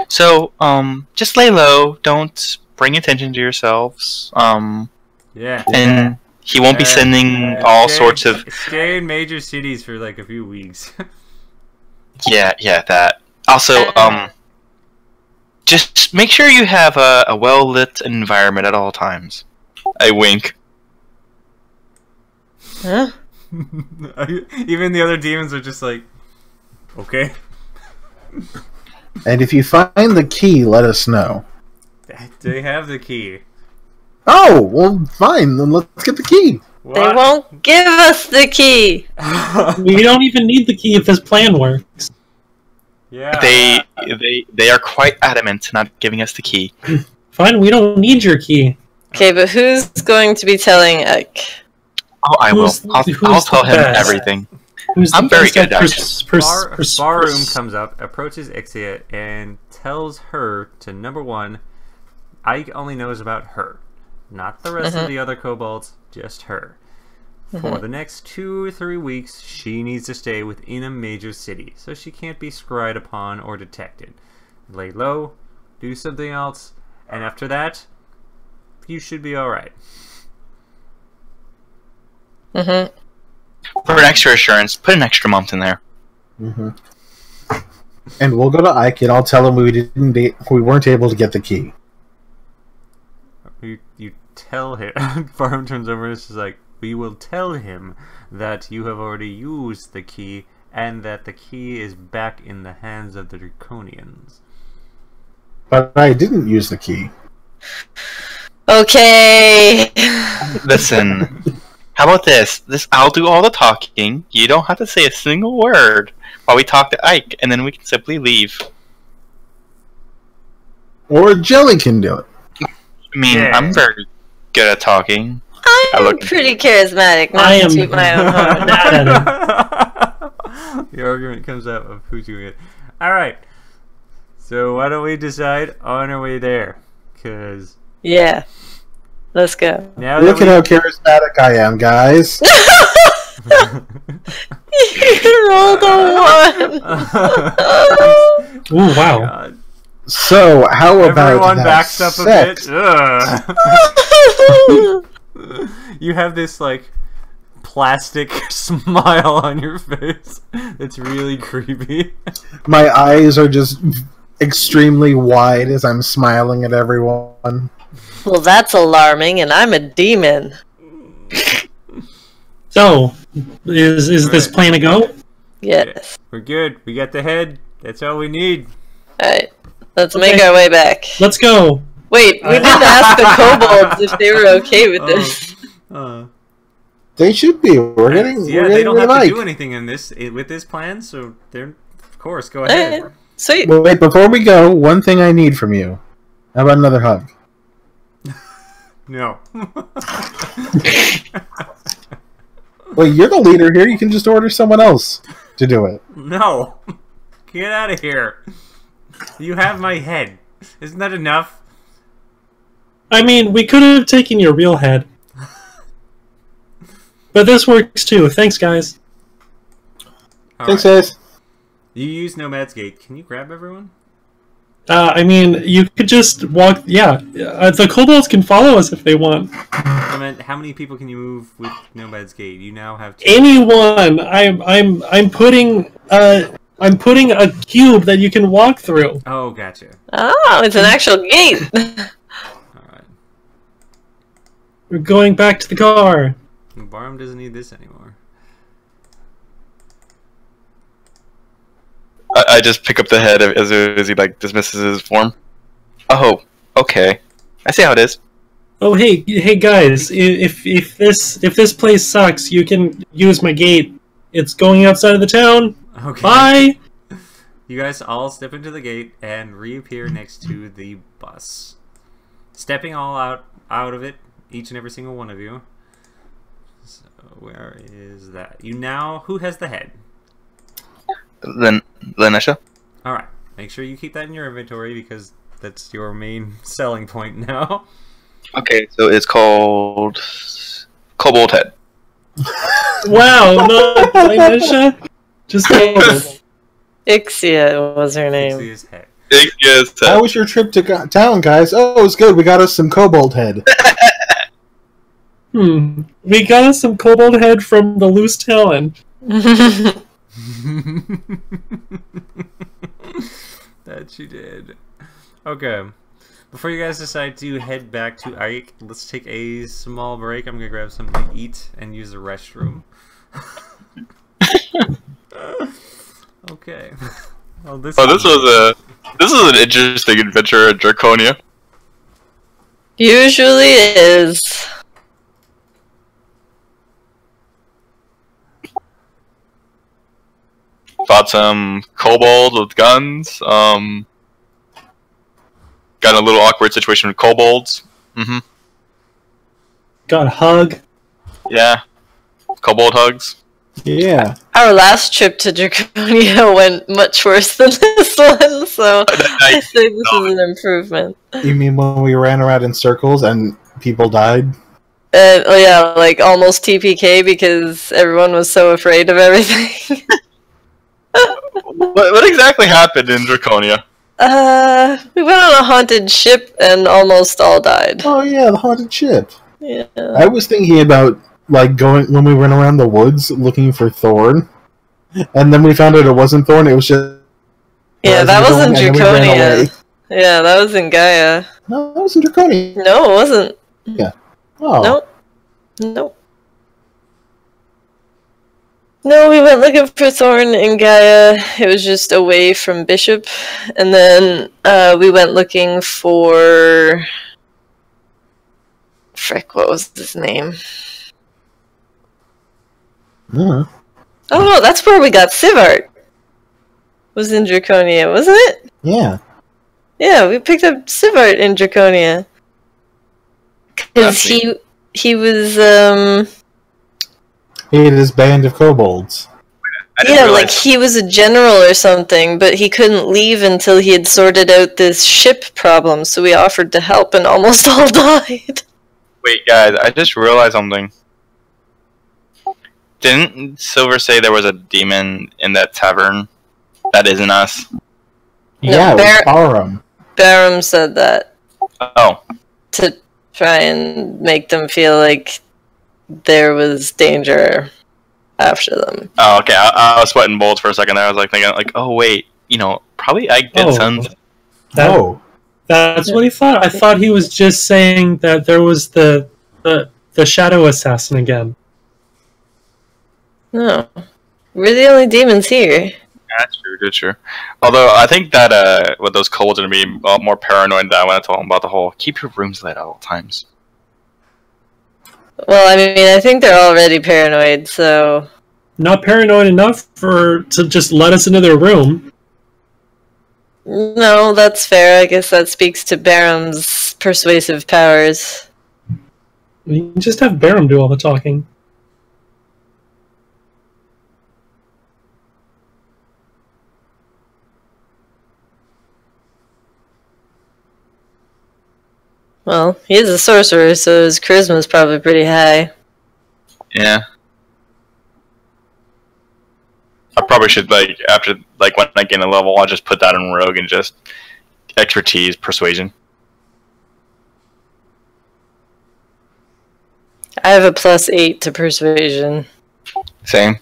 So just lay low. Don't bring attention to yourselves. Yeah. And he won't be sending all sorts of Stay in major cities for like a few weeks. yeah that. Also just make sure you have a well lit environment at all times. I wink. Huh? Even the other demons are just like, okay. And if you find the key, let us know. They have the key. Oh, well, fine. Then let's get the key. What? They won't give us the key. We don't even need the key if this plan works. Yeah. They are quite adamant not giving us the key. Fine, we don't need your key. Okay, but who's going to be telling Ike? Oh, I will. Who's I'll tell the him best? everything. Who's I'm the very best good at at Barroom comes up, approaches Ixia, and tells her to, number one, Ike only knows about her. Not the rest of the other kobolds, just her. For the next 2 or 3 weeks, she needs to stay within a major city, so she can't be scryed upon or detected. Lay low, do something else, and after that, you should be alright. For an extra assurance, put an extra month in there. And we'll go to Ike, and I'll tell him we weren't able to get the key. You tell him. Barham turns over and is like, we will tell him that you have already used the key and that the key is back in the hands of the Draconians. But I didn't use the key. Okay. Listen, how about this? I'll do all the talking. You don't have to say a single word while we talk to Ike, and then we can simply leave. Or Jelly can do it. I mean, Yeah. I'm very good at talking. I'm pretty charismatic, not I to am- toot my own horn. The argument comes out of who's doing it. Alright. So why don't we decide on our way there? Because Yeah. Let's go. now Look that at how charismatic I am, guys. You rolled a 1. Ooh, wow. God. So, how about Everyone that backs up sex? a bit. Ugh. You have this like plastic smile on your face. It's really creepy. My eyes are just extremely wide as I'm smiling at everyone. Well, that's alarming, and I'm a demon. So, is this plan a go? Yes. We're good. We got the head. That's all we need. Alright. Let's make our way back. Let's go. Wait, we didn't ask the kobolds if they were okay with this. They should be. We're getting. Yeah, we're they getting don't rid have of to Ike. do anything in this with this plan, so they're of course go ahead. Alright. Sweet. Well, wait, before we go, one thing I need from you. How about another hug? No. Well, you're the leader here. You can just order someone else to do it. No. Get out of here. You have my head. Isn't that enough? I mean, we could have taken your real head. But this works too. Thanks, guys. All Thanks, right. guys. You use Nomad's Gate. Can you grab everyone? I mean, you could just walk. Yeah, the kobolds can follow us if they want. I meant, how many people can you move with Nomad's Gate? You now have 2. Anyone. I'm putting a cube that you can walk through. Oh, gotcha. Oh, it's an actual gate. Alright. We're going back to the car. Barham doesn't need this anymore. I just pick up the head as he like dismisses his form. Oh, okay. I see how it is. Oh, hey guys! If this place sucks, you can use my gate. It's going outside of the town. Okay. Bye. You guys all step into the gate and reappear next to the bus. Stepping all out of it, each and every single one of you. So where is that? You now, who has the head? Then Lanesha. Alright, make sure you keep that in your inventory because that's your main selling point now. Okay, so it's called Kobold Head. Wow, no, Lanisha. Just kobold. Ixia was her name. Ixia's head. Yes. How was your trip to town, guys? Oh, it was good. We got us some kobold head. We got us some kobold head from the loose talon. That you did. Okay. Before you guys decide to head back to Ike, let's take a small break. I'm gonna grab something to eat and use the restroom. Okay. Well, this was an interesting adventure in Draconia. Usually is. Fought some kobolds with guns. Got in a little awkward situation with kobolds. Got a hug. Yeah. Kobold hugs. Yeah. Our last trip to Draconia went much worse than this one, so I think this is an improvement. You mean when we ran around in circles and people died? Oh yeah, like almost TPK because everyone was so afraid of everything. What exactly happened in Draconia? We went on a haunted ship and almost all died. Oh yeah, the haunted ship. Yeah. I was thinking about like going when we went around the woods looking for Thorn, and then we found out it wasn't Thorn. It was just That was in and then we ran Draconia. away. Yeah, that was in Gaia. No, that was in Draconia. No, it wasn't. Yeah. Oh. Nope. No, we went looking for Thorn in Gaia. It was just away from Bishop. And then we went looking for... Frick, what was his name? Yeah. Oh no, that's where we got Sivart. Was in Draconia, wasn't it? Yeah. Yeah, we picked up Sivart in Draconia. Because he was, He had his band of kobolds. yeah, like he was a general or something, but he couldn't leave until he had sorted out this ship problem, so we offered to help and almost all died. Wait, guys, I just realized something. Didn't Silver say there was a demon in that tavern? That isn't us. Yeah, it was Barum. Barum said that Oh. to try and make them feel like there was danger after them. Oh, okay. I was sweating bullets for a second there. I was like thinking, like, oh wait, probably Ike did sons. That's what he thought. I thought he was just saying that there was the shadow assassin again. No, we're the only demons here. That's true. Although I think that with those kobolds are gonna be a lot more paranoid than I want to tell them about the whole keep your rooms lit at all times. Well, I mean, I think they're already paranoid, so... Not paranoid enough to just let us into their room. No, that's fair. I guess that speaks to Barum's persuasive powers. You can just have Barum do all the talking. Well, he is a sorcerer, so his charisma's probably pretty high. Yeah. I probably should, after when I gain a level, I'll just put that in Rogue and just expertise, persuasion. I have a +8 to persuasion. Same.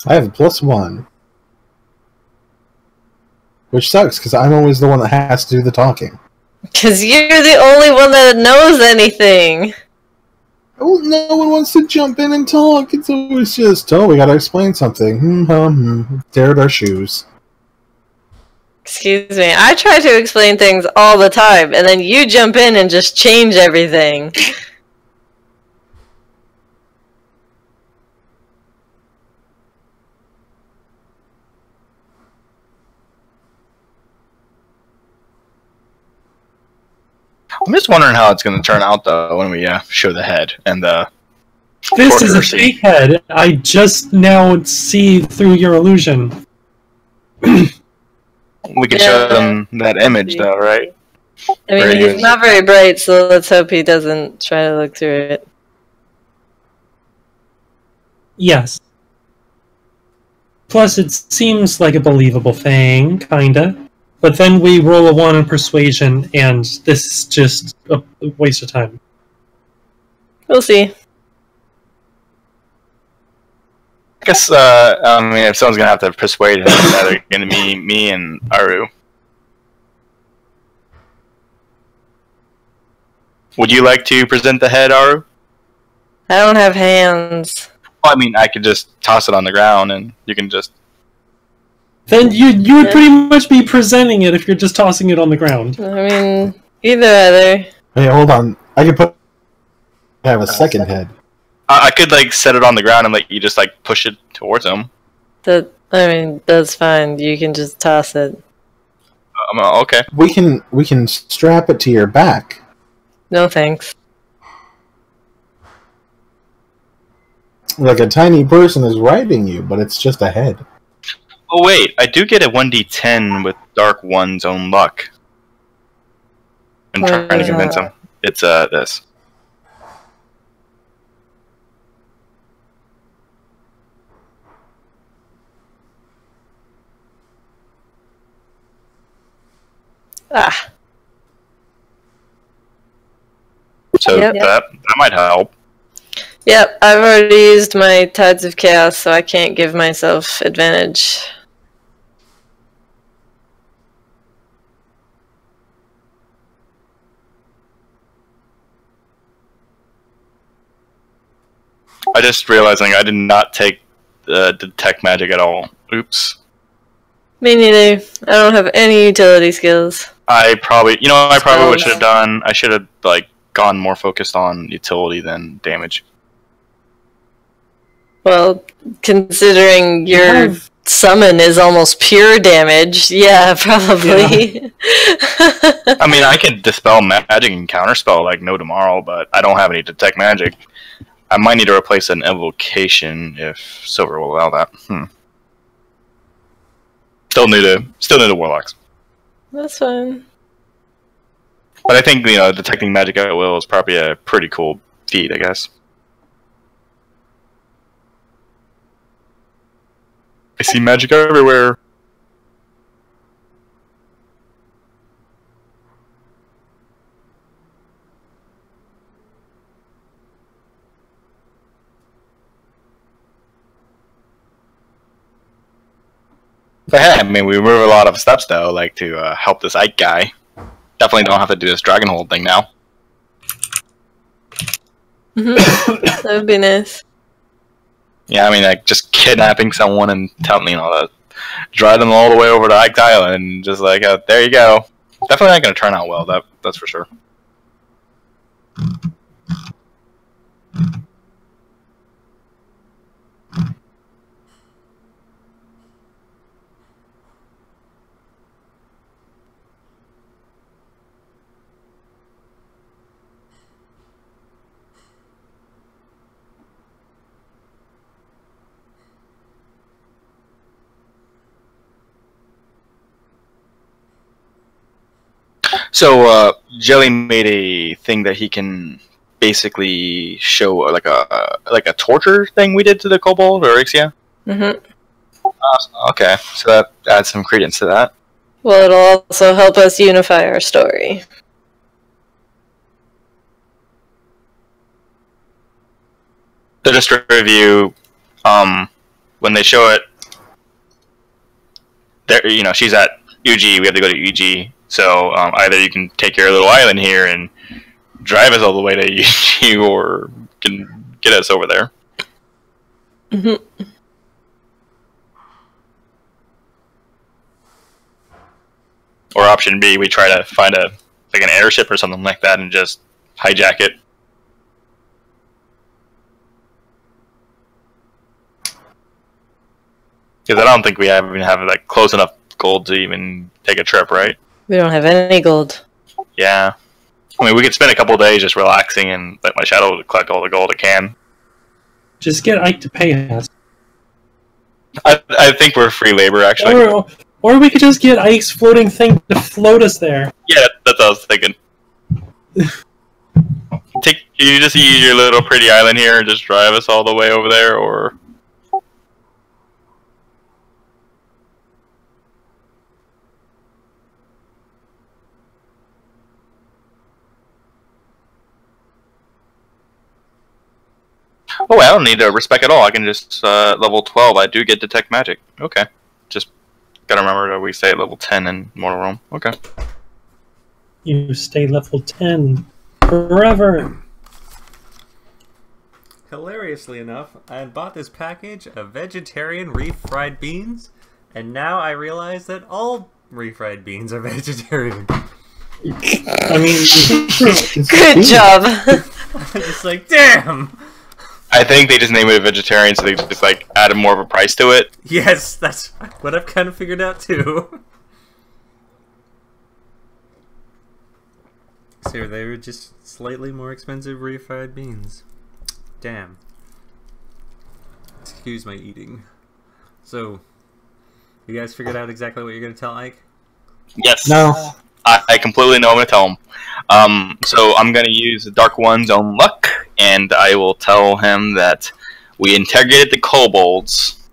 I have a +1. Which sucks, because I'm always the one that has to do the talking. Because you're the only one that knows anything. Oh, no one wants to jump in and talk. It's always just, oh, we gotta explain something. Tear at our shoes. Excuse me. I try to explain things all the time, and then you jump in and just change everything. I'm just wondering how it's going to turn out, though, when we show the head and the. This is a fake head. I just now see through your illusion. We could show them that image, though, right? I mean, he's not very bright, so let's hope he doesn't try to look through it. Yes. Plus, it seems like a believable thing, kinda. But then we roll a 1 in persuasion, and this is just a waste of time. We'll see. I guess, I mean, if someone's going to have to persuade him, it's either going to be me and Aru. Would you like to present the head, Aru? I don't have hands. Well, I mean, I could just toss it on the ground, and you can just... Then you would pretty much be presenting it if you're just tossing it on the ground. I mean, either. Hey, hold on. I could have a second head. I could, like, set it on the ground and let you just, like, push it towards him. I mean, that's fine. You can just toss it. Okay. We can strap it to your back. No thanks. Like a tiny person is riding you, but it's just a head. Oh, wait. I do get a 1d10 with Dark One's own luck. I'm trying to convince him. It's, this. Ah. So that might help. Yep, I've already used my Tides of Chaos, so I can't give myself advantage. I just realizing I did not take detect magic at all. Oops. Me neither. I don't have any utility skills. I probably what should have done. I should have like gone more focused on utility than damage. Well, considering your summon is almost pure damage, yeah, probably. Yeah. I mean, I can dispel magic and counterspell like no tomorrow, but I don't have any detect magic. I might need to replace an evocation if Silver will allow that. Still new to warlocks. That's fine. But I think detecting magic at will is probably a pretty cool feat, I guess. I see magic everywhere. But hey, I mean, we remove a lot of steps though, like to help this Ike guy. Definitely don't have to do this dragon hold thing now. That would be nice. Yeah, I mean, like just kidnapping someone and telling to drive them all the way over to Ike's Island, and just like, there you go. Definitely not going to turn out well. That's for sure. So Jelly made a thing that he can basically show like a torture thing we did to the kobold or Ixia. Mm-hmm. Okay, so that adds some credence to that. Well, it'll also help us unify our story. So just to review, when they show it, there, she's at UG. We have to go to UG. So either you can take your little island here and drive us all the way to UG, or can get us over there. Mm-hmm. Or option B, we try to find an airship or something like that and just hijack it. Because I don't think we even have close enough gold to even take a trip, right? We don't have any gold. Yeah. I mean, we could spend a couple days just relaxing and let my shadow collect all the gold it can. Just get Ike to pay us. I think we're free labor, actually. Or we could just get Ike's floating thing to float us there. Yeah, that's what I was thinking. You just use your little pretty island here and just drive us all the way over there, or... Oh, I don't need to respec at all. I can just, level 12, I do get detect magic. Okay. Just gotta remember that we stay at level 10 in Mortal Realm. Okay. You stay level 10 forever. Hilariously enough, I had bought this package of vegetarian refried beans, and now I realize that all refried beans are vegetarian. I mean, Good job. I'm just like, damn! I think they just named it a vegetarian, so they just, added more of a price to it. Yes, that's what I've kind of figured out, too. So they were just slightly more expensive refried beans. Damn. Excuse my eating. So, you guys figured out exactly what you're going to tell Ike? Yes. No. I completely know what I'm going to tell him. So I'm going to use the Dark One's own luck, and I will tell him that we interrogated the kobolds.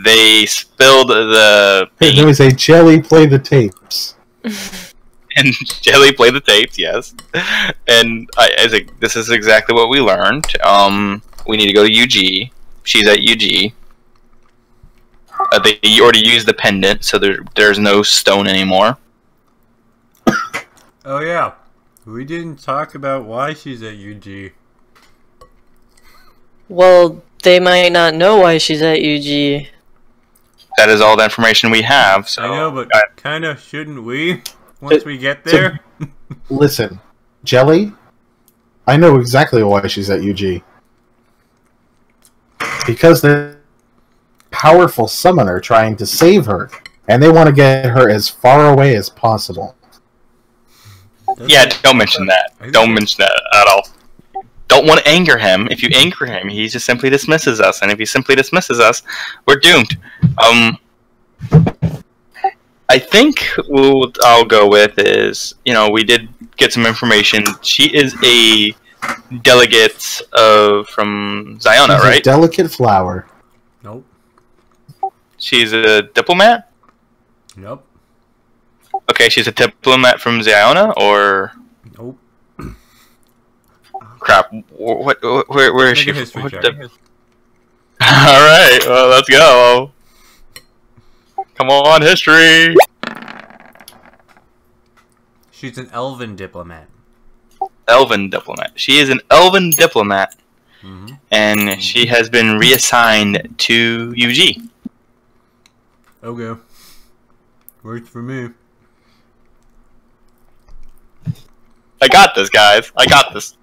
They spilled the... Hey, let me say, Jelly, play the tapes. And Jelly played the tapes, yes. And I think this is exactly what we learned. We need to go to UG. She's at UG. They already used the pendant, so there's no stone anymore. Oh yeah, we didn't talk about why she's at UG. Well, they might not know why she's at UG. That is all the information we have. So I know, but kind of shouldn't we? Once we get there? Listen, Jelly, I know exactly why she's at UG. Because the powerful summoner trying to save her, and they want to get her as far away as possible. Yeah, don't mention that. Don't mention that at all. Don't want to anger him. If you anger him, he just simply dismisses us, and if he simply dismisses us, we're doomed. I think what I'll go with is, we did get some information. She is a delegate from Ziona, She's right? a delicate flower. Nope. She's a diplomat? Nope. Okay, she's a diplomat from Ziona, or... Nope. Crap. Where is she? Make a history check. Alright, well, let's go. Come on, history! She's an elven diplomat. Elven diplomat. She is an elven diplomat, and she has been reassigned to UG. Okay. Works for me. I got this, guys. I got this.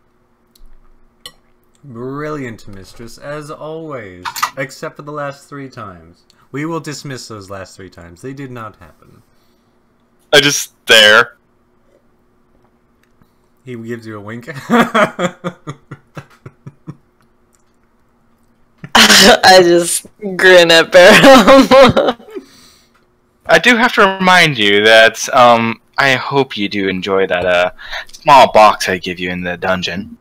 Brilliant, mistress, as always. Except for the last 3 times. We will dismiss those last 3 times. They did not happen. I just stare. He gives you a wink. I just grin at Barham. I do have to remind you that, I hope you do enjoy that, small box I give you in the dungeon.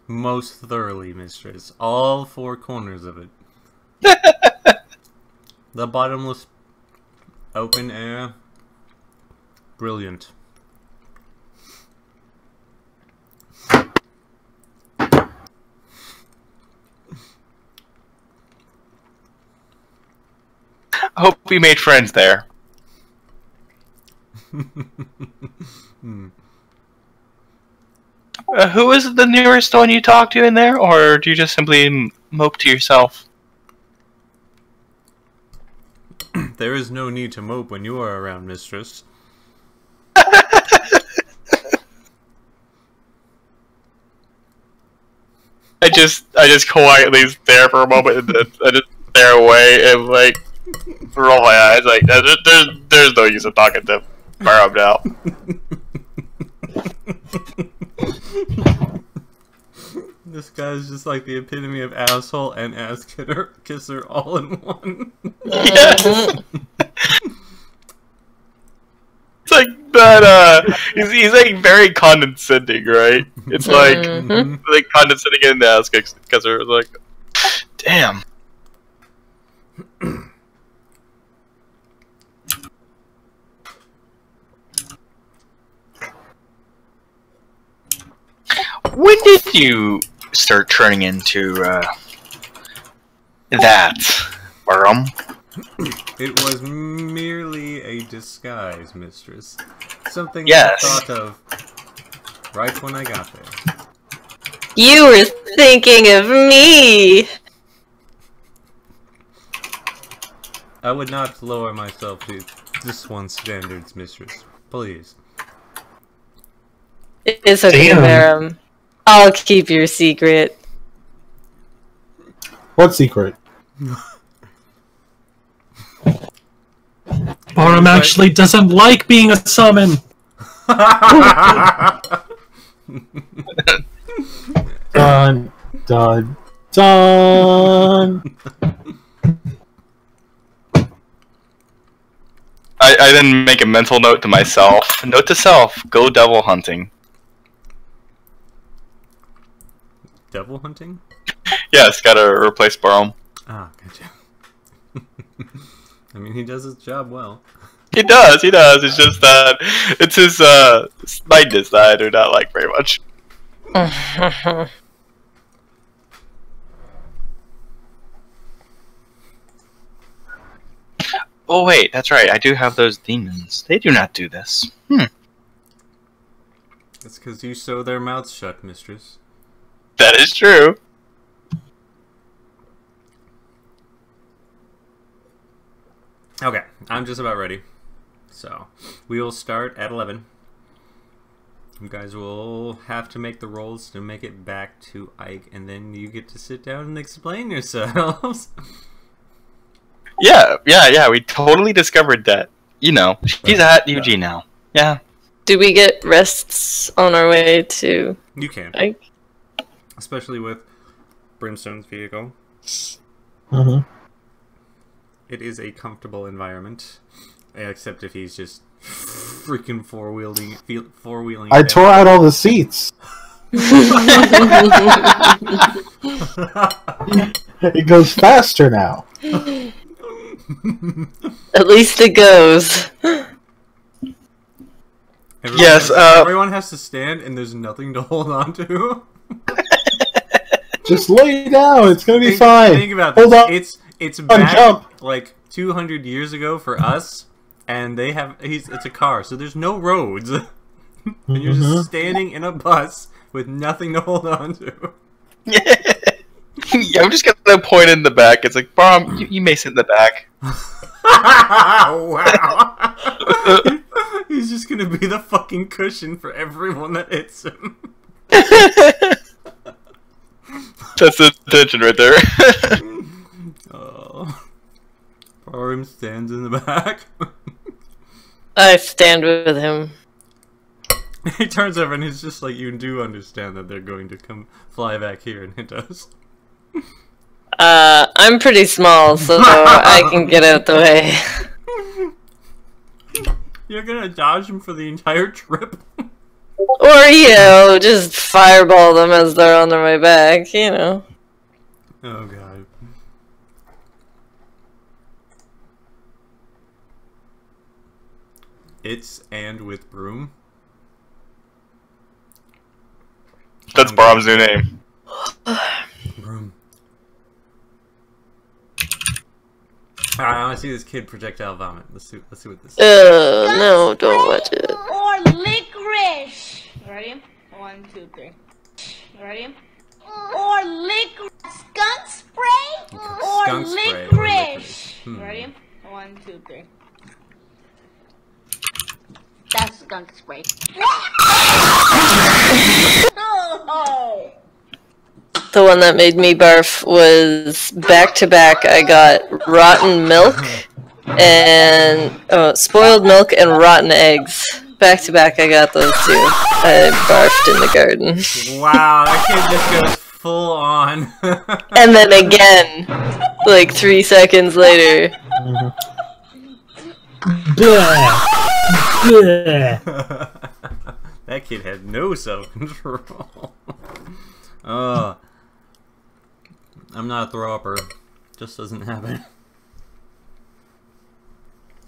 Most thoroughly, mistress. All 4 corners of it. The bottomless open air Brilliant. I hope we made friends there. Who is the nearest one you talk to in there, or do you just simply mope to yourself? There is no need to mope when you are around, mistress. I just quietly stare for a moment and then I just stare away and like roll my eyes like there's no use of talking to Barham now. This guy's just like the epitome of asshole and ass kisser all in one. Yes. It's like that. He's like very condescending, right? It's like like condescending and ass kisser. It's like, damn. When did you start turning into that, Barham? It was merely a disguise, mistress. Something Yes. I thought of right when I got there. You were thinking of me! I would not lower myself to this one's standards, mistress. Please. It's okay, Damn. Barum. I'll keep your secret. What secret? Barham actually doesn't like being a summon. Dun, dun, dun. I then make a mental note to myself. Note to self: go devil hunting. Devil hunting? Yes, gotta replace Barham. Ah, gotcha. I mean, he does his job well. He does. It's just that it's his slightness that I do not like very much. Oh wait, that's right. I do have those demons. They do not do this. It's because you sew their mouths shut, mistress. That is true. Okay, I'm just about ready. So, we will start at 11. You guys will have to make the rolls to make it back to Ike, and then you get to sit down and explain yourselves. Yeah. We totally discovered that. You know, he's at UG now. Yeah. Do we get rests on our way to You can. Ike? Especially with Brimstone's vehicle. Mm-hmm. It is a comfortable environment. Except if he's just freaking four-wheeling. I tore out all the seats. It goes faster now. At least it goes. Everyone has to stand, and there's nothing to hold on to. Just lay down. It's gonna be fine. Think about this. Hold on. It's back jump. like 200 years ago for us, and they have it's a car, so there's no roads, and you're just standing in a bus with nothing to hold on to. Yeah, I'm just gonna point in the back. It's like, Barham, you may sit in the back. Wow. He's just gonna be the fucking cushion for everyone that hits him. That's the tension right there. Oh. Barham stands in the back. I stand with him. He turns over and he's just like, you do understand that they're going to come fly back here and hit us. I'm pretty small, so I can get out the way. You're gonna dodge him for the entire trip? Or, you know, just fireball them as they're on their way back, you know. Oh god. hits and with broom. That's Brahm's new name. Broom. Alright, I want to see this kid projectile vomit. Let's see what this is. No, don't watch it. Or licorice. Ready? 1, 2, 3. Ready? Or licorice. Skunk spray? Or Skunk spray or licorice. licorice. Ready? 1, 2, 3. That's skunk spray. Oh. The one that made me barf was back to back. I got rotten milk and spoiled milk and rotten eggs. Back to back, I got those two. I barfed in the garden. Wow, that kid just goes full on. And then again, like 3 seconds later. Blah. Blah. That kid had no self-control. I'm not a throw-upper. Just doesn't happen.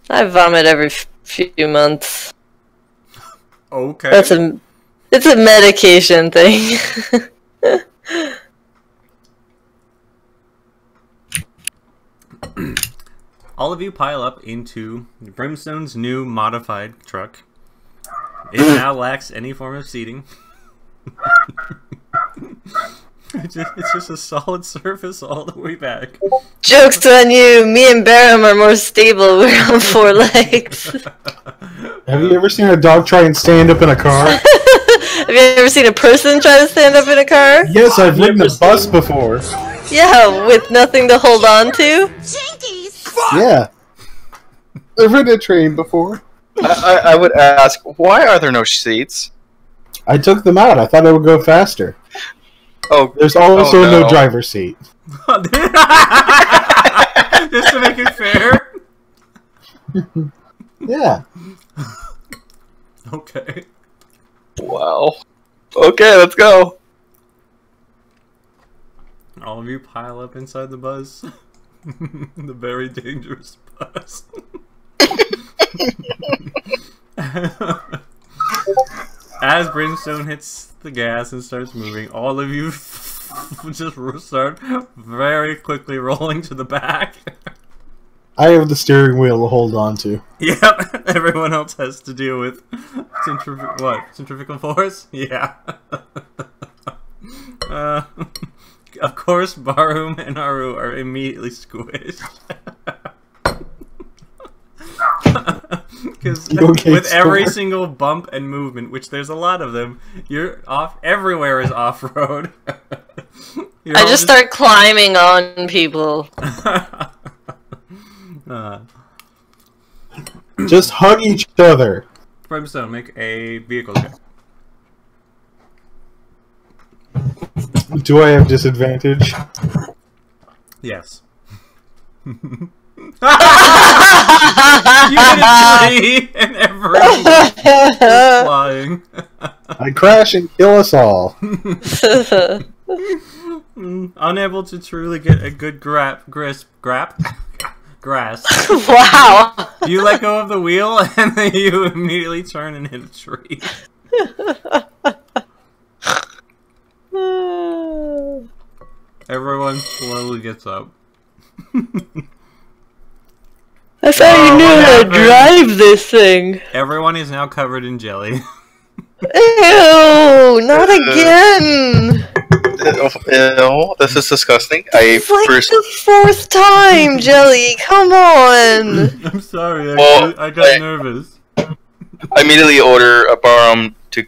I vomit every few months. Okay. It's a medication thing. All of you pile up into Brimstone's new modified truck. It now lacks any form of seating. It's just a solid surface all the way back. Joke's on you! Me and Barham are more stable. We're on 4 legs. Have you ever seen a dog try and stand up in a car? Have you ever seen a person try to stand up in a car? Yes, I've ridden a bus before. Yeah, with nothing to hold on to? Yeah. I've ridden a train before. I would ask, why are there no seats? I took them out. I thought it would go faster. Oh, There's also no. no driver's seat. Just to make it fair? Yeah. Okay. Wow. Okay, let's go. All of you pile up inside the bus. The very dangerous bus. As Brimstone hits the gas and starts moving, all of you just start very quickly rolling to the back. I have the steering wheel to hold on to. Yep, everyone else has to deal with centrifugal force? Yeah. Of course, Barum and Aru are immediately squished. Because with every single bump and movement, which there's a lot of them, you're off. Everywhere is off-road. I just start climbing on people. Just hug each other. Brimstone, make a vehicle check. Do I have disadvantage? Yes. You hit a tree and everyone is flying. I crash and kill us all. Unable to truly get a good grass. Wow. You let go of the wheel and then you immediately turn and hit a tree. Everyone slowly gets up. I thought you knew how to drive this thing. Everyone is now covered in jelly. Ew, not again. Ew, this is disgusting. It's like the 4th time, Jelly. Come on. I'm sorry, I got Well, nervous. I immediately order a Barum to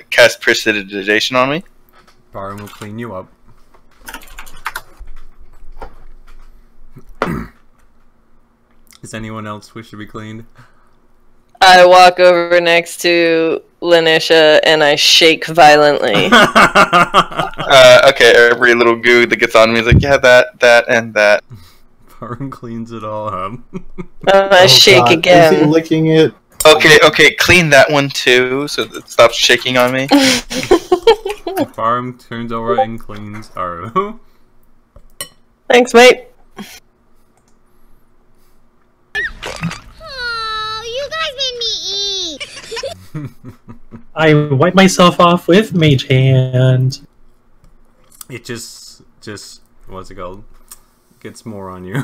cast prestidigitation on me. Barum will clean you up. Does anyone else wish to be cleaned? I walk over next to Lanisha and I shake violently. Okay, every little goo that gets on me is like, yeah, that, and that. Barum cleans it all up. I shake God. Is he again. licking it? Okay, clean that one too, so it stops shaking on me. Barum turns over and cleans Aru. Thanks, mate. Oh, you guys made me I wipe myself off with Mage Hand. It just what's it called? Gets more on you.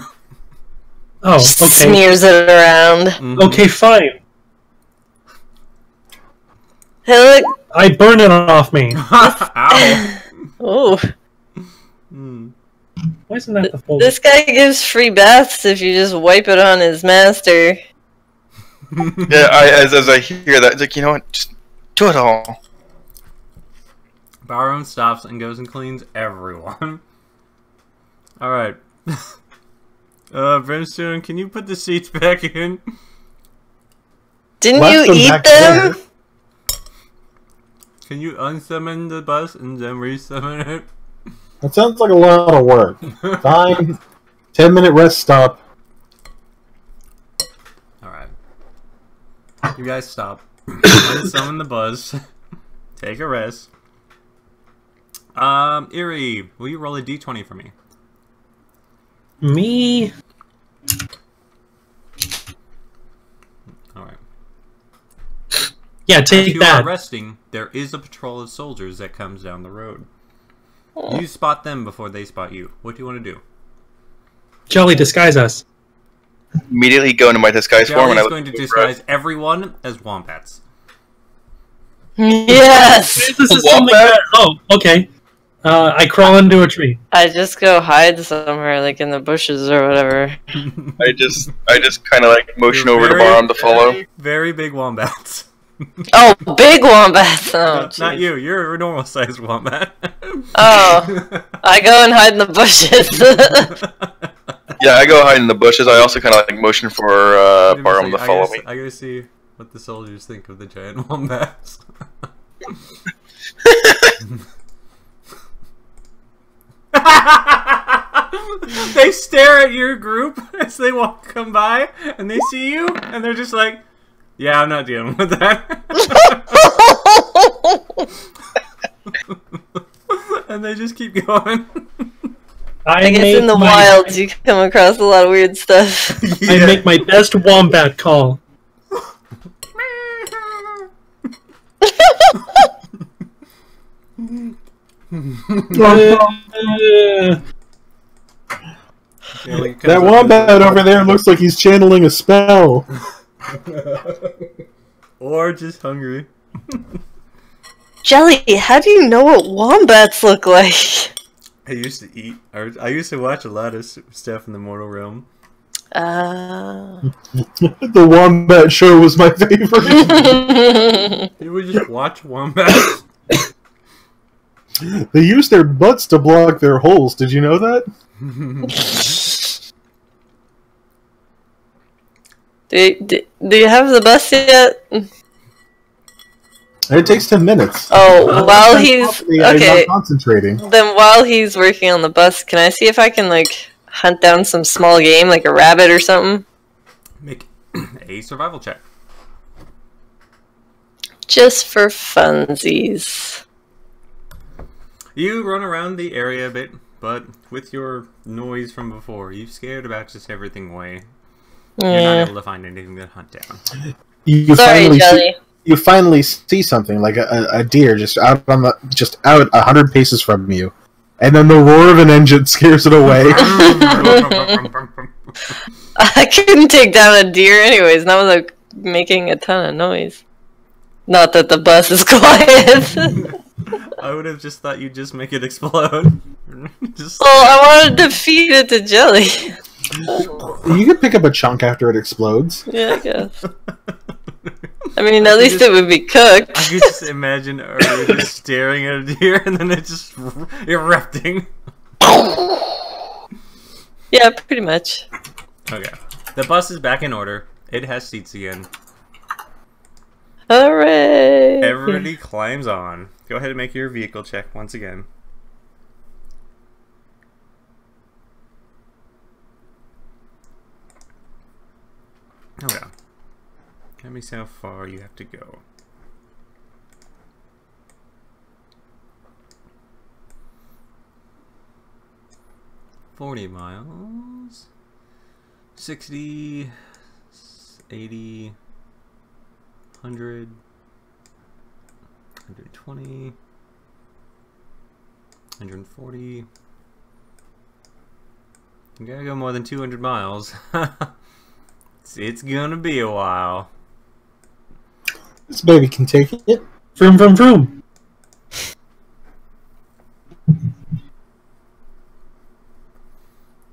Oh, Just okay. smears it around. Mhm. Okay, fine. Hey, look. I burn it off me. Ow. Oh, Mm. Why isn't that the folder? this guy gives free baths if you just wipe it on his master. Yeah, as I hear that, it's like, you know what? Just do it all. Barroom stops and goes and cleans everyone. Alright. Brimstone, can you put the seats back in? Didn't Left you them eat back them? there. Can you unsummon the bus and then resummon it? That sounds like a lot of work. Fine. 10-minute rest stop. Alright. You guys stop. Unsummon the buzz. Take a rest. Erie, will you roll a d20 for me? Me? Alright. Yeah, As take you that. are resting, there is a patrol of soldiers that comes down the road. You spot them before they spot you. What do you want to do? Jelly, disguise us. Immediately go into my disguise form, Jelly and I is look going to for disguise everyone as wombats. Yes! This is something Wombat? that... Oh, okay. I crawl into a tree. I just go hide somewhere, like in the bushes or whatever. I just kind of like motion You're over to very- Barum to follow. Very big wombats. Oh, big wombats! Oh, No, not jeez. you. You're a normal sized wombat. Oh, I go and hide in the bushes. Yeah, I go hide in the bushes. I also kind of like motion for Barum to follow me. I gotta see what the soldiers think of the giant wombats. They stare at your group as they come by, and they see you, and they're just like, "Yeah, I'm not dealing with that." And they just keep going. I guess make in the my- wilds you come across a lot of weird stuff. I make my best wombat call. That wombat over there looks like he's channeling a spell. Or just hungry. Jelly, how do you know what wombats look like? I used to eat, or I used to watch a lot of stuff in the mortal realm. The Wombat Show was my favorite. You would just watch wombats. They use their butts to block their holes. Did you know that? do you have the bus yet? It takes 10 minutes. Oh, while he's I'm okay. not concentrating. Then while he's working on the bus, can I see if I can like hunt down some small game, like a rabbit or something? Make a survival check. Just for funsies. You run around the area a bit, but with your noise from before, you've scared about just everything away. You're not Yeah. able to find anything to hunt down. You Sorry, finally Jelly. you finally see something like a deer just out 100 paces from you, and then the roar of an engine scares it away. I couldn't take down a deer anyways, not without making a ton of noise. Not that the bus is quiet. I would have just thought you'd just make it explode. Just Well, I wanted to feed it to Jelly. You can pick up a chunk after it explodes. Yeah, I guess. I mean, at least it would be cooked. I could just imagine Uri just staring at a deer and then it just erupting. Yeah, pretty much. Okay. The bus is back in order. It has seats again. Hooray! Everybody climbs on. Go ahead and make your vehicle check once again. Okay. Let me see how far you have to go. $40 miles. 60, 80, 100, 120. 140. You gotta go more than 200 miles. It's gonna be a while. This baby can take it. Vroom, vroom, vroom.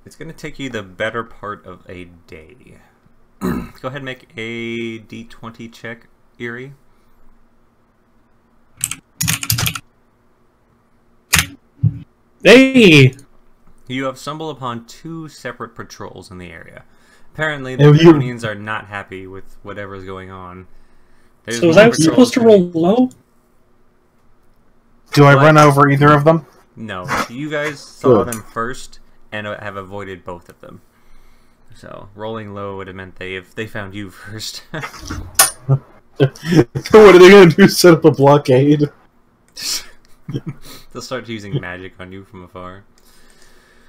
It's gonna take you the better part of a day. Go ahead and make a D20 check, Erie. Hey! You have stumbled upon 2 separate patrols in the area. Apparently, the Have you- Draconians are not happy with whatever is going on. There's So was more I patrols supposed to roll low? Do I What? run over either of them? No, you guys saw Good. them first and have avoided both of them. So rolling low would have meant they found you first. What are they going to do? Set up a blockade? They'll start using magic on you from afar.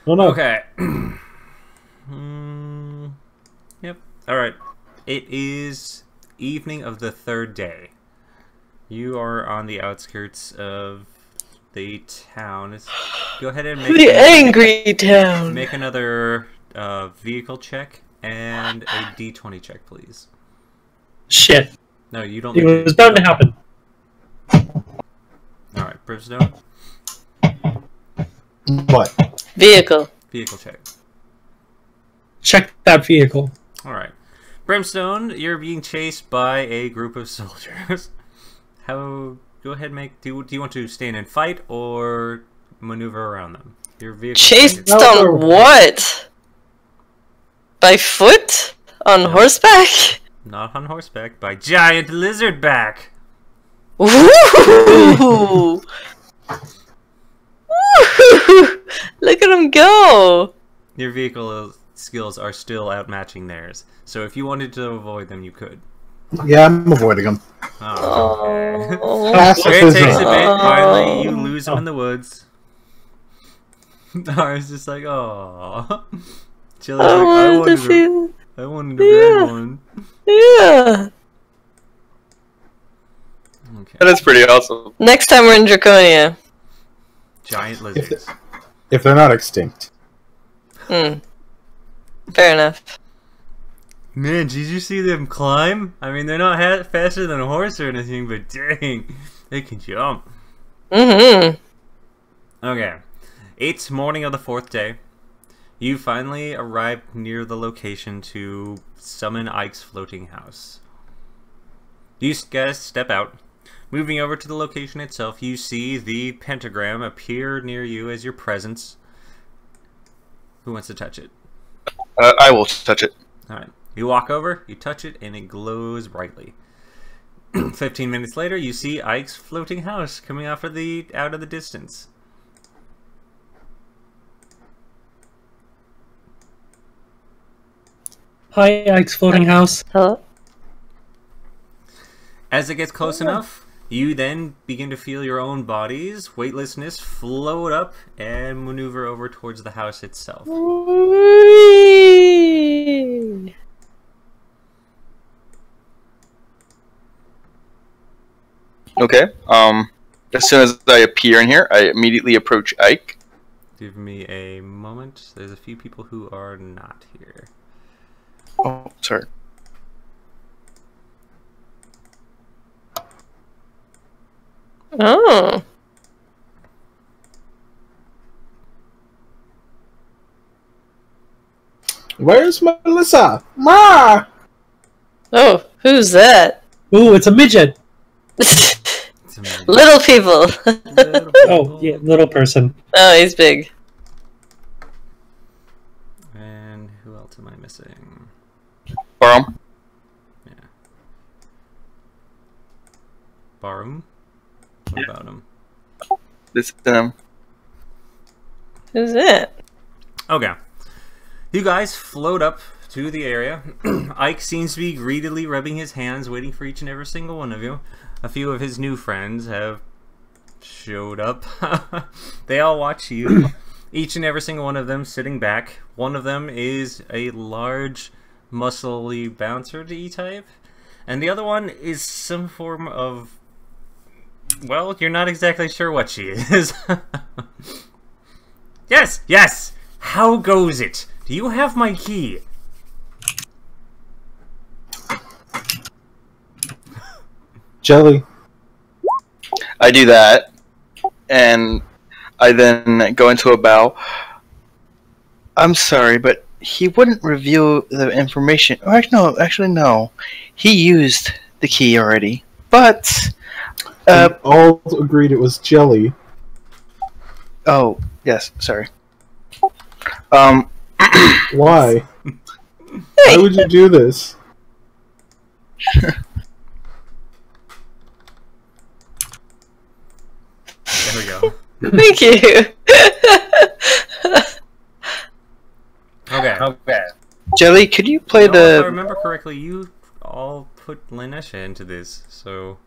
Oh no. Okay. Yep. All right. It is evening of the 3rd day. You are on the outskirts of the town. Go ahead and make The angry town. make another vehicle check and a D20 check, please. Shit. No, you don't. It need was bound to happen. All right, Brimstone. What? Vehicle. Vehicle check. Check that vehicle. All right, Brimstone. You're being chased by a group of soldiers. How? Go ahead, and make. Do you want to stand and fight or maneuver around them? Your vehicle. Chased No, on no. what? By foot? On horseback? Not on horseback, by giant lizard back. Ooh! Woo! Look at him go! Your vehicle skills are still outmatching theirs, so if you wanted to avoid them, you could. Yeah, I'm avoiding them. Oh, okay. Oh. It takes a Pacifism. bit. Finally, you lose them in the woods. Dara's just like, oh. Chili's I like, wanted to see. I wanted to Yeah. red one. Yeah. Okay. That is pretty awesome. Next time we're in Draconia. Giant lizards. If they're not extinct. Hmm. Fair enough. Man, did you see them climb? I mean, they're not faster than a horse or anything, but dang, they can jump. Mm-hmm. Okay. It's morning of the 4th day. You finally arrived near the location to summon Ike's floating house. You guys step out. Moving over to the location itself, you see the pentagram appear near you as your presence. Who wants to touch it? I will touch it. Alright. You walk over, you touch it, and it glows brightly. 15 minutes later, you see Ike's floating house coming out of the distance. Hi, Ike's floating house. Hello? As it gets close enough, you then begin to feel your own body's weightlessness float up and maneuver over towards the house itself. Whee! Okay. As soon as I appear in here, I immediately approach Ike. Give me a moment. There's a few people who are not here. Oh, sorry. Oh. Where's Melissa? Ma! Oh, who's that? Ooh, it's a midget. It's amazing. Little people. Little Oh, people. yeah, little person. Oh, he's big. And who else am I missing? Barum. Yeah. Barum? What about him? This is him. Who's that? Okay. You guys float up to the area. Ike seems to be greedily rubbing his hands, waiting for each and every single one of you. A few of his new friends have showed up. They all watch you. Each and every single one of them sitting back. One of them is a large, muscly bouncer D type. And the other one is some form of Well, you're not exactly sure what she is. Yes, yes! How goes it? Do you have my key? Jelly. I do that, and I then go into a bow. I'm sorry, but he wouldn't reveal the information. Or actually, no. He used the key already. But, We all agreed it was Jelly. oh, yes, sorry. Why? Why would you do this? There we go. Thank you. Okay. Jelly, could you play No, if I the... remember correctly, you all put Linesha into this, so...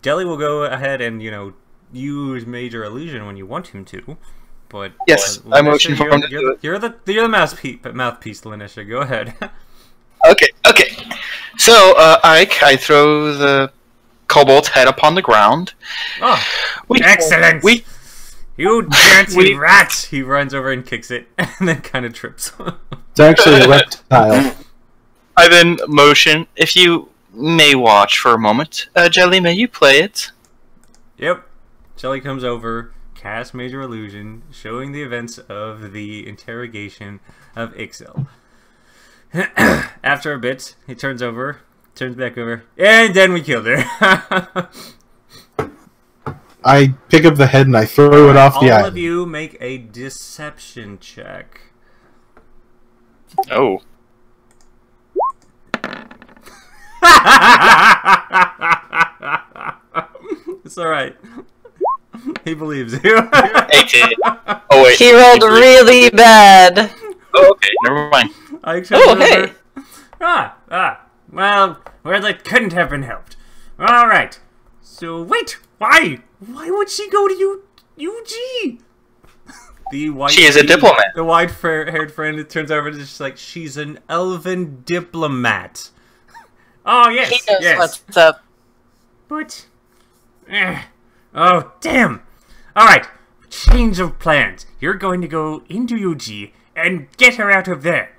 Jelly will go ahead and, use Major Illusion when you want him to, but... Yes, Linesha, I motion for him to do it. You're the mouthpiece, Linesha. Go ahead. Okay. So, I throw the kobold's head upon the ground. Oh, We- excellent! we- You dirty we- rat! He runs over and kicks it, and then kind of trips. It's actually a reptile. I then motion, if you may watch for a moment. Jelly, may you play it? Yep. Jelly comes over, casts Major Illusion, showing the events of the interrogation of Ixel. After a bit, he turns back over, and then we killed her. I pick up the head and I throw it off the All island. of you make a deception check. Oh. It's alright. He believes you. 18. Oh, wait. He rolled really bad. Oh, okay, never mind. I actually Oh, remember- hey. Well, that couldn't have been helped. Alright. So, wait, why? Why would she go to UG? The white She is a diplomat. The white-haired friend, it turns over and is just like, she's an elven diplomat. Oh, yes, He knows yes. what's up. But, oh, damn. Alright, change of plans. You're going to go into UG and get her out of there.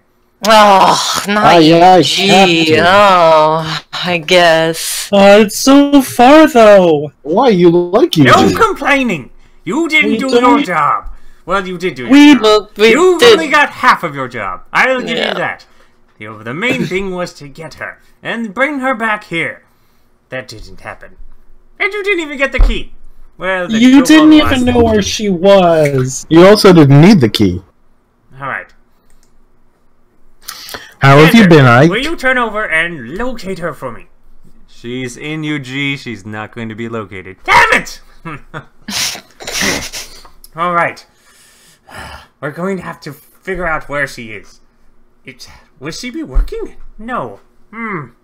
Oh, not yeah, gee. Captain. Oh, I guess. Oh, it's so far though. Why you like you? No complaining. You didn't We do don't- your job. Well, you did do your We- job. Well, we You've did. only got half of your job. I'll give Yeah. you that. The main thing was to get her and bring her back here. That didn't happen. And you didn't even get the key. Well, the You kobold didn't was- even know where she was. You also didn't need the key. Alright. How have you Xander, been, Ike? Will you turn over and locate her for me? She's in UG. She's not going to be located. Damn it! Alright. We're going to have to figure out where she is. Will she be working? No. Damn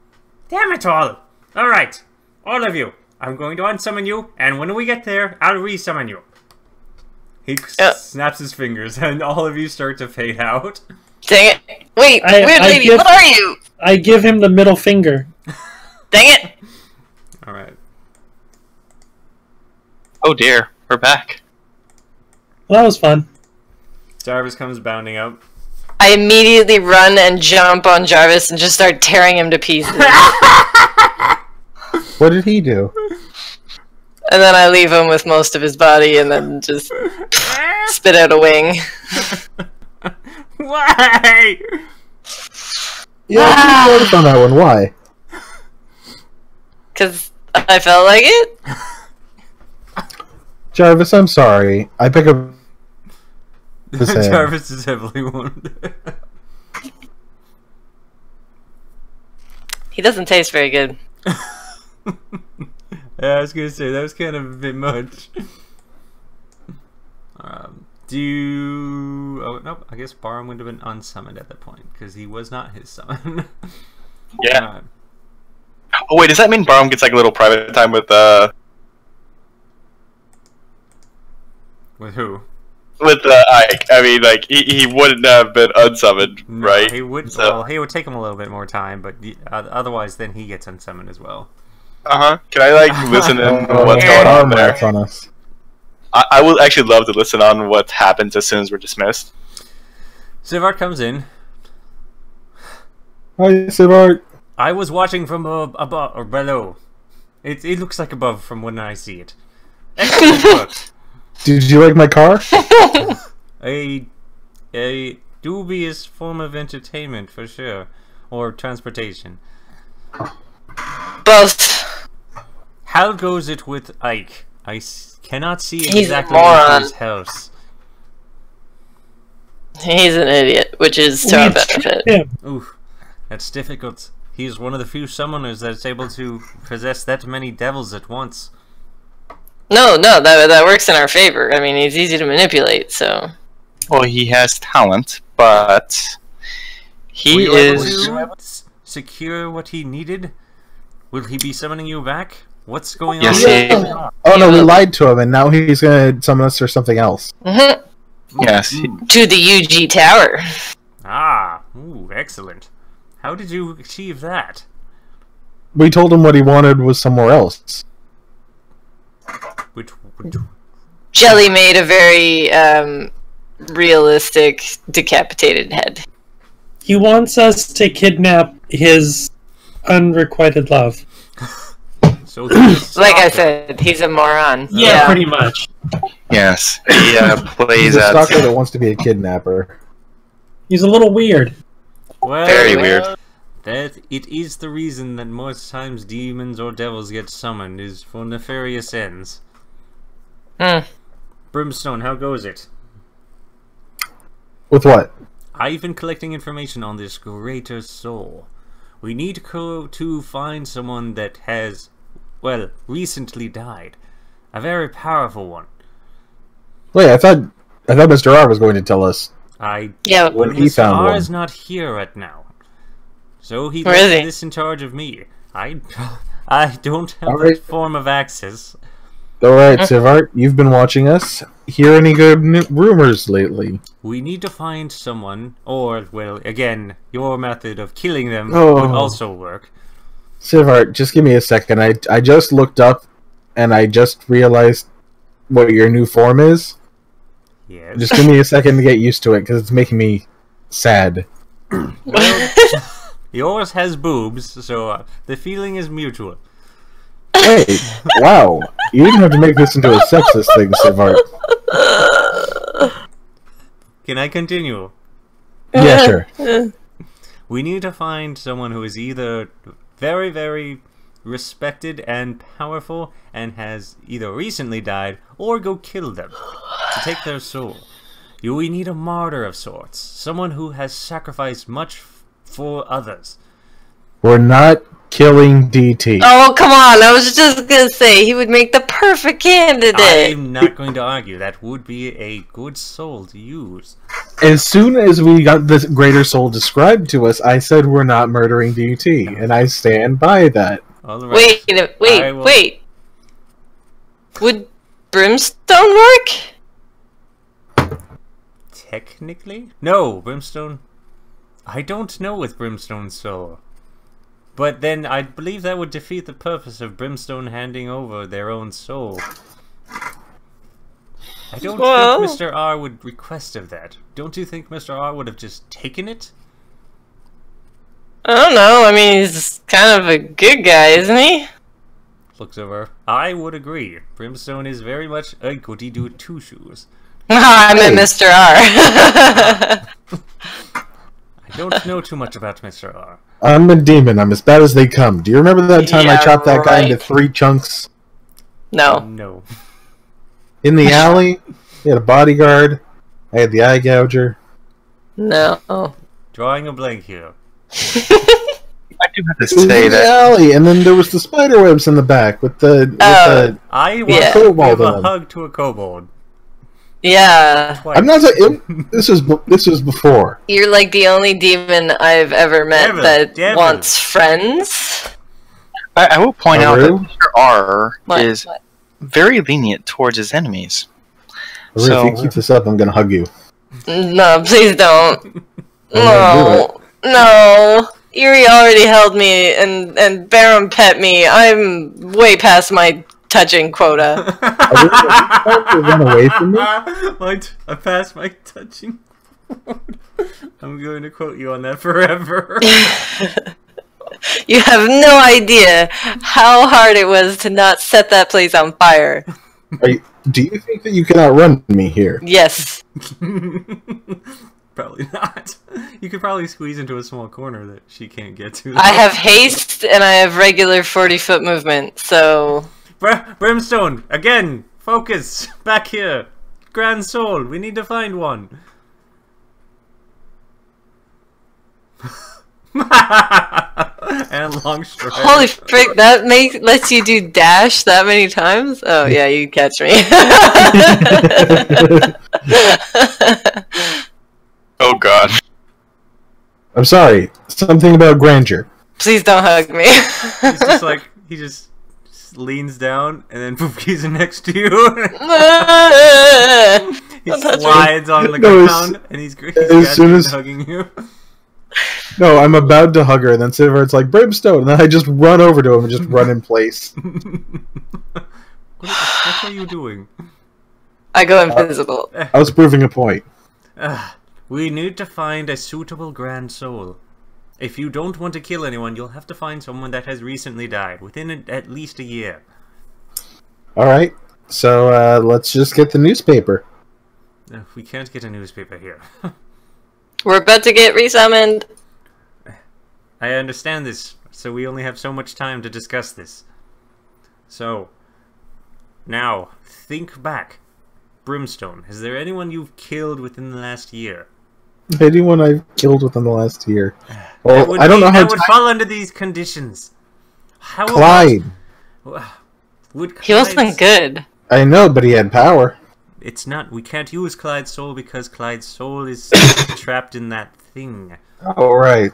it all. Alright. All of you. I'm going to unsummon you, and when we get there, I'll resummon you. He snaps his fingers, and all of you start to fade out. Dang it. Wait, I- weird I lady, give- what are you? I give him the middle finger. Dang it. Alright. Oh dear, we're back. Well, that was fun. Jarvis comes bounding up. I immediately run and jump on Jarvis and just start tearing him to pieces. What did he do? And then I leave him with most of his body and then just spit out a wing. Why? Yeah, I didn't notice on that one. Why? Because I felt like it. Jarvis, I'm sorry. I pick up his head. Jarvis is heavily wounded. He doesn't taste very good. Yeah, I was gonna say that was kind of a bit much. Do you? Oh nope. I guess Barum would have been unsummoned at that point because he was not his summon. Yeah. Oh wait, does that mean Barum gets like a little private time with With who? Ike? I mean, like he wouldn't have been unsummoned, No, right? He would. So- Well, he would take him a little bit more time, but otherwise, then he gets unsummoned as well. Can I like listen in Oh, what's going on arm there? rats on us. I would actually love to listen on what happens as soon as we're dismissed. Sivart comes in. Hi, Sivart. I was watching from above or below. It looks like above from when I see it. Excellent work. Did you like my car? A dubious form of entertainment for sure, or transportation. Both. How goes it with Ike? Cannot see He's a exactly moron. his house. He's an idiot, which is to our benefit. Him. Oof, that's difficult. He's one of the few summoners that's able to possess that many devils at once. No, that works in our favor. I mean, he's easy to manipulate, so. Well, he has talent, but he Were you able is. to secure what he needed? Will he be summoning you back? What's going Yes, on? he. Oh no, we lied to him, and now he's gonna summon us for something else. Mhm. Yes. To the UG Tower. Ah, ooh, excellent. How did you achieve that? We told him what he wanted was somewhere else. Which Jelly made a very realistic decapitated head. He wants us to kidnap his unrequited love. so this Like I said, he's a moron. Yeah, pretty much. Yes. He plays He's a at. stalker that wants to be a kidnapper. He's a little weird. well, Very weird. That it is the reason that most times demons or devils get summoned is for nefarious ends. Brimstone, how goes it? With what? I've been collecting information on this greater soul. We need to find someone that has, well, recently died. A very powerful one. Wait, I thought Mr. R was going to tell us. Yeah. When he Mr. found R one. is not here right now. So he Where is left he? this in charge of me. I don't have Alright. that form of access. Alright, Sivart, you've been watching us. Hear any good rumors lately? We need to find someone, or, well, again, your method of killing them Oh. would also work. Sivart, just give me a second. I just looked up, and I just realized what your new form is. Yes. Just give me a second to get used to it, because it's making me sad. Well, yours has boobs, so the feeling is mutual. Wait, wow. You didn't have to make this into a sexist thing, Sivart. Can I continue? Yeah, sure. We need to find someone who is either very, very respected and powerful and has either recently died or go kill them to take their soul. We need a martyr of sorts, someone who has sacrificed much for others. We're not killing DT. Oh, come on. I was just going to say, he would make the perfect candidate. I'm not going to argue. That would be a good soul to use. As soon as we got this greater soul described to us, I said we're not murdering DT, and I stand by that. All right. I will- Wait. Would Brimstone work? Technically? No, Brimstone. I don't know with Brimstone's soul. But then I believe that would defeat the purpose of Brimstone handing over their own soul. I don't think Mr. R would request of that. Don't you think Mr. R would have just taken it? I don't know. I mean, he's kind of a good guy, isn't he? Looks over. I would agree. Brimstone is very much a goody two-shoes. I meant Mr. R. I don't know too much about Mr. R. I'm a demon. I'm as bad as they come. Do you remember that time I Yeah, chopped that guy into right. 3 chunks No. No. in the alley? He had a bodyguard. I had the eye gouger. No. Drawing a blank here. I do have to It was say in the that. alley, and then there was the spider webs in the back with the. I want Yeah. to give Kobold a on. hug to a kobold. Yeah. Twice. I'm not. This was before. You're like the only demon I've ever met that Devil. wants friends. I will point out that Aru? Mr. R What? is very lenient towards his enemies. If you keep this up, I'm gonna hug you. No, please don't. I'm gonna No. No. Eerie already held me, and Baron pet me. I'm way past my touching quota. To run away from me? I passed my touching. I'm going to quote you on that forever. You have no idea how hard it was to not set that place on fire. Do you think that you can outrun me here? Yes. Probably not. You could probably squeeze into a small corner that she can't get to. I have haste and I have regular 40-foot movement, so... Brimstone, again, focus, back here. Grand Soul, we need to find one. And long stride. Holy frick, that lets you do dash that many times? Oh yeah, you catch me. Oh god. I'm sorry. Something about grandeur. Please don't hug me. He's just like, he just leans down and then poof, he's next to you. He slides on the ground and he's as soon as hugging you. No, I'm about to hug her, and then Sivart's like, Brimstone, and then I just run over to him and just run in place. What are you doing? I go invisible. I was proving a point. We need to find a suitable Grand Soul. If you don't want to kill anyone, you'll have to find someone that has recently died, within at least a year. Alright, so let's just get the newspaper. We can't get a newspaper here. We're about to get resummoned. I understand this, so we only have so much time to discuss this. So, now, think back. Brimstone, is there anyone you've killed within the last year? Anyone I've killed within the last year? Well, I don't know how that would fall under these conditions. How Clyde. He wasn't good. I know, but he had power. It's not. We can't use Clyde's soul because Clyde's soul is trapped in that thing. Oh, right.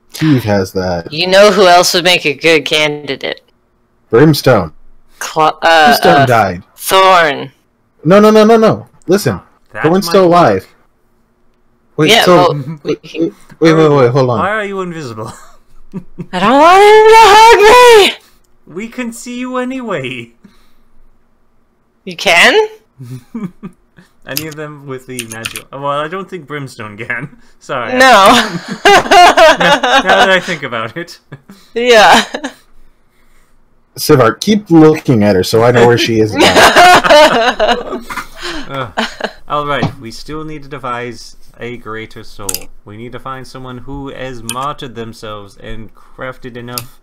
Steve has that. You know who else would make a good candidate? Brimstone. Brimstone died. Thorn. No. Listen. Thorn's still alive. Wait, yeah, so... well, wait, hold on. Why are you invisible? I don't want him to hug me! We can see you anyway. You can? Any of them with the magic... Well, I don't think Brimstone can. Sorry. No. Now that I think about it. Yeah. Sivart, keep looking at her so I know where she is now. Alright, we still need to devise a greater soul. We need to find someone who has martyred themselves and crafted enough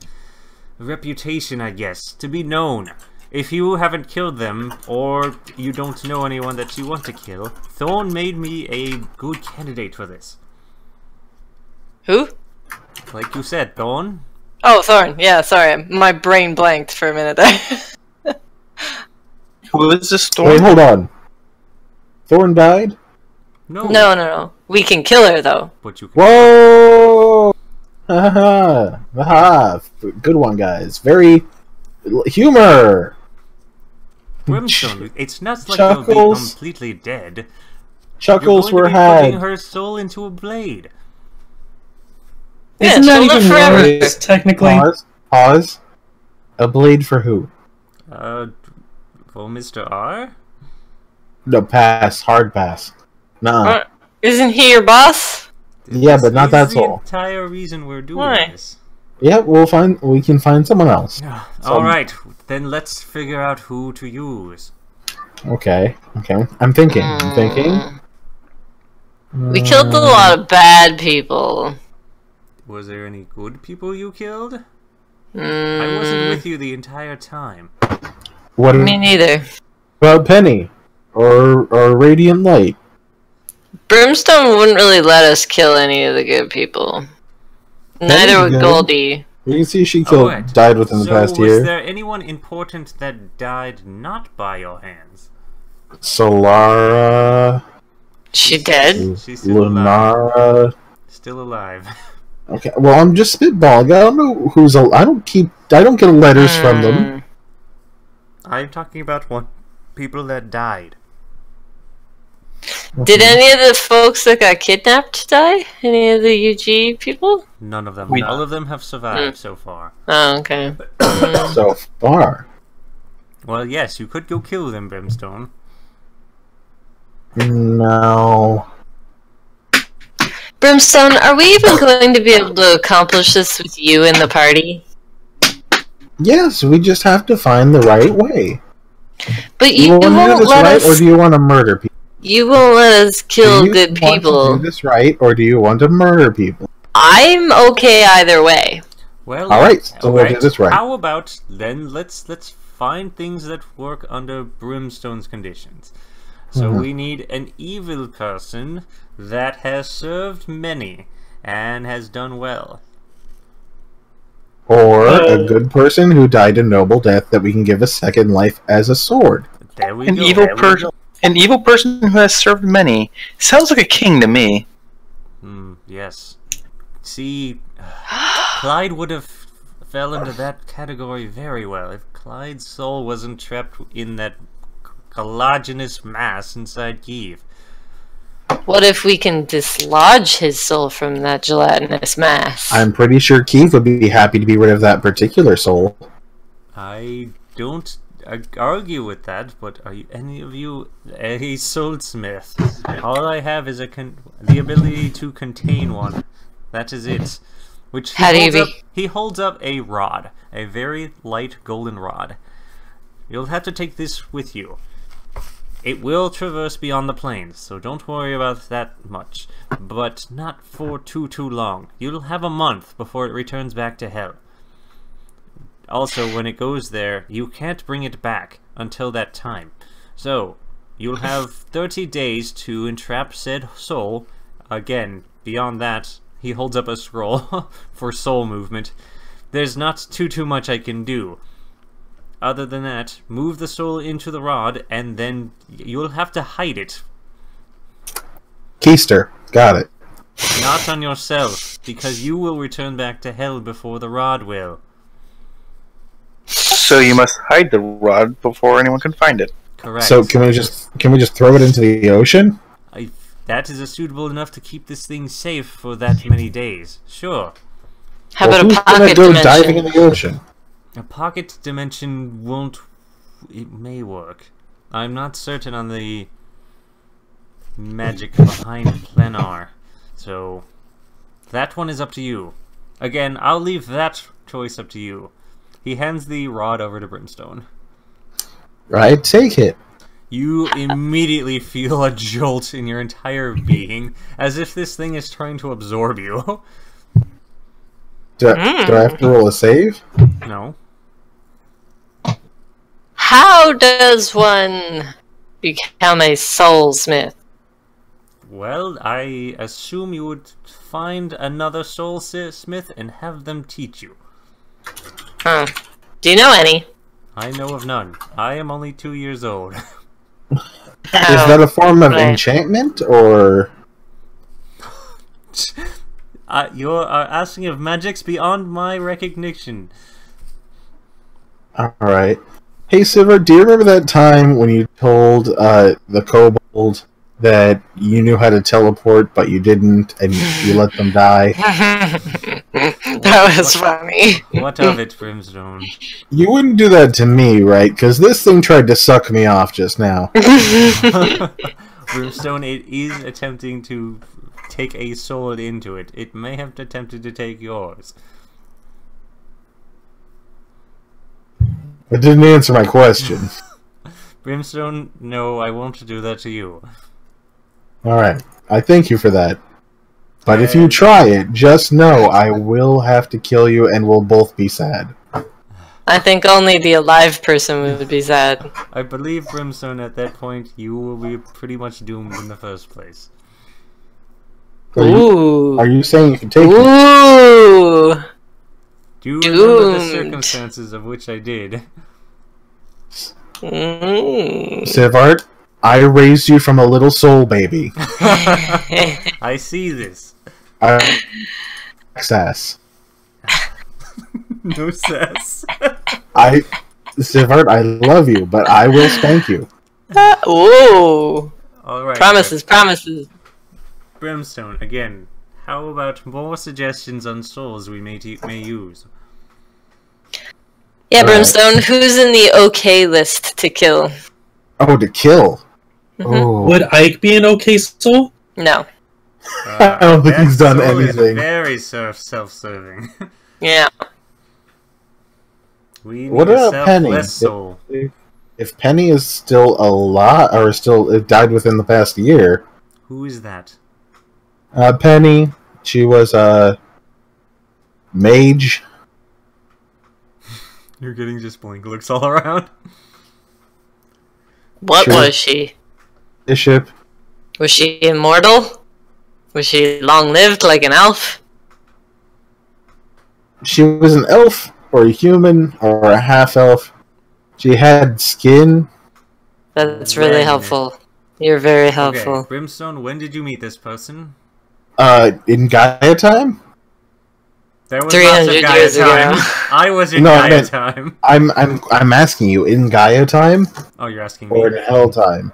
reputation, I guess, to be known. If you haven't killed them, or you don't know anyone that you want to kill, Thorn made me a good candidate for this. Who? Like you said, Thorn. Oh, Thorn. Yeah, sorry. My brain blanked for a minute there. Who is this Thorn? Wait, hold on. Thorn died? No. No. We can kill her, though. But you can. Whoa! Haha! Good one, guys. Very... humor! Brimstone, it's not like Chuckles. you'll be completely dead. Chuckles You're were going to be putting had. her soul into a blade. Yeah, Isn't that she'll live even forever. worse, technically? Pause. A blade for who? For Mr. R? No, pass. Hard pass. Nah. Isn't he your boss? Yeah, but not that the soul. entire reason we're doing Why? this. Yeah, we can find someone else. Alright, then let's figure out who to use. Okay. I'm thinking. We killed a lot of bad people. Was there any good people you killed? I wasn't with you the entire time. What Me neither. about Penny? Or Radiant Light? Brimstone wouldn't really let us kill any of the good people. Neither would good. Goldie. You can see she Alright, died within the so past was year. there anyone important that died not by your hands? Solara... She dead? She's still alive. Lunara... Still alive. Okay, well, I'm just spitballing. I don't know who's... I don't get letters from them. I'm talking about people that died. Did any of the folks that got kidnapped die? Any of the UG people? None of them. We- All of them have survived so far. Oh, okay. So far. Well, yes, you could go kill them, Brimstone. No. Brimstone, are we even going to be able to accomplish this with you in the party? Yes, we just have to find the right way. But Do you, you want to do won't this let right, us. or do you want to murder people? You won't let us kill Do you good want to people. do this right, or do you want to murder people? I'm okay either way. Well, All right, so we'll alright. do this right. How about then? Let's find things that work under Brimstone's conditions. So Mhm. we need an evil person that has served many and has done well. Or a good person who died a noble death that we can give a second life as a sword. There we An go. evil there we person. go. An evil person who has served many. Sounds like a king to me. Yes. See, Clyde would have fell into that category very well if Clyde's soul wasn't trapped in that collagenous mass inside Kiev. What if we can dislodge his soul from that gelatinous mass? I'm pretty sure Keith would be happy to be rid of that particular soul. I don't argue with that, but are you, any of you a soulsmith? All I have is the ability to contain one. That is it. Which How do you he holds up a rod, a very light golden rod. You'll have to take this with you. It will traverse beyond the plains, so don't worry about that much. But not for too long. You'll have a month before it returns back to hell. Also, when it goes there, you can't bring it back until that time. So, you'll have 30 days to entrap said soul. Again, beyond that, he holds up a scroll for soul movement. There's not too much I can do. Other than that, move the soul into the rod, and then you'll have to hide it. Keister, got it. Not on yourself, because you will return back to hell before the rod will. So you must hide the rod before anyone can find it. Correct. So can we just throw it into the ocean? That is suitable enough to keep this thing safe for that many days. Sure. How Well, about a who's gonna pocket go dimension? diving in the ocean? A pocket dimension won't... It may work. I'm not certain on the magic behind planar. So, that one is up to you. Again, I'll leave that choice up to you. He hands the rod over to Brimstone. Right, take it. You immediately feel a jolt in your entire being, as if this thing is trying to absorb you. Do I have to roll a save? No. How does one become a soulsmith? Well, I assume you would find another soulsmith and have them teach you. Huh. Do you know any? I know of none. I am only 2 years old. Is that a form of right. enchantment, or... You're asking of magics beyond my recognition. Alright. Hey, Siver, do you remember that time when you told the kobold that you knew how to teleport, but you didn't, and you let them die? That was funny. What of it, Brimstone? You wouldn't do that to me, right? Because this thing tried to suck me off just now. Brimstone, it is attempting to take a soul into it. It may have attempted to take yours. It didn't answer my question. Brimstone, no, I won't do that to you. Alright, I thank you for that. But if you try it, just know I will have to kill you and we'll both be sad. I think only the alive person would be sad. I believe, Brimstone, at that point, you will be pretty much doomed in the first place. Ooh. Are you saying you can take me? Ooh. Do you remember the Doomed. circumstances of which I did? Mm. Sivart, I raised you from a little soul baby. I see this. Sass. No sass. Sivart, I love you, but I will spank you. Ooh. Alright. Promises. Brimstone, again, how about more suggestions on souls we may use? Yeah, Alright. Brimstone, who's in the okay list to kill? Oh, to kill. Mhm. Oh. Would Ike be an okay soul? No. I don't think That he's done soul is anything. very self-serving. Yeah. We need What a about Penny? selfless soul. If Penny is still alive, or still died within the past year, Who is that? Penny, she was a mage. You're getting just blank looks all around. What Sure. was she? Bishop. Was she immortal? Was she long-lived like an elf? She was an elf, or a human, or a half-elf. She had skin. That's really When? helpful. You're very helpful. Okay, Brimstone, when did you meet this person? In Gaia time? There was 300 lots of Gaia years ago. time. I was in No, I Gaia meant- time. I'm asking you, in Gaia time Oh, you're asking me? or in Hell time?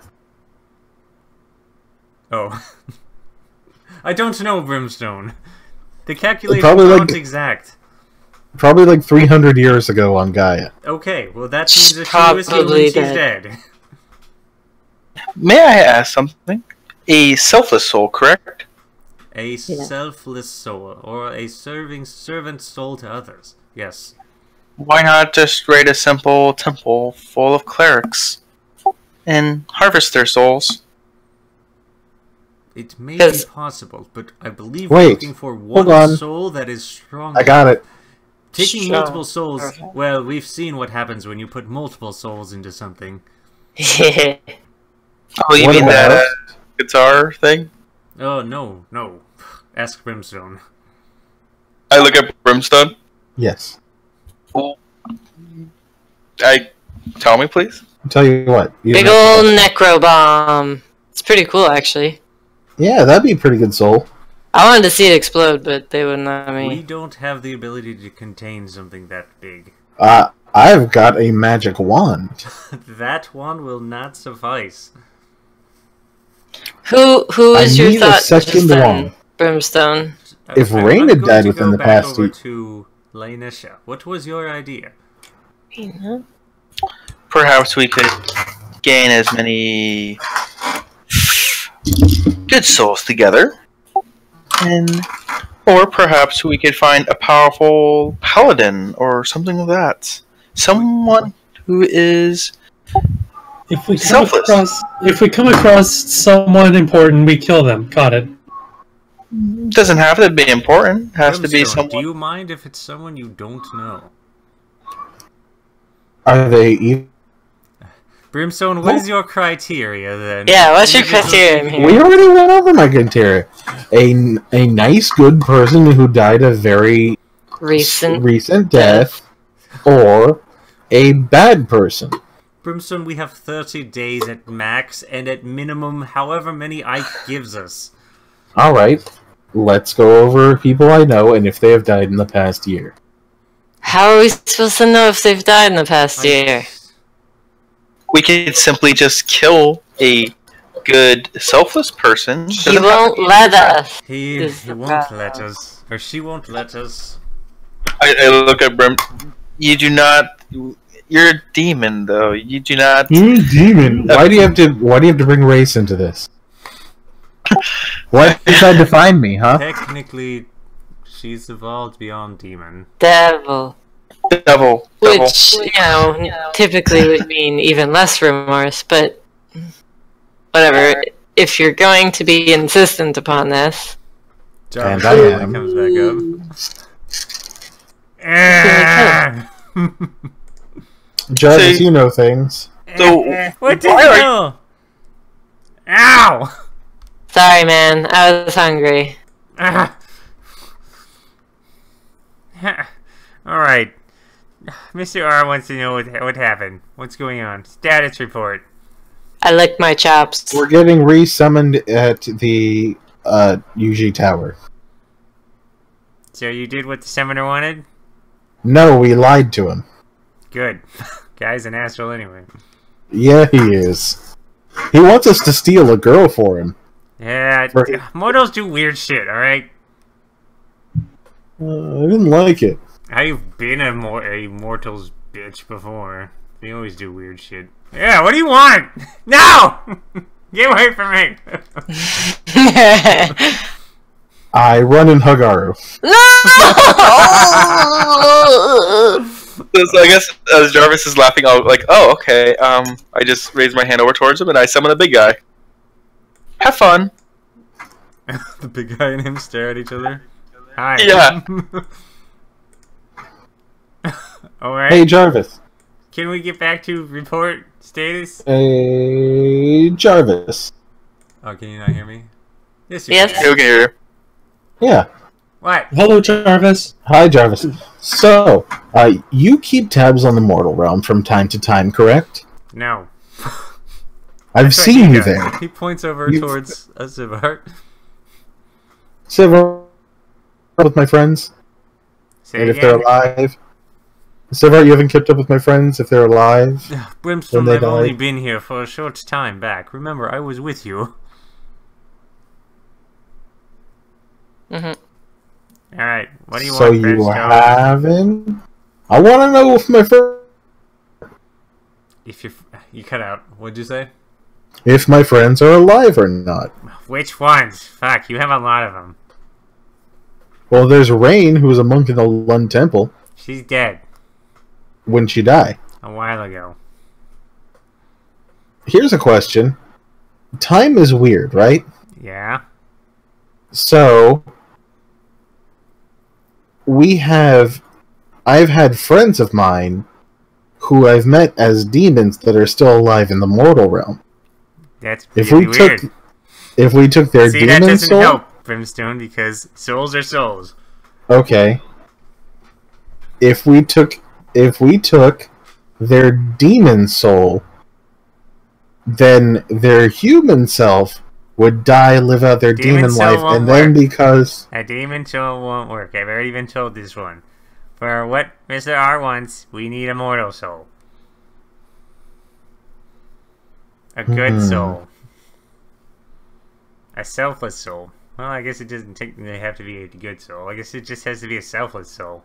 Oh. I don't know, Brimstone. The calculations Probably aren't like- exact. Probably like 300 years ago on Gaia. Okay, well that means that she was Probably human, she's dead. May I ask something? A selfless soul, correct? A selfless soul, or a servant soul to others. Yes. Why not just raid a simple temple full of clerics and harvest their souls? It may be 'Cause- possible, but I believe Wait, we're looking for hold one on. soul that is strong. I got it. Taking Sure. multiple souls, well, we've seen what happens when you put multiple souls into something. Yeah. Oh, you What mean that about- guitar thing? Oh, no, no. Ask Brimstone. I look at Brimstone. Yes. Tell me, please. I'll tell you what. You Big don't have ol' to- necro bomb. It's pretty cool, actually. Yeah, that'd be a pretty good soul. I wanted to see it explode, but they wouldn't let We me. don't have the ability to contain something that big. I've got a magic wand. That one will not suffice. Who I is your need a thought second just then, one. Brimstone? If I'm Rain had going died to within go the back past over week- to Lainisha. What was your idea? Perhaps we could gain as many good souls together, or perhaps we could find a powerful paladin or something like that. Someone who is If we Selfless. come across someone important, we kill them. Got it. doesn't have to be important. Has to be Brimstone, someone. do you mind if it's someone you don't know? Are they even? Brimstone, what is your criteria then? Yeah, what's your criteria in We here? already went over my criteria. A nice, good person who died a very Recent. death, or a bad person. Brimstone, we have 30 days at max, and at minimum, however many Ike gives us. All right, let's go over people I know and if they have died in the past year. How are we supposed to know if they've died in the past year? We could simply just kill a good, selfless person. He Doesn't have to won't be- let us. He Is the won't problem. let us. Or she won't let us. I look at Brim. You do not. You're a demon, though. You do not. You're a demon. Why do you have to bring race into this? Why you tried to find me, huh? Technically, she's evolved beyond demon. Devil. Devil. Which, you know, typically would mean even less remorse, but whatever. If you're going to be insistent upon this, Jarvis And I finally am. comes back up. Jarvis, See- you know things. So, What the why are- hell? Ow! sorry man, I was hungry. Ah. Alright. Mr. R wants to know what happened. What's going on? Status report. I licked my chops. We're getting re-summoned at the UG Tower. So you did what the summoner wanted? No, we lied to him. Good. Guy's an asshole anyway. Yeah, he is. He wants us to steal a girl for him. Yeah, mortals do weird shit, alright? I didn't like it. I've been a mortal's bitch before. They always do weird shit. Yeah, what do you want? No! Get away from me! I run and hug Aru. No! So I guess as Jarvis is laughing, I'll like, oh, okay. I just raise my hand over towards him and I summon a big guy. Have fun. The big guy and him stare at each other. Hi. Yeah. Alright. Hey, Jarvis. Can we get back to report status? Hey, Jarvis. Oh, can you not hear me? Yes, you Yes. can. You can hear. Yeah. What? Hello, Jarvis. Hi, Jarvis. So, you keep tabs on the mortal realm from time to time, correct? No. I've That's what seen he you does. there. He points over You- towards a Zivart. Several with my friends, Say and if again. they're alive. Several, you haven't kept up with my friends if they're alive. Brimstone, they I've only died. been here for a short time back. Remember, I was with you. Alright, what do you So want, you Brimstone? haven't? I want to know if my If you cut out, what'd you say? if my friends are alive or not. Which ones? Fuck, you have a lot of them. Well, there's Rain, who was a monk in the Lund Temple. She's dead. When she die? A while ago. Here's a question. Time is weird, right? Yeah? So, I've had friends of mine who I've met as demons that are still alive in the mortal realm. That's If really we weird. if we took their See, that demon doesn't soul, help, Brimstone, because souls are souls. okay. If we took their demon soul, then their human self would die, live out their Demon demon soul life, won't and then work. because A demon soul won't work. I've already been told this one. For what Mr. R wants, we need a mortal soul. A good soul. A selfless soul. Well, I guess it doesn't technically have to be a good soul. I guess it just has to be a selfless soul.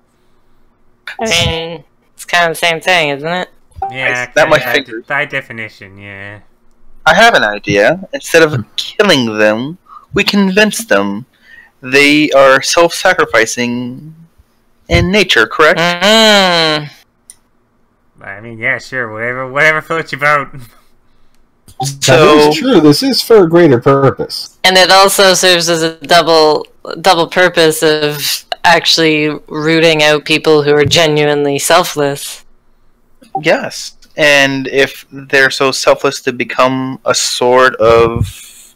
I mean, it's kind of the same thing, isn't it? Yeah, snap my kinda fingers. by definition, yeah. I have an idea. Instead of killing them, we convince them they are self-sacrificing in nature, correct? Mm. I mean, yeah, sure, whatever floats your boat. that So, is true. This is for a greater purpose. And it also serves as a double purpose of actually rooting out people who are genuinely selfless. yes. And if they're so selfless to become a sort of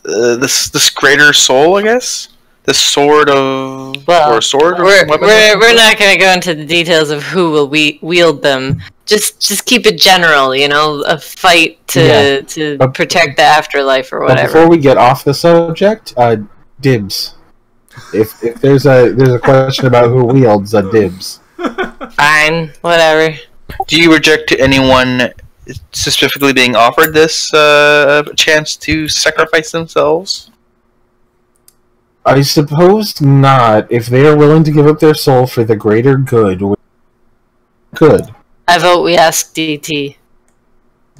this greater soul, I guess, the sword of Well, or sword. Or we're weapon? not going to go into the details of who will wield them. Just keep it general, you know, a fight to But- protect the afterlife or But whatever. before we get off the subject, dibs. If there's a question about who wields, dibs. Fine, whatever. Do you reject anyone specifically being offered this chance to sacrifice themselves? I suppose not. If they are willing to give up their soul for the greater good, good. I vote we ask DT.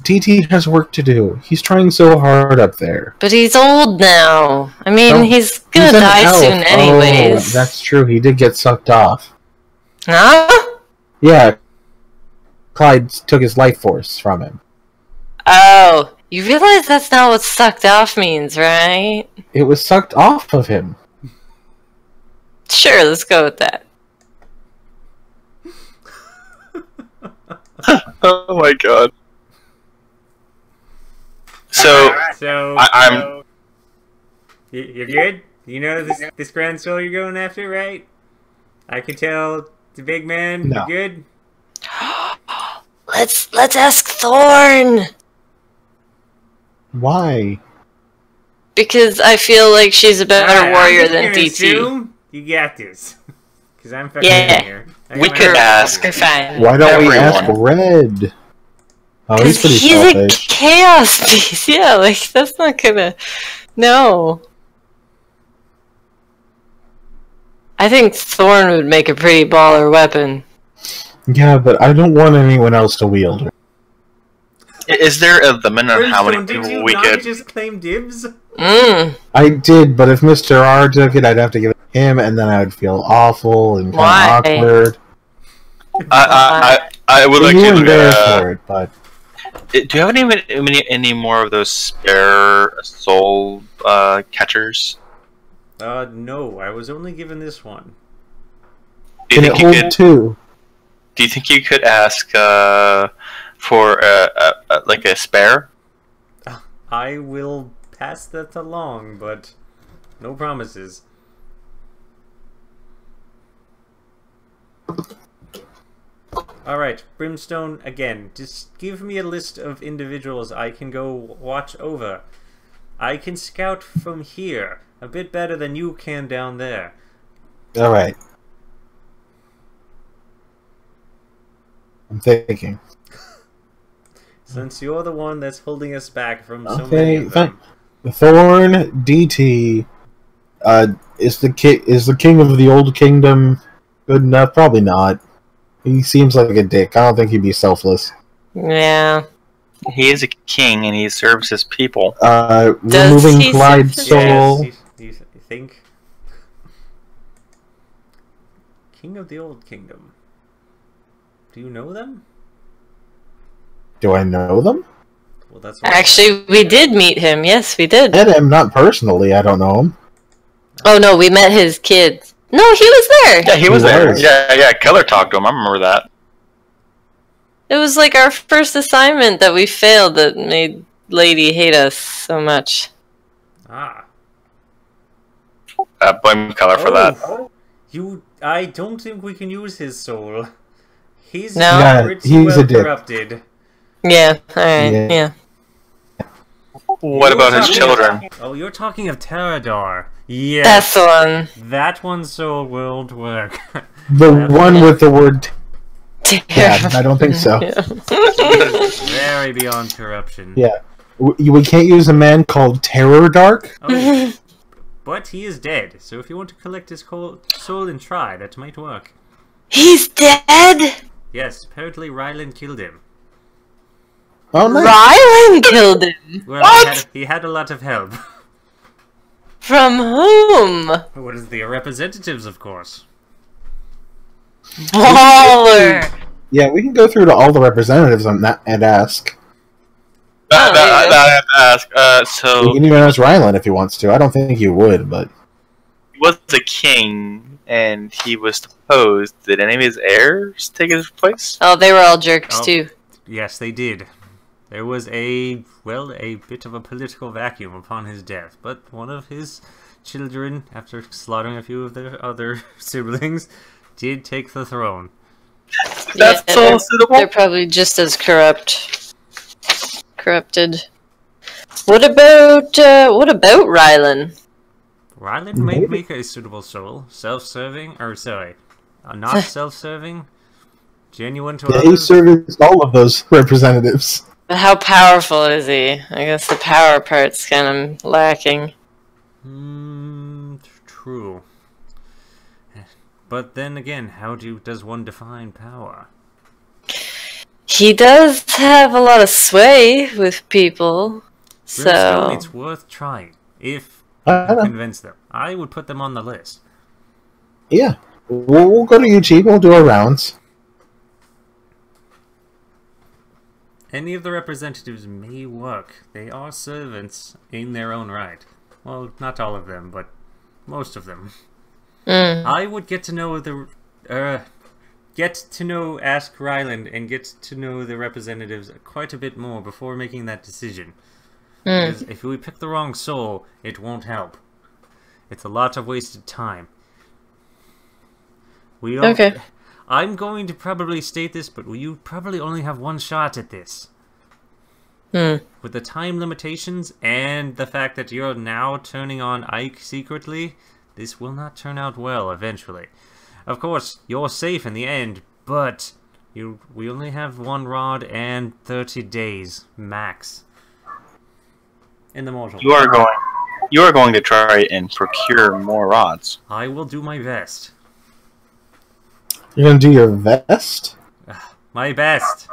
DT has work to do. He's trying so hard up there. But he's old now. I mean, No, he's gonna He's an die elf. soon anyways. Oh, that's true. He did get sucked off. Huh? Yeah. Clyde took his life force from him. Oh, you realize that's not what sucked off means, right? It was sucked off of him. Sure, let's go with that. Oh my god. So So, I'm- you're good? You know this grand soul you're going after, right? I can tell the big man. No. You're good. Let's ask Thorn Why? because I feel like she's a better Alright, warrior I'm just than gonna DT. assume you got this. Because I'm fucking Yeah. here. We could ask. You're fine. Why don't we ask Everyone. Red? Oh, he's pretty He's a selfish. chaos beast. Yeah, like, that's not gonna... No. I think Thorn would make a pretty baller weapon. Yeah, but I don't want anyone else to wield her. Is there a limit on how many Brimstone, did people you we not could? just claim dibs? I did, but if Mr. R took it, I'd have to give it to him, and then I would feel awful and Why? kind of awkward. I would like you to. weren't there for it, but Do you have any more of those spare soul catchers? No, I was only given this one. Do you can it think you hold could? two? Do you think you could ask for like a spare? I will pass that along, but no promises. Alright, Brimstone, again, just give me a list of individuals I can go watch over. I can scout from here, a bit better than you can down there. Alright. I'm thinking. Since you're the one that's holding us back from so many Okay, of fine. them. The Thorn DT is the king of the old kingdom good enough? Probably not. He seems like a dick. I don't think he'd be selfless. Yeah. He is a king and he serves his people. Removing he Clyde's serve- soul. Yes, you think? King of the Old Kingdom. Do you know them? Do I know them? Well, that's what Actually, we did meet him. Yes, we did. Met him, not personally. I don't know him. Oh, no, we met his kids. No, he was there. Yeah, he was He there. was. Yeah. Keller talked to him. I remember that. It was like our first assignment that we failed that made Lady hate us so much. Ah. Blame Keller for that. I don't think we can use his soul. He's No? Yeah, pretty he's well a dick. corrupted. Yeah, alright, Yeah. yeah. What about his talking- children? Oh, you're talking of Terradar. Yes. That's the one. That one's soul won't work. The one with the word yeah, I don't think so. Very beyond corruption. Yeah. We can't use a man called Terror Dark? Oh, but he is dead, so if you want to collect his soul and try, that might work. He's dead? Yes, apparently Ryland killed him. Oh, nice. Rylan killed him. Well, What? he had a lot of help. From whom? What is the representatives, of course. Baller. Yeah, we can go through to all the representatives on that and ask. I have to ask. We So can even ask Ryland if he wants to. I don't think he would, but he was the king, and he was deposed. Did any of his heirs take his place? Oh, they were all jerks Oh. too. Yes, they did. There was a bit of a political vacuum upon his death, but one of his children, after slaughtering a few of their other siblings, did take the throne. That's Yeah, so they're suitable. probably just as corrupted. What about Rylan? Ryland might make a suitable soul, self-serving, or sorry, not self-serving, genuine to yeah, he others. serviced all of those representatives. But how powerful is he? I guess the power part's kind of lacking. True. But then again, how does one define power? He does have a lot of sway with people, Brimstone, so it's worth trying. If I you know. convince them, I would put them on the list. Yeah. We'll go to YouTube. We'll do our rounds. Any of the representatives may work. They are servants in their own right. Well, not all of them, but most of them. I would get to know ask Ryland and get to know the representatives quite a bit more before making that decision. Because if we pick the wrong soul, it won't help. It's a lot of wasted time. Okay. I'm going to probably state this, but you probably only have one shot at this. With the time limitations and the fact that you're now turning on Ike secretly, this will not turn out well eventually. Of course, you're safe in the end, but We only have 1 rod and 30 days max in the mortal. You are going to try and procure more rods. I will do my best. You're gonna do your vest? My best.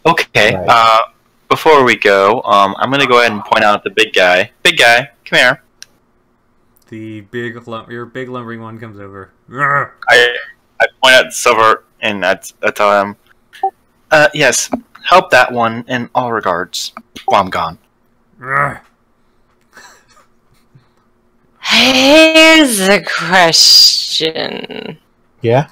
Okay. Right. Before we go, I'm going to go ahead and point out the big guy. Big guy, come here. Your big lumbering one comes over. I point at Silver and I tell him, yes, help that one in all regards while I'm gone. Here's a question. Yeah?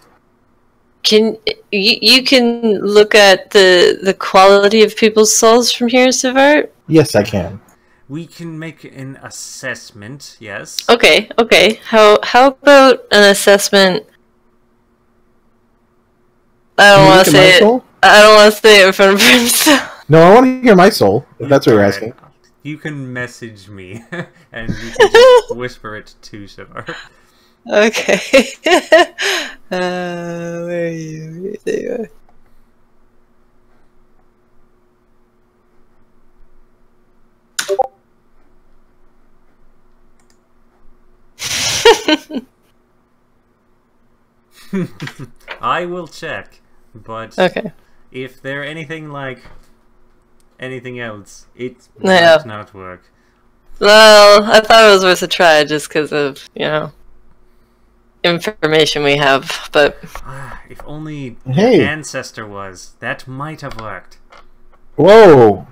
Can you can look at the quality of people's souls from here, Savart? Yes, I can. We can make an assessment, yes. Okay. How about an assessment? I don't want to say it. Soul? I don't want to say it in front of Brimstone. No, I want to hear my soul, if that's what you're asking. You can message me, and you can just whisper it to Shivar. Okay. Where are you? There you are. I will check, but Okay. if they're anything like anything else, it Yeah. might not work. Well, I thought it was worth a try just because of, information we have, but If only Hey. the ancestor was, that might have worked. Whoa!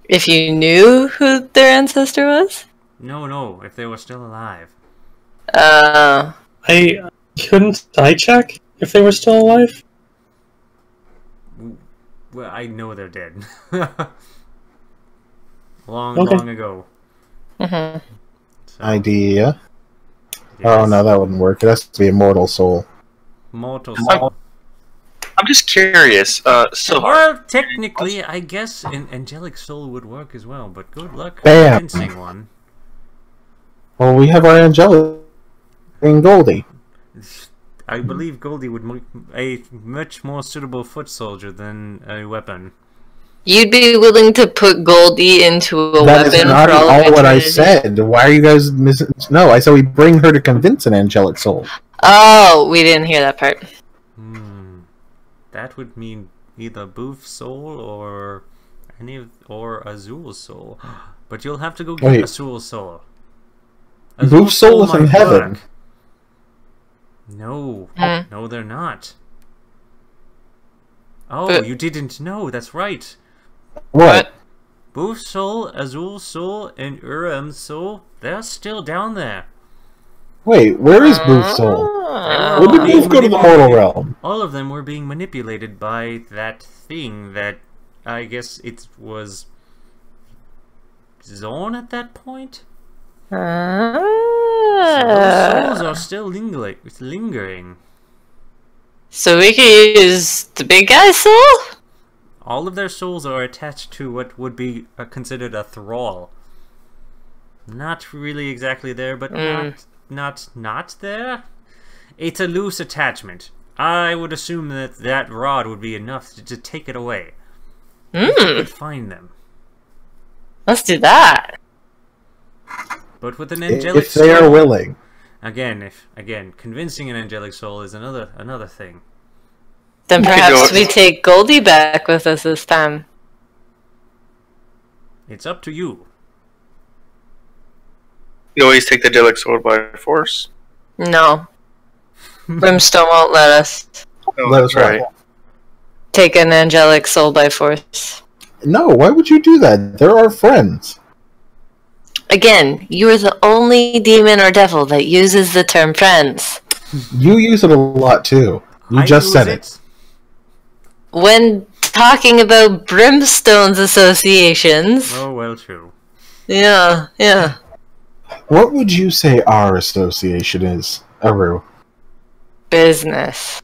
if you knew who their ancestor was? No, if they were still alive. Couldn't I check if they were still alive? Well, I know they're dead. Okay. long ago. Mm-hmm. So, Idea. yes. Oh no, that wouldn't work. It has to be a mortal soul. Mortal I'm- soul. I'm just curious. So Well, technically, I guess an angelic soul would work as well, but good luck Bam. convincing one. Well, we have our angelic and Goldie. I believe Goldie would make a much more suitable foot soldier than a weapon. You'd be willing to put Goldie into a That is weapon not for all at of all what I eternity? said. Why are you guys missing? No, I said we bring her to convince an angelic soul. Oh, we didn't hear that part. That would mean either Boof's soul or Azul's soul. But you'll have to go get Wait. Azul's soul. Boof's soul is in might heaven. work. No, Hmm. no, they're not. Oh, But- you didn't know. That's right. What? Boof's soul, Azul's soul, and Uram's soul—they're still down there. Wait, where is Boof's soul? Ah. When did Boof go to the mortal realm? All of them were being manipulated by that thing that I guess it was Zorn at that point. So those souls are still lingering. So we could use the big guy's soul? All of their souls are attached to what would be considered a thrall. Not really exactly there, but not there. It's a loose attachment. I would assume that rod would be enough to take it away. If you could find them. Let's do that. But with an angelic If they are soul, willing. again, convincing an angelic soul is another thing. Then We could do perhaps it. we take Goldie back with us this time. It's up to you. you always take the Delic sword by force. No. Brimstone won't let us Oh, Let that's us right. take an angelic soul by force. No, why would you do that? They're our friends. Again, you are the only demon or devil that uses the term friends. You use it a lot too. You I just use said it. When talking about Brimstone's associations. Oh, well, true. Yeah. What would you say our association is, Aru? Business.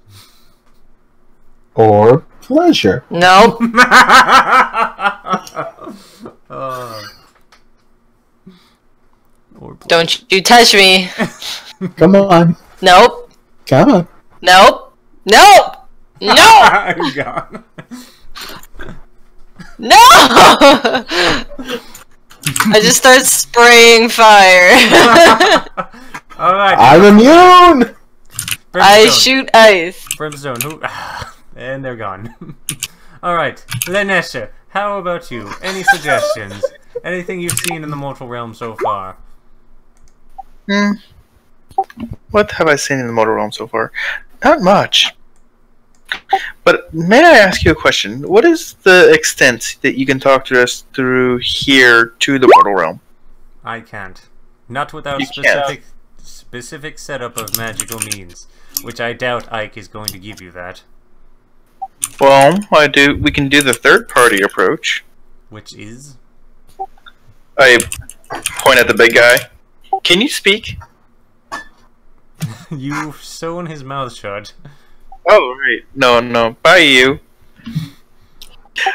Or pleasure? Nope. Or Don't you touch me. Come on. Nope. Come on. Nope. Nope. No! I'm gone. No! I just start spraying fire. Alright. I'm immune! I shoot ice. Brimstone, who? And they're gone. Alright, Lanesha, how about you? Any suggestions? Anything you've seen in the mortal realm so far? What have I seen in the mortal realm so far? Not much. But may I ask you a question? What is the extent that you can talk to us through here to the mortal realm? I can't. Not without You can't. specific setup of magical means, which I doubt Ike is going to give you that. Well, we can do the third party approach. Which is? I point at the big guy. Can you speak? You've sewn his mouth shut. Oh, right. No. By you.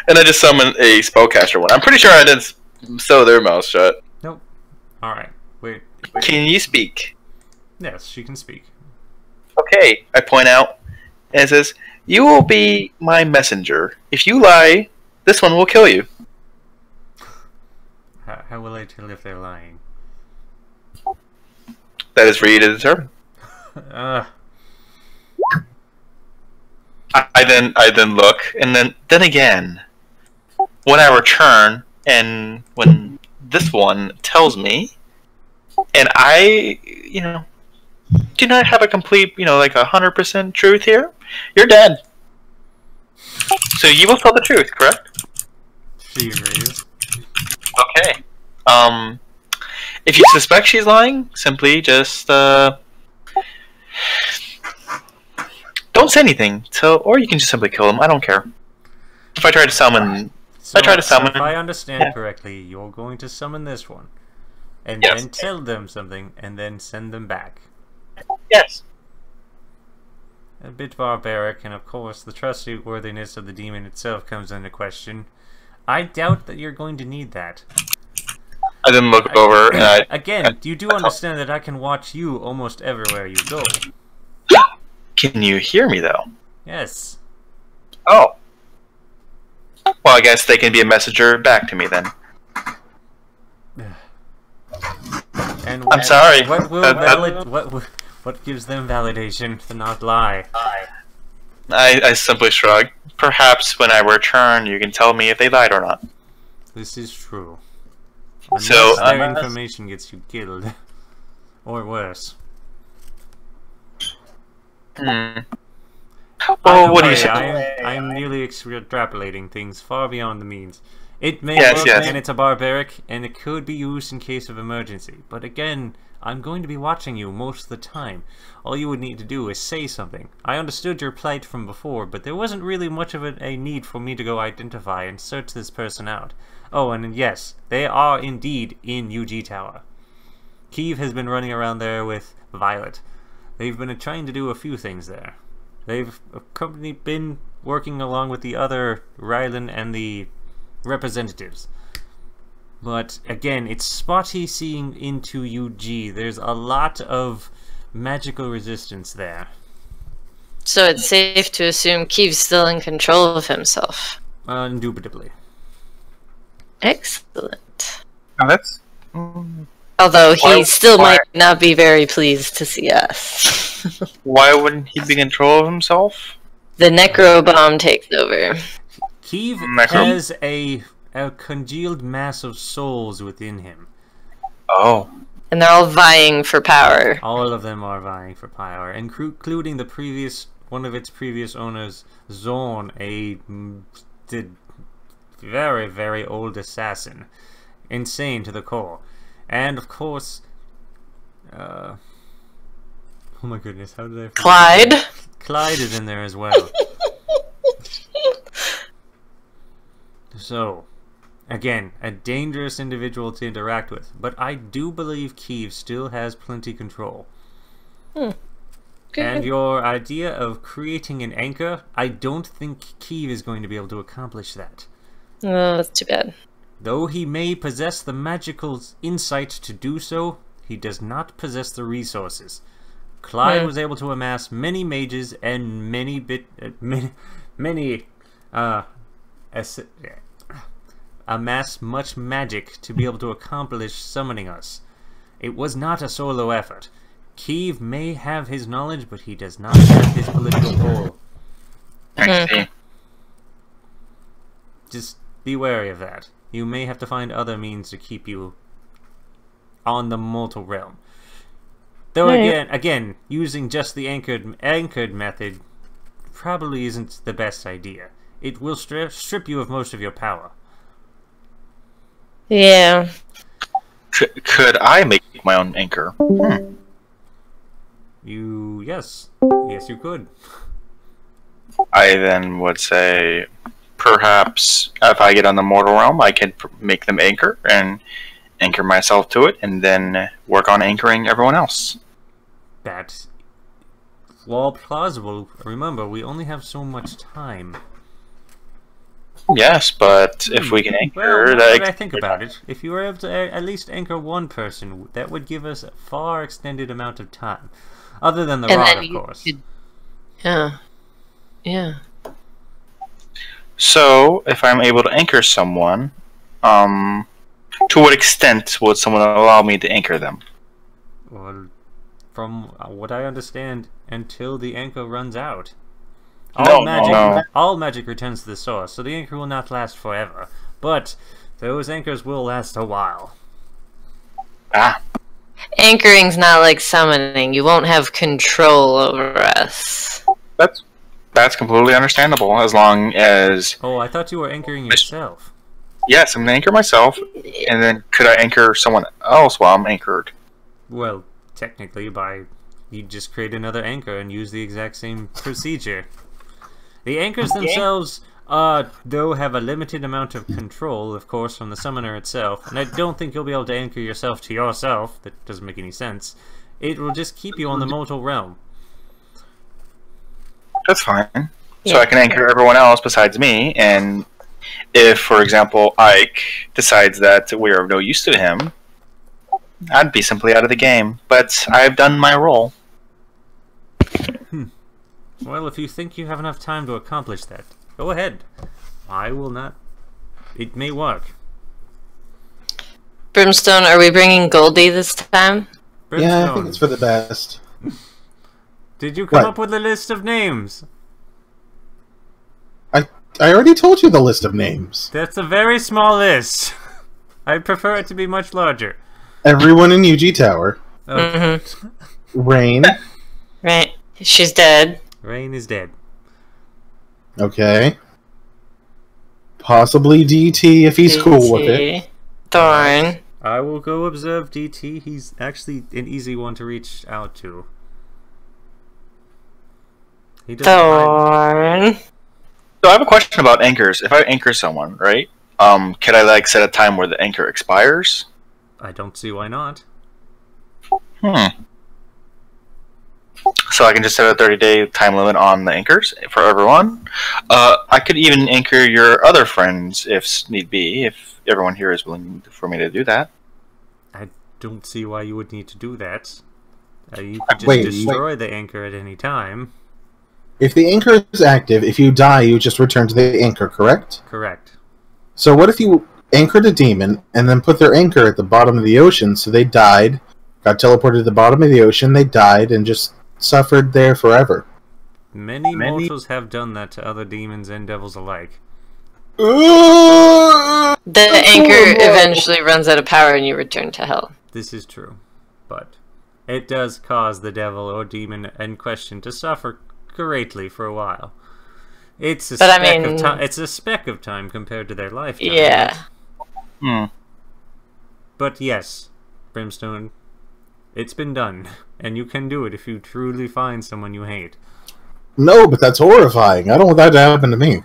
And I just summon a spellcaster one. I'm pretty sure I didn't sew their mouth shut. Nope. Alright, wait. Can you speak? Yes, she can speak. Okay, I point out. And it says, you will be my messenger. If you lie, this one will kill you. How will I tell if they're lying? That is for you to determine. I then look, and then again, when I return, and when this one tells me, and I, do not have a complete, like 100% truth here, you're dead. So you will tell the truth, correct? She agrees. Okay. If you suspect she's lying, simply just don't say anything. Or you can just simply kill them. I don't care. If I try to summon, So, if if I understand correctly, you're going to summon this one, and Yes. then tell them something, and then send them back. Yes. A bit barbaric, and of course the trustworthiness of the demon itself comes into question. I doubt that you're going to need that. I then look over, and Again, you do understand that I can watch you almost everywhere you go. can you hear me though? Yes. Oh. Well, I guess they can be a messenger back to me then. And I'm sorry. What will what gives them validation to not lie? I simply shrug. Perhaps when I return, you can tell me if they lied or not. This is true. So, Unless their information gets you killed. Or worse. Well, Either what do you way, say? I am nearly extrapolating things far beyond the means. It may Yes, work, yes. and it's a barbaric, and it could be used in case of emergency. But again, I'm going to be watching you most of the time. All you would need to do is say something. I understood your plight from before, but there wasn't really much of a need for me to go identify and search this person out. Oh, and yes, they are indeed in UG Tower. Kiev has been running around there with Violet. They've been trying to do a few things there. They've been working along with the other Rylan and the representatives. But again, it's spotty seeing into UG. There's a lot of magical resistance there. So it's safe to assume Keev's still in control of himself. Indubitably. Excellent. Oh, that's... Although he Why- still why- might not be very pleased to see us. Why wouldn't he be in control of himself? The necro bomb takes over. Kiev Necro- has a congealed mass of souls within him. Oh. And they're all vying for power. All of them are vying for power, including one of its previous owners, Zorn, a very, very old assassin. Insane to the core. And of course, oh my goodness, how did I forget? Clyde. Clyde is in there as well. So, again, a dangerous individual to interact with, but I do believe Kiev still has plenty control. Good. And your idea of creating an anchor, I don't think Kiev is going to be able to accomplish that. Oh, that's too bad. Though he may possess the magical insight to do so, he does not possess the resources. Clyde was able to amass many mages and amass much magic to be able to accomplish summoning us. It was not a solo effort. Kiev may have his knowledge, but he does not have his political pull. I see. Just be wary of that. You may have to find other means to keep you on the mortal realm. Though again, using just the anchored method probably isn't the best idea. It will strip you of most of your power. Yeah. Could I make my own anchor? Yes, you could. I then would say, perhaps if I get on the mortal realm, I can make them anchor and anchor myself to it, and then work on anchoring everyone else. That's all plausible. Remember, we only have so much time. Yes, but if we can anchor, Well, now that I think about it, if you were able to at least anchor one person, that would give us a far extended amount of time. Other than the rod, of course. Yeah. So, if I'm able to anchor someone, to what extent would someone allow me to anchor them? Well, from what I understand, until the anchor runs out. No. All magic returns to the source, so the anchor will not last forever. But those anchors will last a while. Ah. Anchoring's not like summoning. You won't have control over us. That's completely understandable, as long as... Oh, I thought you were anchoring yourself. Yes, I'm going to anchor myself, and then could I anchor someone else while I'm anchored? Well, technically, you just create another anchor and use the exact same procedure. The anchors themselves, though, have a limited amount of control, of course, from the summoner itself, and I don't think you'll be able to anchor yourself to yourself. That doesn't make any sense. It will just keep you on the mortal realm. That's fine. So I can anchor everyone else besides me, and if, for example, Ike decides that we are of no use to him, I'd be simply out of the game. But I've done my role. Well, if you think you have enough time to accomplish that, go ahead. I will not. It may work. Brimstone, are we bringing Goldie this time? Brimstone, Yeah, I think it's for the best. did you come What? up with a list of names? I already told you the list of names. That's a very small list. I prefer it to be much larger. Everyone in UG Tower. Oh, Rain. Right. She's dead. Rain is dead. Okay. Possibly DT if he's cool with it. Thorn. I will go observe DT. He's actually an easy one to reach out to. He doesn't mind. Thorn. So I have a question about anchors. If I anchor someone, right? Can I like set a time where the anchor expires? I don't see why not. So I can just set a 30-day time limit on the anchors for everyone. I could even anchor your other friends if need be, if everyone here is willing for me to do that. I don't see why you would need to do that. You could just Wait, destroy the anchor at any time. If the anchor is active, if you die, you just return to the anchor, correct? Correct. So what if you anchored a demon and then put their anchor at the bottom of the ocean, so they died, got teleported to the bottom of the ocean, they died, and just suffered there forever? Many mortals have done that to other demons and devils alike. The anchor eventually runs out of power and you return to hell. This is true, but it does cause the devil or demon in question to suffer greatly for a while. It's a of time. It's a speck of time compared to their lifetime. Yeah. But yes, Brimstone, it's been done, and you can do it if you truly find someone you hate. No, but that's horrifying. I don't want that to happen to me.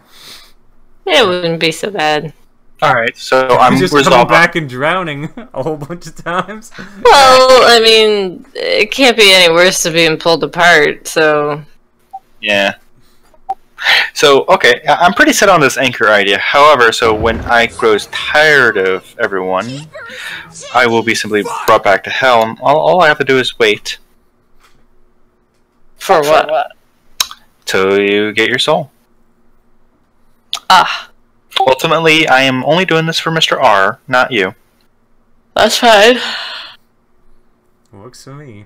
It wouldn't be so bad. Alright, so I'm just coming back and drowning a whole bunch of times. Well, I mean, it can't be any worse than being pulled apart, so... Yeah. So, okay, I'm pretty set on this anchor idea. However, so when I grows tired of everyone, I will be simply brought back to hell. All I have to do is wait. For what? Till you get your soul. Ah, Ultimately, I am only doing this for Mr. R, not you. that's fine. Works for me.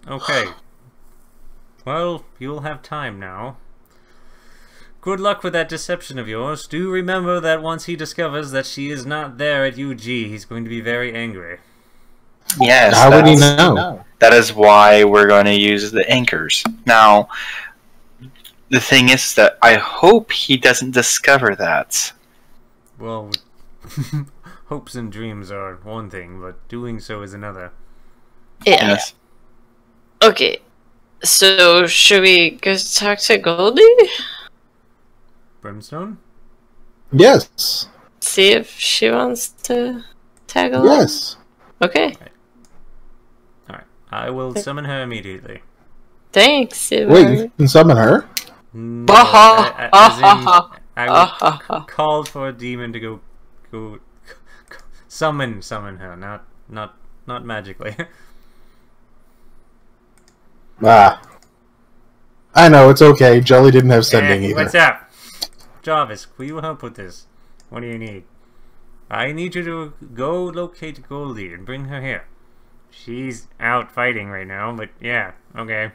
Okay. Well, you'll have time now. Good luck with that deception of yours. Do remember that once he discovers that she is not there at UG, he's going to be very angry. Yes, How would he know? that is why we're going to use the anchors. Now, the thing is that I hope he doesn't discover that. Well, hopes and dreams are one thing, but doing so is another. Yeah. Yes. Okay. So, should we go talk to Goldie? Brimstone? Yes. See if she wants to tag along? Yes. Okay. Alright. I will summon her immediately. Thanks. Wait, you can summon her? No, as in, I called for a demon to go summon her, not magically. Ah. I know, it's okay. Jelly didn't have sending either. What's up? Jarvis, will you help with this? What do you need? I need you to go locate Goldie and bring her here. She's out fighting right now, but yeah, okay.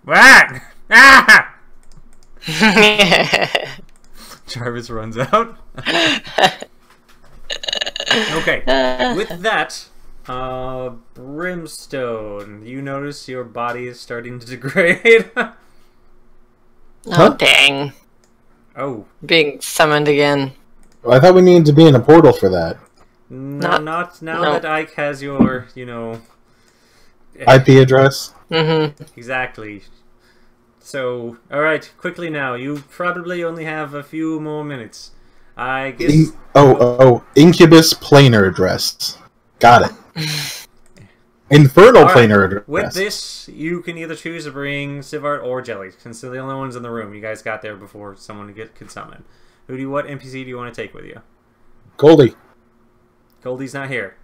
What? Ah! Jarvis runs out. Okay, with that, Brimstone, you notice your body is starting to degrade. Oh, dang. Oh. Being summoned again. I thought we needed to be in a portal for that. No, not now that Ike has your, IP address? Mm-hmm. Exactly. So, alright, quickly now. You probably only have a few more minutes. I guess... Incubus planar address. Got it. Infernal planar address. With this, you can either choose to bring Sivart or Jelly, since they're the only ones in the room. You guys got there before someone could summon. What NPC do you want to take with you? Goldie. Goldie's not here.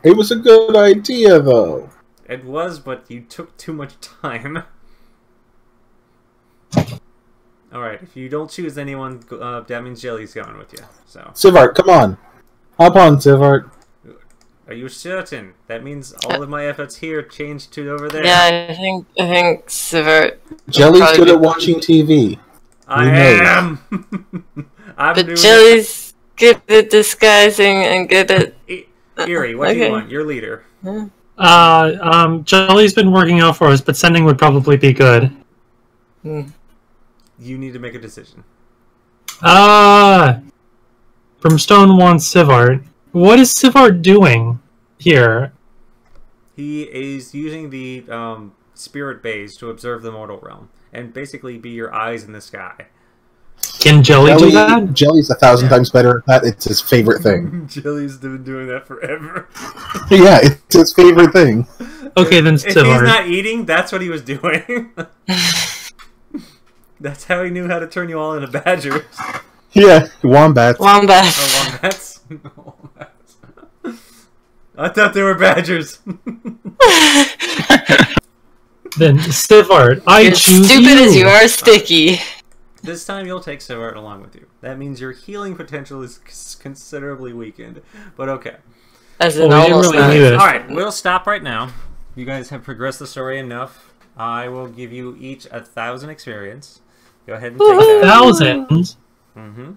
It was a good idea, though. It was, but you took too much time. Alright, if you don't choose anyone, that means Jelly's going with you. So. Sivart, come on. Hop on, Sivart. Are you certain? That means all of my efforts here changed to over there. Yeah, I think Sivert... Jelly's good at watching TV. I am! But Jelly's good at disguising and good at... Erie, what do you want? Your leader. Jelly's been working out for us, but sending would probably be good. You need to make a decision. Brimstone wants Sivart. What is Sivart doing here? He is using the spirit bays to observe the mortal realm and basically be your eyes in the sky. Can Jelly do that? Jelly's 1,000 times better at that. It's his favorite thing. Jelly's been doing that forever. Yeah, it's his favorite thing. Okay, then If he's not eating, that's what he was doing. That's how he knew how to turn you all into badgers. Yeah, wombats. Wombats. Oh, wombats? Wombats. I thought they were badgers. Then Sivart, I You're choose stupid you. as you are sticky. This time you'll take Sivart along with you. That means your healing potential is considerably weakened. But okay. As in Well, we didn't almost really need it. Alright, we'll stop right now. You guys have progressed the story enough. I will give you each 1,000 experience. Go ahead and take that. 1,000? Mm-hmm.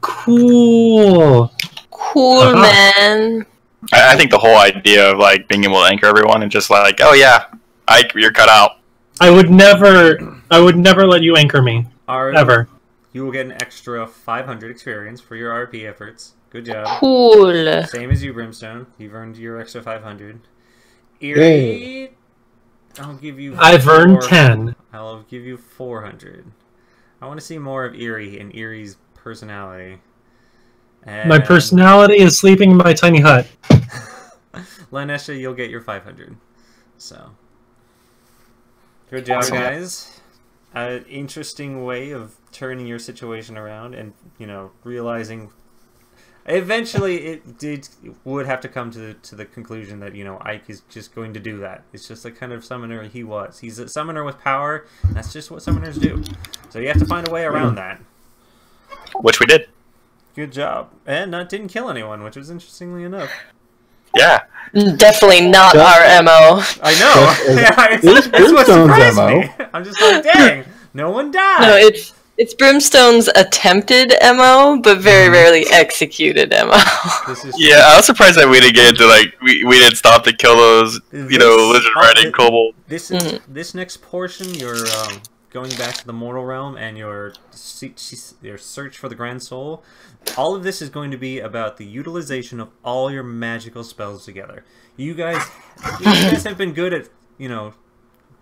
Cool. Cool, man. I think the whole idea of like being able to anchor everyone and just like, oh yeah, Ike, you're cut out. I would never let you anchor me. Ever. You will get an extra 500 experience for your RP efforts. Good job. Cool. Same as you, Brimstone. You've earned your extra 500. Erie, I'll give you. I've earned 10. I'll give you 400. I want to see more of Erie and Erie's personality. And My personality is sleeping in my tiny hut. Lanesha, you'll get your 500. So, good job, guys. An interesting way of turning your situation around and, realizing Eventually, it would have to come to the conclusion that, you know, Ike is just going to do that. It's just the kind of summoner he was. He's a summoner with power. That's just what summoners do. So you have to find a way around that. Which we did. Good job. And that didn't kill anyone, which was interestingly enough. Yeah. Definitely not our MO. I know. Yeah, it's what surprised me. I'm just like, dang, no one died. No, it's Brimstone's attempted MO, but very rarely executed MO. Yeah, I was surprised that we didn't get into, like, we didn't stop to kill those, you know, lizard rat and kobold. This next portion, you're going back to the mortal realm and your search for the Grand Soul. All of this is going to be about the utilization of all your magical spells together. You guys have been good at, you know,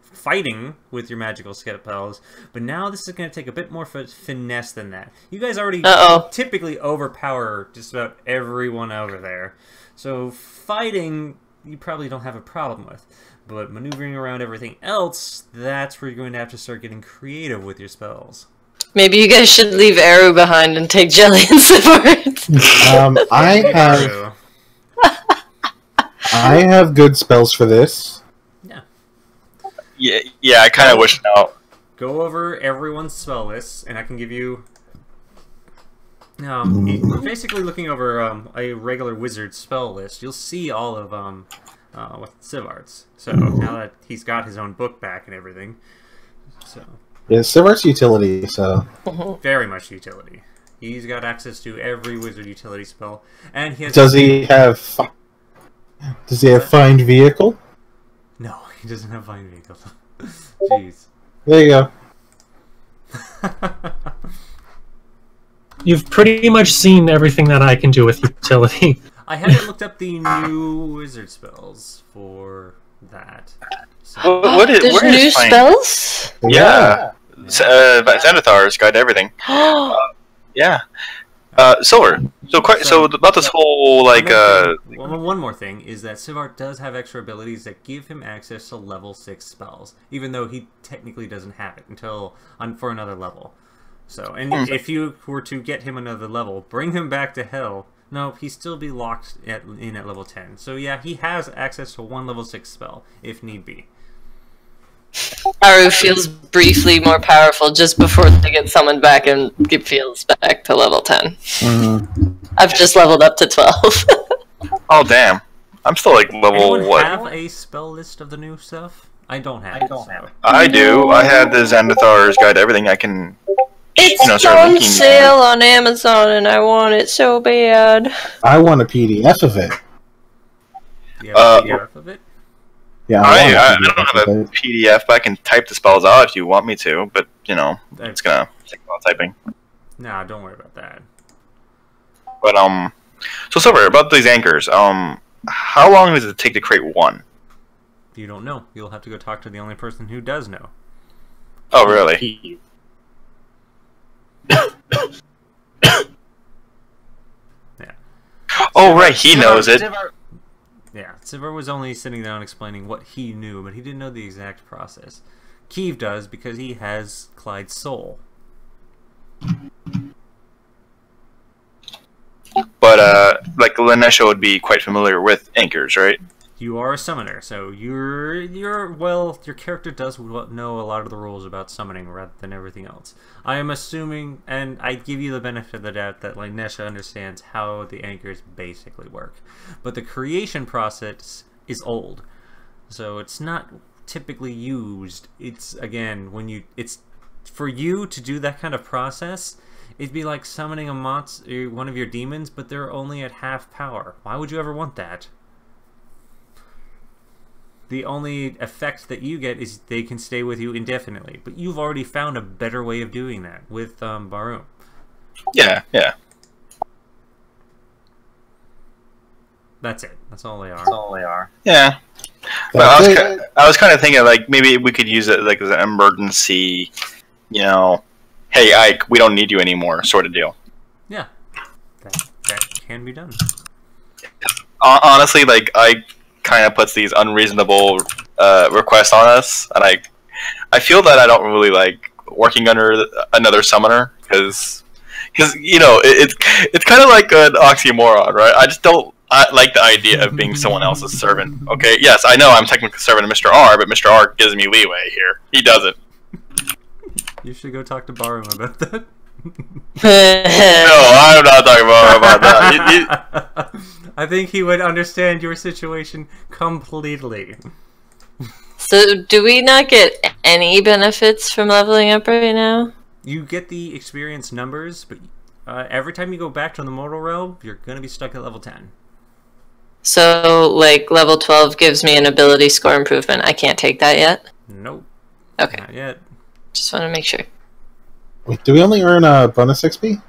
fighting with your magical spells, but now this is going to take a bit more finesse than that. You guys already typically overpower just about everyone over there. So fighting, you probably don't have a problem with. But maneuvering around everything else, that's where you're going to have to start getting creative with your spells. Maybe you guys should leave Eru behind and take Jelly and Sivart. I have good spells for this. Yeah, I kind of wish now. Go over everyone's spell lists, and I can give you... basically looking over a regular wizard spell list, you'll see all of with Sivart's. So now that he's got his own book back and everything, so yeah, Sivart's utility. So very much utility. He's got access to every wizard utility spell, and he has. Does he have find vehicle? No, he doesn't have find vehicle. Jeez. There you go. You've pretty much seen everything that I can do with utility. I haven't looked up the new wizard spells for that. So. There's new spells? Yeah. Xanathar's Guide to Everything. Yeah. Silver. So about this whole, like, one more thing is that Sivart does have extra abilities that give him access to level 6 spells, even though he technically doesn't have it for another level. So, and if you were to get him another level, bring him back to Hell, no, he'd still be locked in at level 10. So yeah, he has access to one level 6 spell, if need be. Aru feels briefly more powerful just before they get summoned back, and it feels back to level 10. I've just leveled up to 12. Oh, damn. I'm still, like, level, Anyone have a spell list of the new stuff? I don't have it. I do. I have the Xanathar's Guide to Everything. I can... It's on sale on Amazon, and I want it so bad. I want a PDF of it. Do you have a PDF of it? Yeah, I don't have a PDF, but I can type the spells out if you want me to. But you know, it's gonna take a lot of typing. Nah, don't worry about that. But so Silver, about these anchors. How long does it take to create one? You don't know. You'll have to go talk to the only person who does know. Oh, really? Yeah. Oh, right. He knows it. Yeah, Sivart was only sitting down explaining what he knew, but he didn't know the exact process. Keeve does because he has Clyde's soul. But like Lanesha would be quite familiar with anchors, right? You are a summoner, so your character does know a lot of the rules about summoning rather than everything else. I am assuming, and I give you the benefit of the doubt, that Lanesha understands how the anchors basically work. But the creation process is old, so it's not typically used. It's, again, it's for you to do that kind of process, it'd be like summoning a monster, one of your demons, but they're only at half power. Why would you ever want that? The only effect that you get is they can stay with you indefinitely. But you've already found a better way of doing that with Barum. Yeah, yeah. That's it. That's all they are. Yeah. But I was kind of thinking, like, maybe we could use it like as an emergency, you know, hey, Ike, we don't need you anymore, sort of deal. Yeah. That can be done. Honestly, like, Ike kind of puts these unreasonable requests on us, and I feel that I don't really like working under another summoner, because Because it's kind of like an oxymoron, right? I just don't like the idea of being someone else's servant. Okay, yes, I know I'm technically servant of Mr. R, but Mr. R gives me leeway here. He doesn't. You should go talk to Barum about that. No, I'm not talking about that. I think he would understand your situation completely. So, do we not get any benefits from leveling up right now? You get the experience numbers, but every time you go back to the mortal realm, you're going to be stuck at level 10. So, like, level 12 gives me an ability score improvement. I can't take that yet? Nope. Okay. Not yet. Just want to make sure. Wait, do we only earn a bonus XP?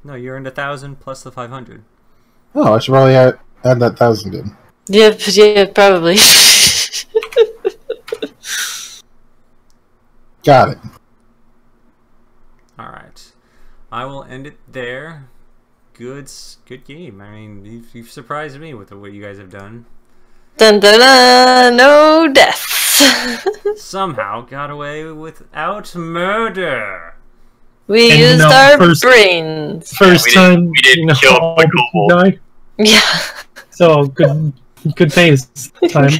No, you earned 1,000 plus the 500. Oh, I should probably add that 1,000 in. Yeah, probably. Got it. Alright. I will end it there. Good game. I mean, you've surprised me with the way you guys have done. Dun dun dun! No deaths! Somehow got away without murder. We And used no, our first- brains. First we time didn't kill all the the kobold. die. Yeah. So good pace time.